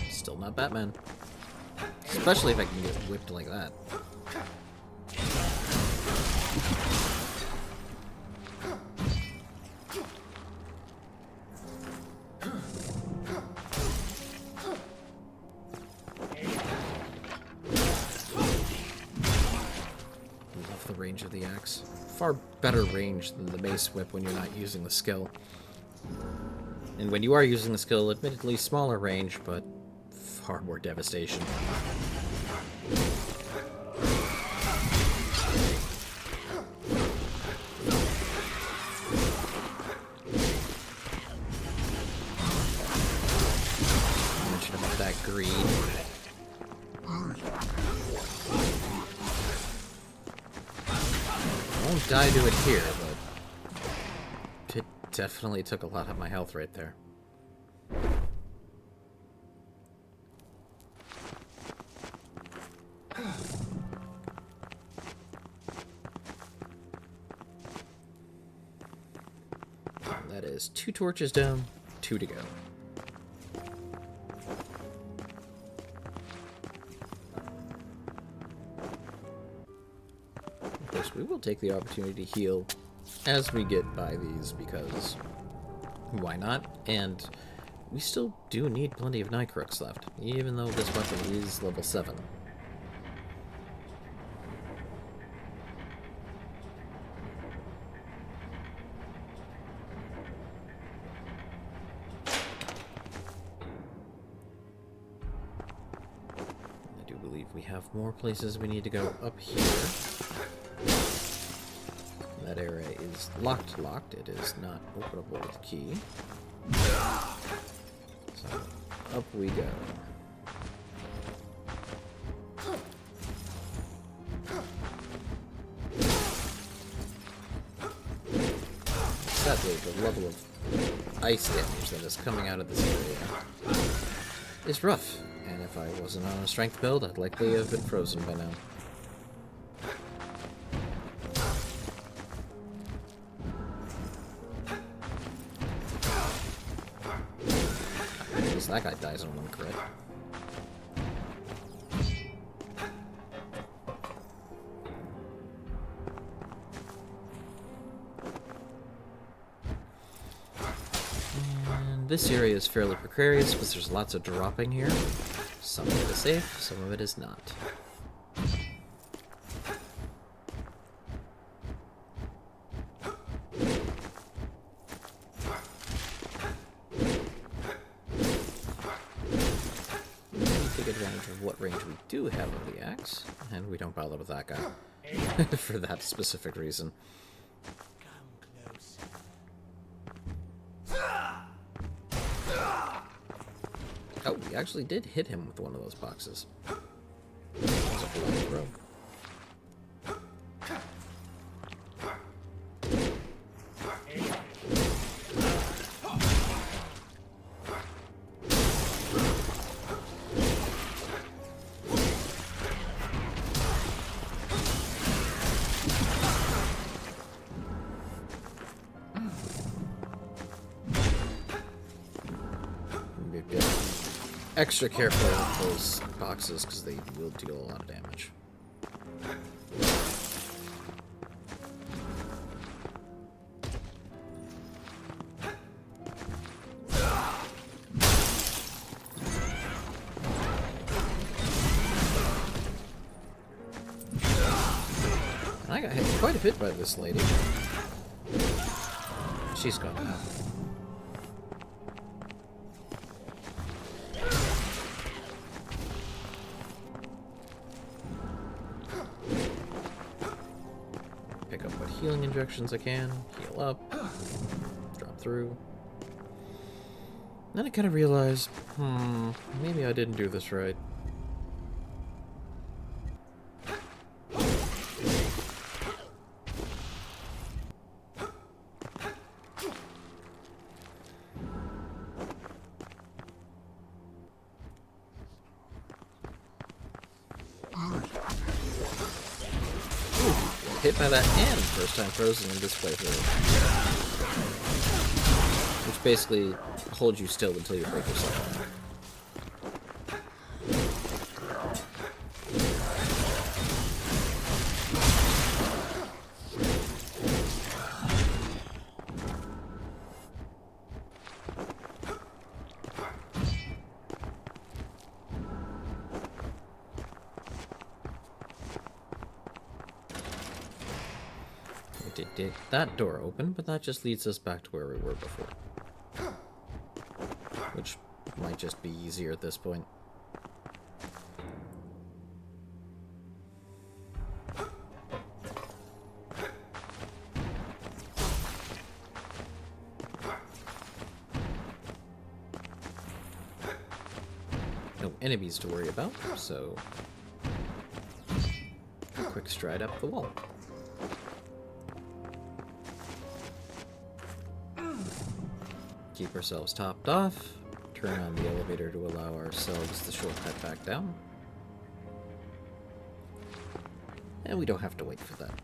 Speaker 4: Still not Batman. Especially if I can get whipped like that. Love the range of the axe. Far better range than the mace whip when you're not using the skill. And when you are using the skill, admittedly smaller range, but far more devastation. Mention about that greed. I won't die to it here, but it definitely took a lot of my health right there. That is 2 torches down, 2 to go. Of course, we will take the opportunity to heal as we get by these, because why not? And we still do need plenty of Night Crooks left, even though this weapon is level 7. We have more places we need to go up here. That area is locked. It is not openable with key. So, up we go. Sadly, the level of ice damage that is coming out of this area is rough. And if I wasn't on a strength build, I'd likely have been frozen by now. At least that guy dies on 1 crit. And this area is fairly precarious because there's lots of dropping here. Some of it is safe, some of it is not. Take advantage of what range we do have of the axe, and we don't bother with that guy for that specific reason. Oh, we actually did hit him with one of those boxes. That was a bloody throw. extra careful with those boxes because they will deal a lot of damage. I got hit quite a bit by this lady. She's gone now. Pick up what healing injections I can, heal up, drop through. Then I kind of realized, maybe I didn't do this right. Hit by that and first time frozen in this playthrough. Which basically holds you still until you break yourself. Did that door open, but that just leads us back to where we were before. Which might just be easier at this point. No enemies to worry about, so a quick stride up the wall. Keep ourselves topped off, turn on the elevator to allow ourselves the shortcut back down. And we don't have to wait for that.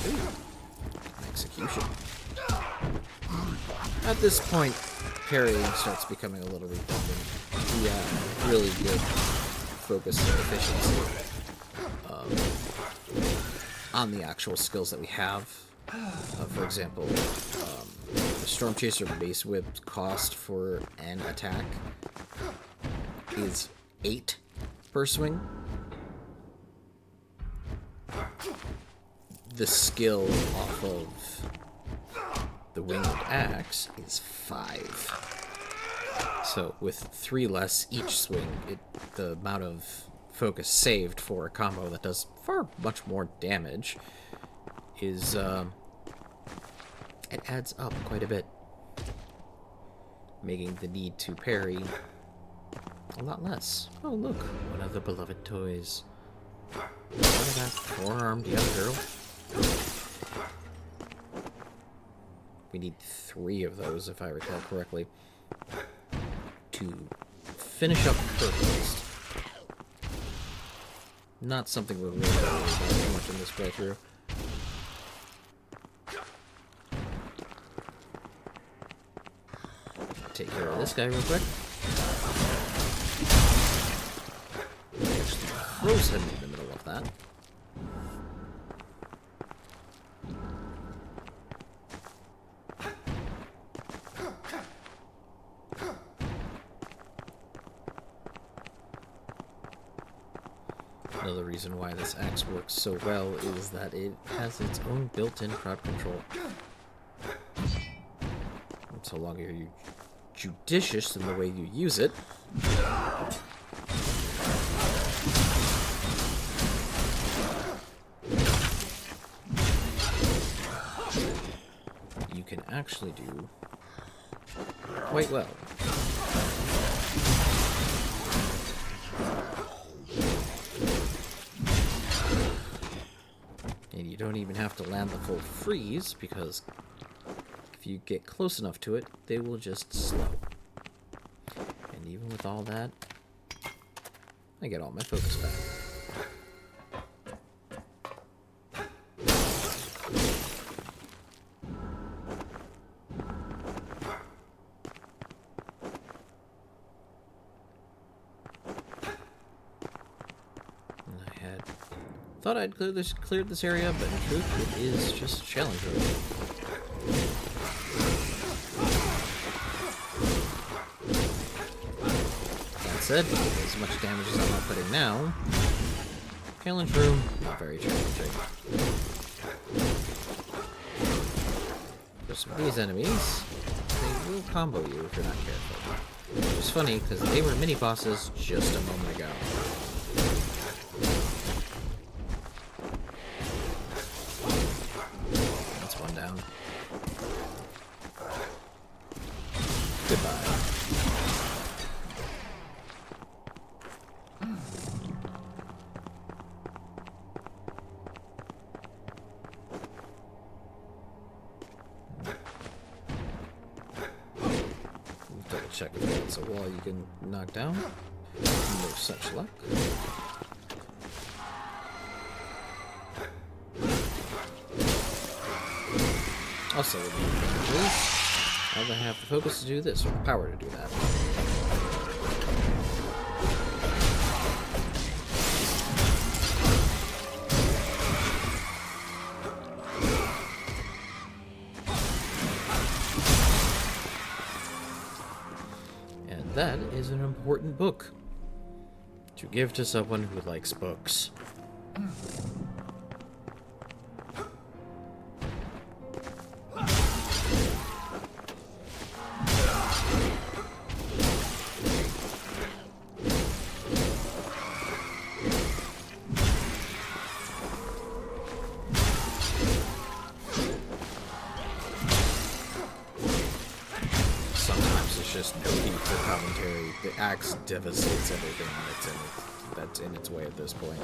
Speaker 4: Ooh. Execution. At this point, parrying starts becoming a little redundant. Yeah, really good focus and efficiency on the actual skills that we have. For example, the Storm Chaser base whip cost for an attack is 8 per swing. The skill off of the Winged Axe is 5. So with 3 less each swing, the amount of focus saved for a combo that does far much more damage is, it adds up quite a bit, making the need to parry a lot less. Oh look, one of the beloved toys. Look at that four-armed young girl. We need 3 of those, if I recall correctly, to finish up her quest. Not something we're really worried about too much in this playthrough. Take care of this guy real quick. Actually, froze him in the middle of that. Another reason why this axe works so well is that it has its own built-in crowd control. And so long as you're judicious in the way you use it, you can actually do quite well. And you don't even have to land the full freeze, because if you get close enough to it, they will just slow. And even with all that, I get all my focus back. thought I'd cleared this area, but in truth, it is just a challenge room. That said, as much damage as I'm not putting now, challenge room, not very challenging. For some of these enemies, they will combo you if you're not careful. Which is funny, because they were mini-bosses just a moment ago. That's one down. Goodbye. Double check if that's a wall you can knock down. No such luck. Also, with the advantages, I don't have the focus to do this, or the power to do that. And that is an important book to give to someone who likes books. Just no need for commentary. The axe devastates everything that's in its way at this point.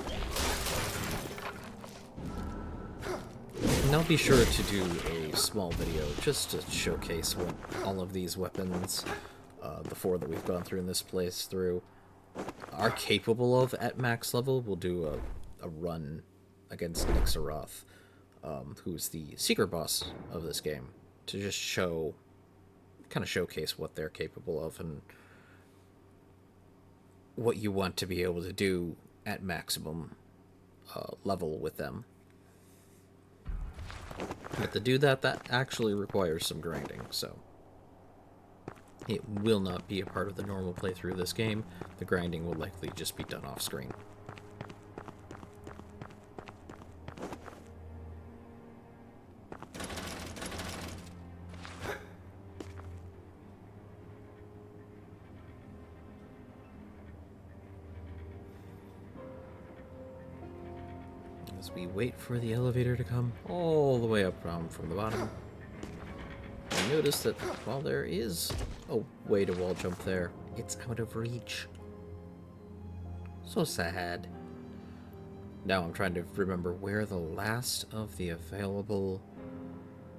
Speaker 4: And I'll be sure to do a small video just to showcase what all of these weapons, the 4 that we've gone through in this playthrough, are capable of at max level. We'll do a run against Nixaroth, who's the secret boss of this game, to just kind of showcase what they're capable of and what you want to be able to do at maximum level with them. But to do that, that actually requires some grinding, so it will not be a part of the normal playthrough of this game. The grinding will likely just be done off screen. As we wait for the elevator to come all the way up from the bottom, I notice that while there is a way to wall jump there, it's out of reach. So sad. Now I'm trying to remember where the last of the available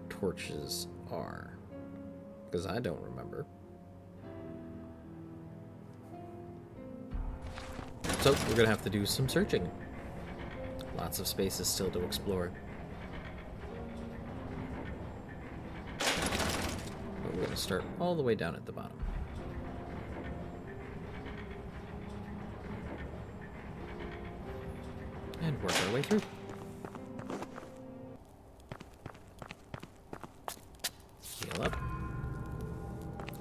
Speaker 4: torches are, because I don't remember. So we're gonna have to do some searching. Lots of spaces still to explore. But we're going to start all the way down at the bottom. And work our way through. Heal up.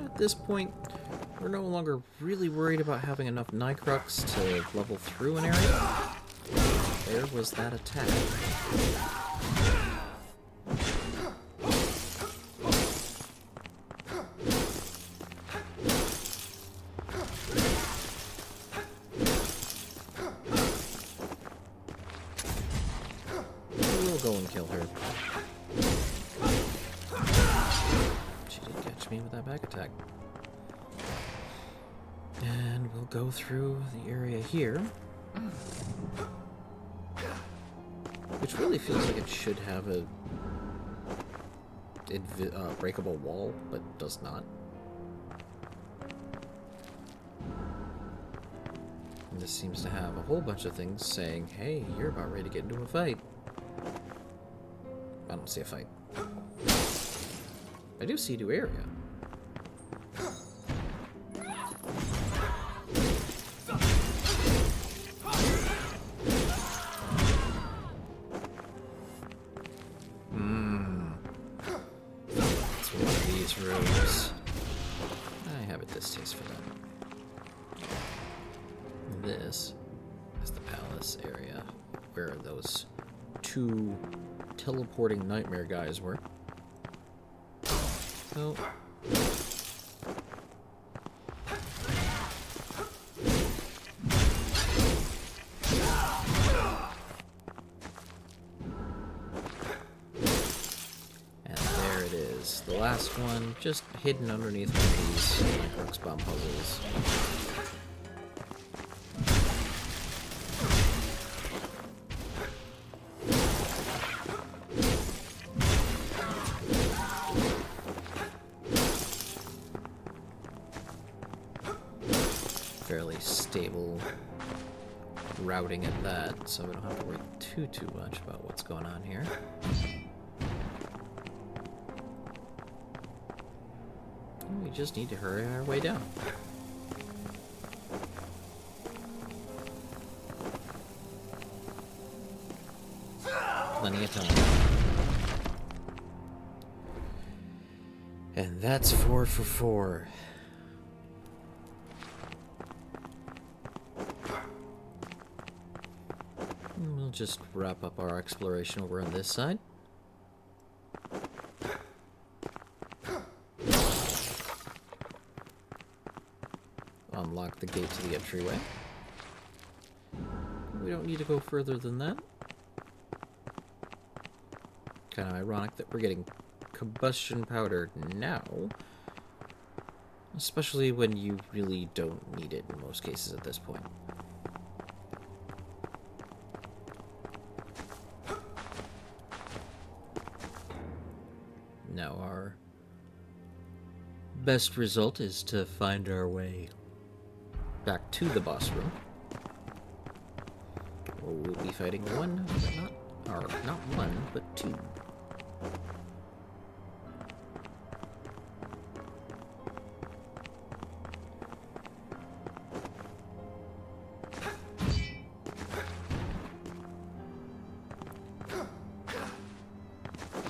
Speaker 4: At this point, we're no longer really worried about having enough Nycrux to level through an area. There was that attack. We'll go and kill her. She did catch me with that back attack. And we'll go through the area here, which really feels like it should have a breakable wall, but does not. And this seems to have a whole bunch of things saying, hey, you're about ready to get into a fight. I don't see a fight. I do see a new area. distaste for that. This is the palace area where those two teleporting nightmare guys were. So... and there it is. The last one, just hidden underneath one of these Crux bomb puzzles. Fairly stable routing at that, so we don't have to worry too much about what's going on here. We just need to hurry our way down. Plenty of time. And that's 4 for 4. We'll just wrap up our exploration over on this side. Unlock the gate to the entryway. We don't need to go further than that. Kind of ironic that we're getting combustion powder now. Especially when you really don't need it in most cases at this point. Now our best result is to find our way back to the boss room. We'll be fighting not one, but 2.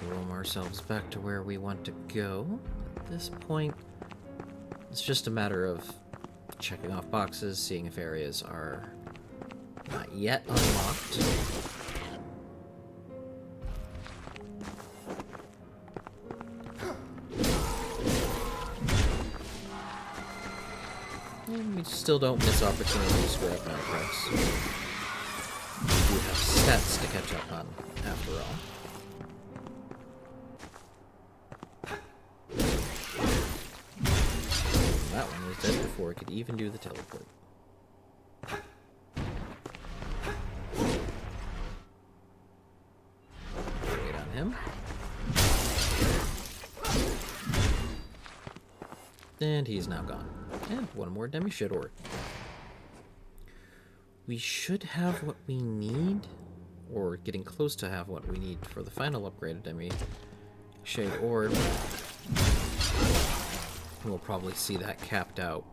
Speaker 4: Roam ourselves back to where we want to go. At this point, it's just a matter of checking off boxes, seeing if areas are not yet unlocked. And we still don't miss opportunities to grab Minecrafts. We do have stats to catch up on, after all. That one was dead before it could even do the teleport. Wait on him. And he's now gone. And one more demi-shade ore. We should have what we need, or getting close to have what we need for the final upgrade of demi-shade ore. We'll probably see that capped out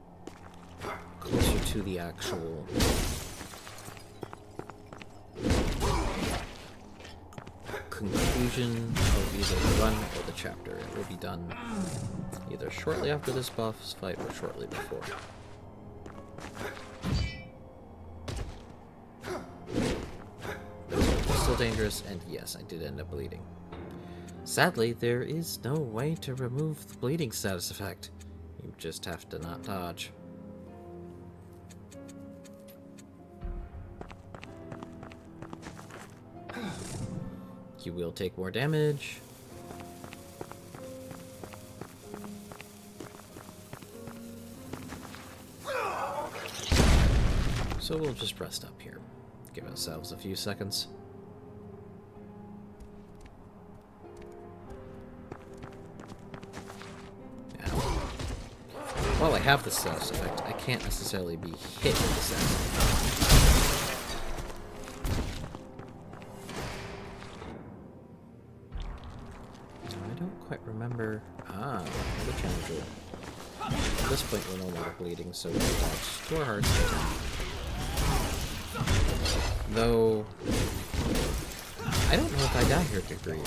Speaker 4: closer to the actual conclusion of either the run or the chapter. It will be done either shortly after this boss fight or shortly before. Still dangerous, and yes, I did end up bleeding. Sadly, there is no way to remove the bleeding status effect. You just have to not dodge. You will take more damage. So we'll just rest up here. Give ourselves a few seconds. While I have the status effect, I can't necessarily be hit with the status effect. I don't quite remember... Ah, the challenge rule. At this point, we're no longer bleeding, so we'll attach to our hearts. Though... I don't know if I die here to grieve.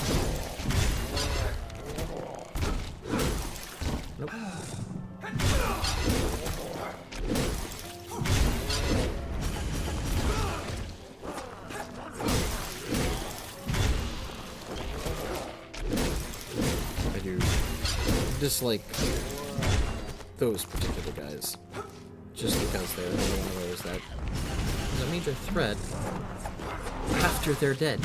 Speaker 4: Nope. dislike those particular guys. Just because they're one of those that is a major threat after they're dead.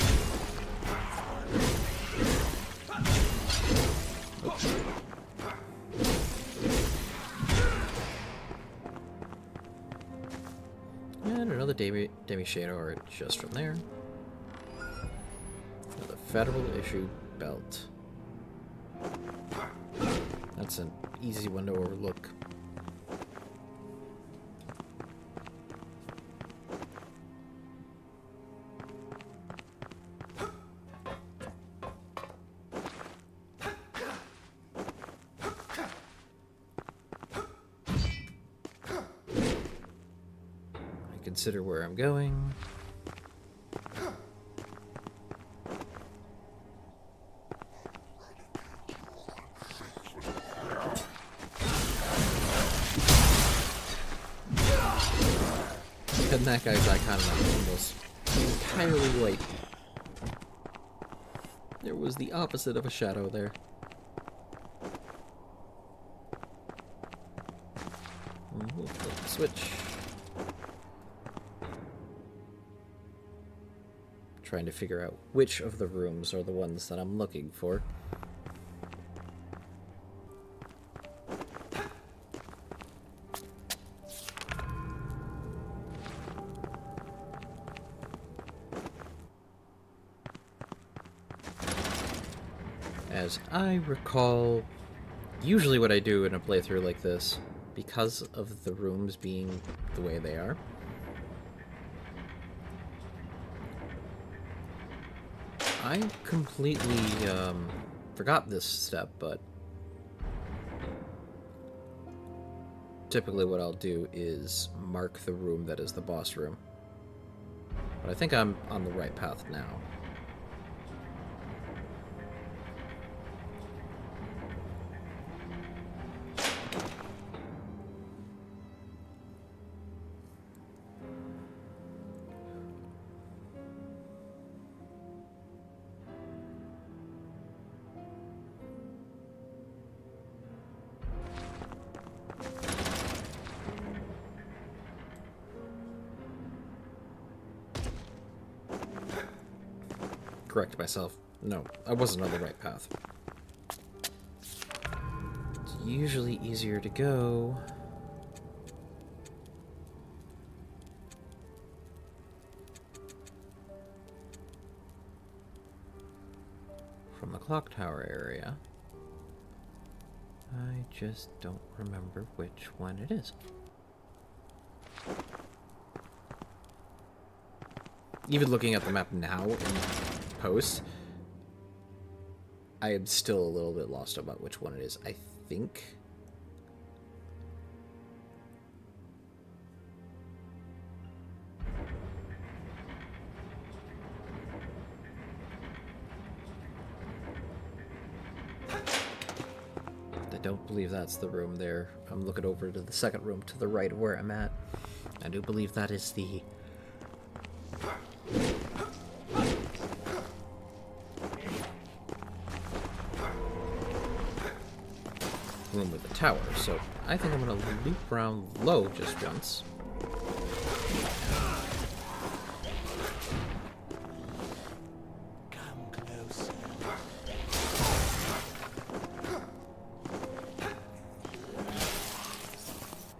Speaker 4: And another demi-shadow art just from there. Another federal issue belt. That's an easy one to overlook. Consider where I'm going. And that guy's icon almost entirely white. There was the opposite of a shadow there. We'll flip the switch. Trying to figure out which of the rooms are the ones that I'm looking for. As I recall, usually what I do in a playthrough like this, because of the rooms being the way they are, I completely forgot this step, but typically what I'll do is mark the room that is the boss room. But I think I'm on the right path now. Correct myself. No, I wasn't on the right path. It's usually easier to go from the clock tower area. I just don't remember which one it is. Even looking at the map now in post, I am still a little bit lost about which one it is. I think I don't believe that's the room there. I'm looking over to the second room to the right of where I'm at. I do believe that is the room with the tower, so I think I'm gonna loop around low just once.
Speaker 3: Come closer.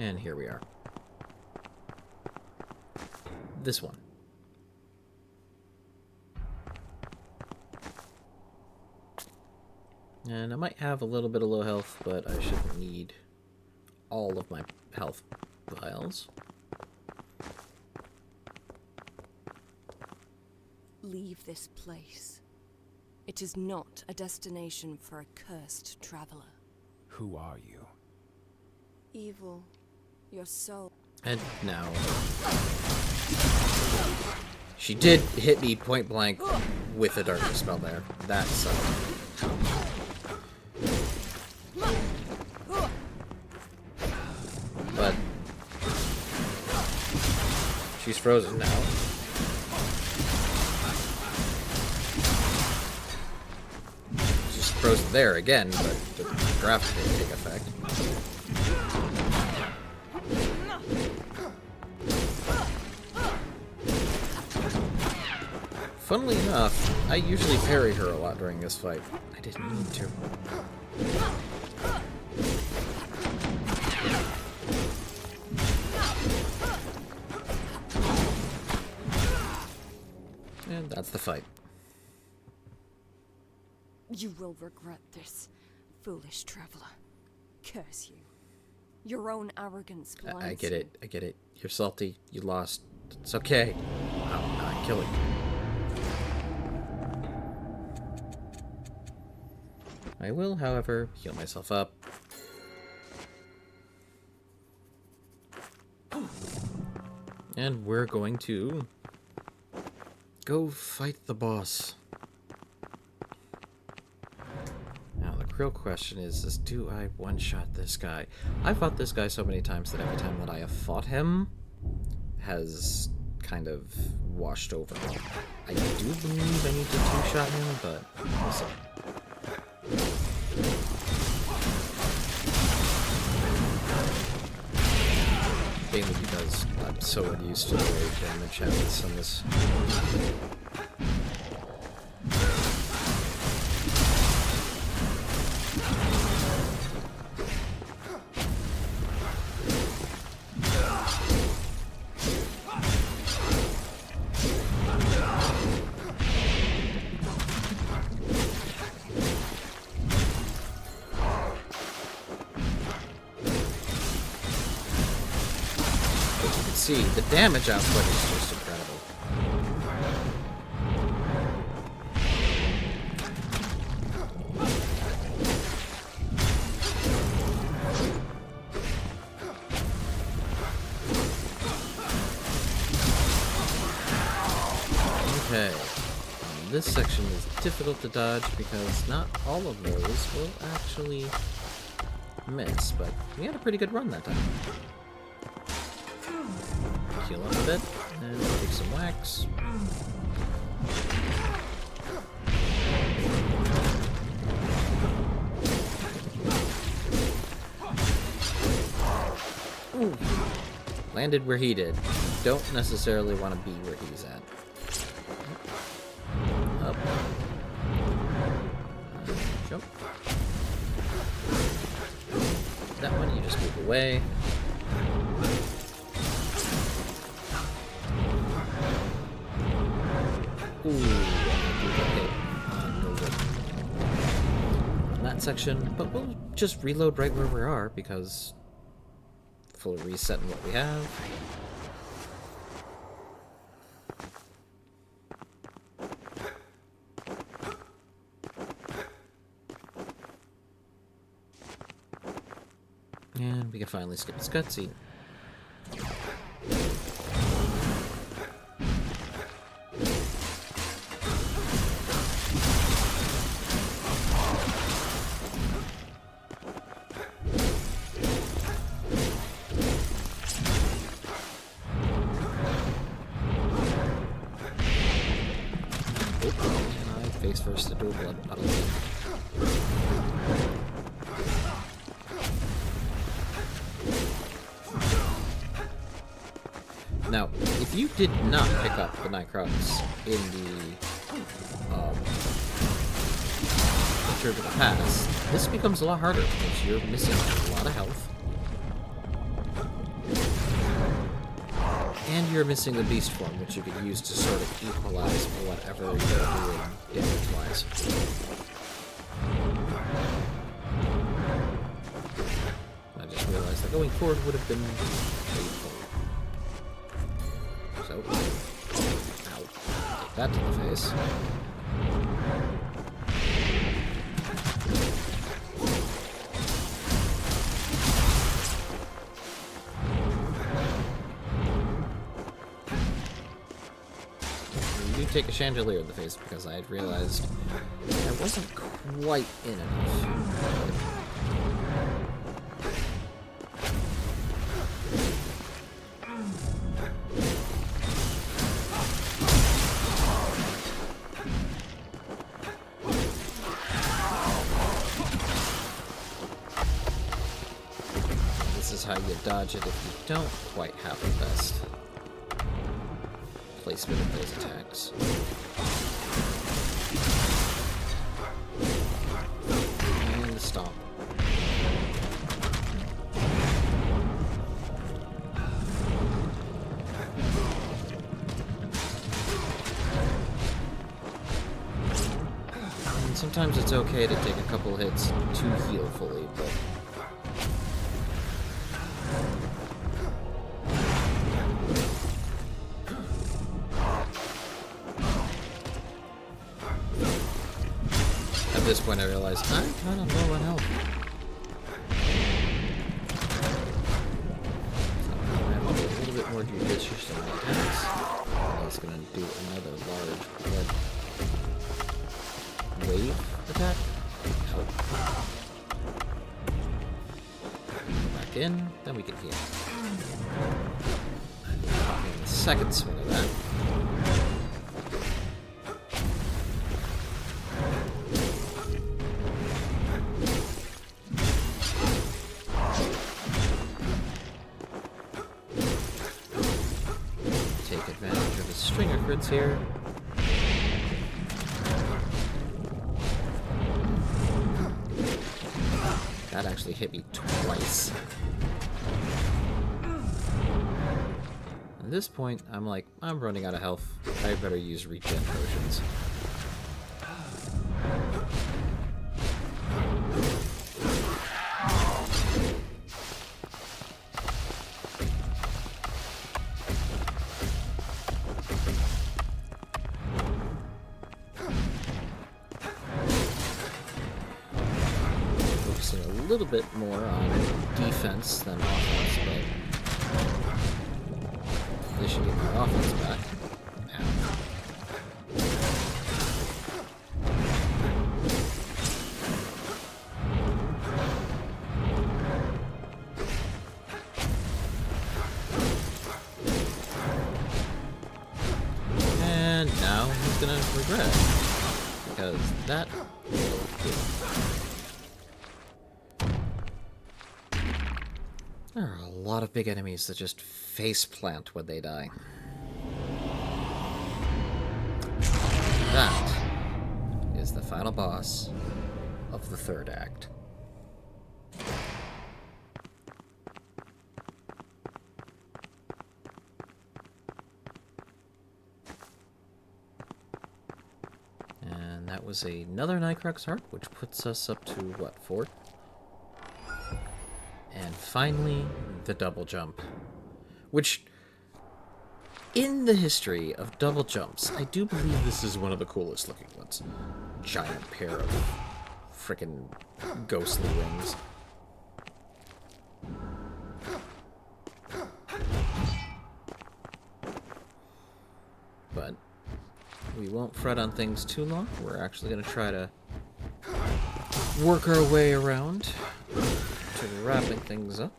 Speaker 4: And here we are. This one. And I might have a little bit of low health, but I shouldn't need all of my health vials.
Speaker 6: Leave this place. It is not a destination for a cursed traveler.
Speaker 5: Who are you?
Speaker 6: Evil. Your soul.
Speaker 4: And now... She did hit me point blank with a darkness spell there. That sucked. But she's frozen now. She's frozen there again, but draft didn't take effect. Funnily enough, I usually parry her a lot during this fight. I didn't need to. And that's the fight.
Speaker 6: You will regret this, foolish traveler. Curse you. Your own arrogance blinds
Speaker 4: I get it. I get it. You're salty. You lost. It's okay. I'll not kill you. I will, however, heal myself up. And we're going to go fight the boss. Now, the real question is do I one-shot this guy? I've fought this guy so many times that every time that I have fought him has kind of washed over. I do believe I need to two-shot him, but we'll see. Mainly because I'm so unused to the way damage happens on this. See, the damage output is just incredible. Okay, this section is difficult to dodge because not all of those will actually miss, but we had a pretty good run that time. Heal up a bit, and take some wax. Ooh. Landed where he did. Don't necessarily want to be where he's at. Up. Jump. That one, you just move away. Ooh, on that section, but we'll just reload right where we are because full reset in what we have. And we can finally skip this cutscene. Face first to do a blood puddle. Now, if you did not pick up the Nightcrawlers in the Picture to the Past, this becomes a lot harder because you're missing a lot of health. And you're missing the beast form, which you could use to sort of equalize whatever you're doing damage-wise. I just realized that going forward would have been painful. So, ow. Take that to the face. Take a chandelier in the face because I had realized I wasn't quite in enough. this is how you dodge it if you don't quite have the best placement of those attacks. And the stomp. And sometimes it's okay to take a couple hits to heal fully, but at this point I realized I'm kind of low on health. So I have to be a little bit more judicious in my attacks. I was going to do another large blood wave attack. Out. Back in, then we can heal. I'm talking the second swing of that. Take advantage of the stringer crits here. That actually hit me twice. At this point, I'm like, I'm running out of health. I better use regen potions. Focusing a little bit more on defense than offense, but this should get my offense back. Ow. And now he's gonna regret it, because that will kill. There are a lot of big enemies that just face plant when they die. That is the final boss of the third act. And that was another Nightcrawler's Heart, which puts us up to, what, 4? And finally, the double jump. Which, in the history of double jumps, I do believe this is one of the coolest looking ones. Giant pair of frickin' ghostly wings. But we won't fret on things too long. We're actually going to try to work our way around to wrapping things up.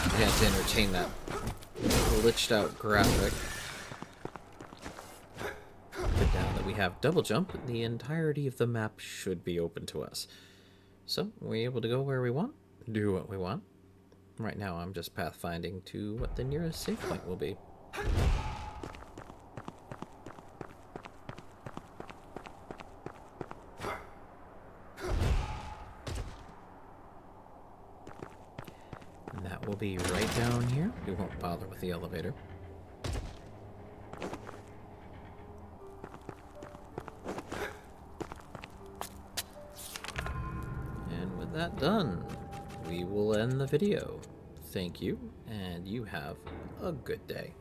Speaker 4: I had to entertain that glitched out graphic. But now that we have double jump, the entirety of the map should be open to us. So we're able to go where we want, do what we want. Right now I'm just pathfinding to what the nearest save point will be. And that will be right down here. We won't bother with the elevator. And with that done, we will end the video. Thank you, and you have a good day.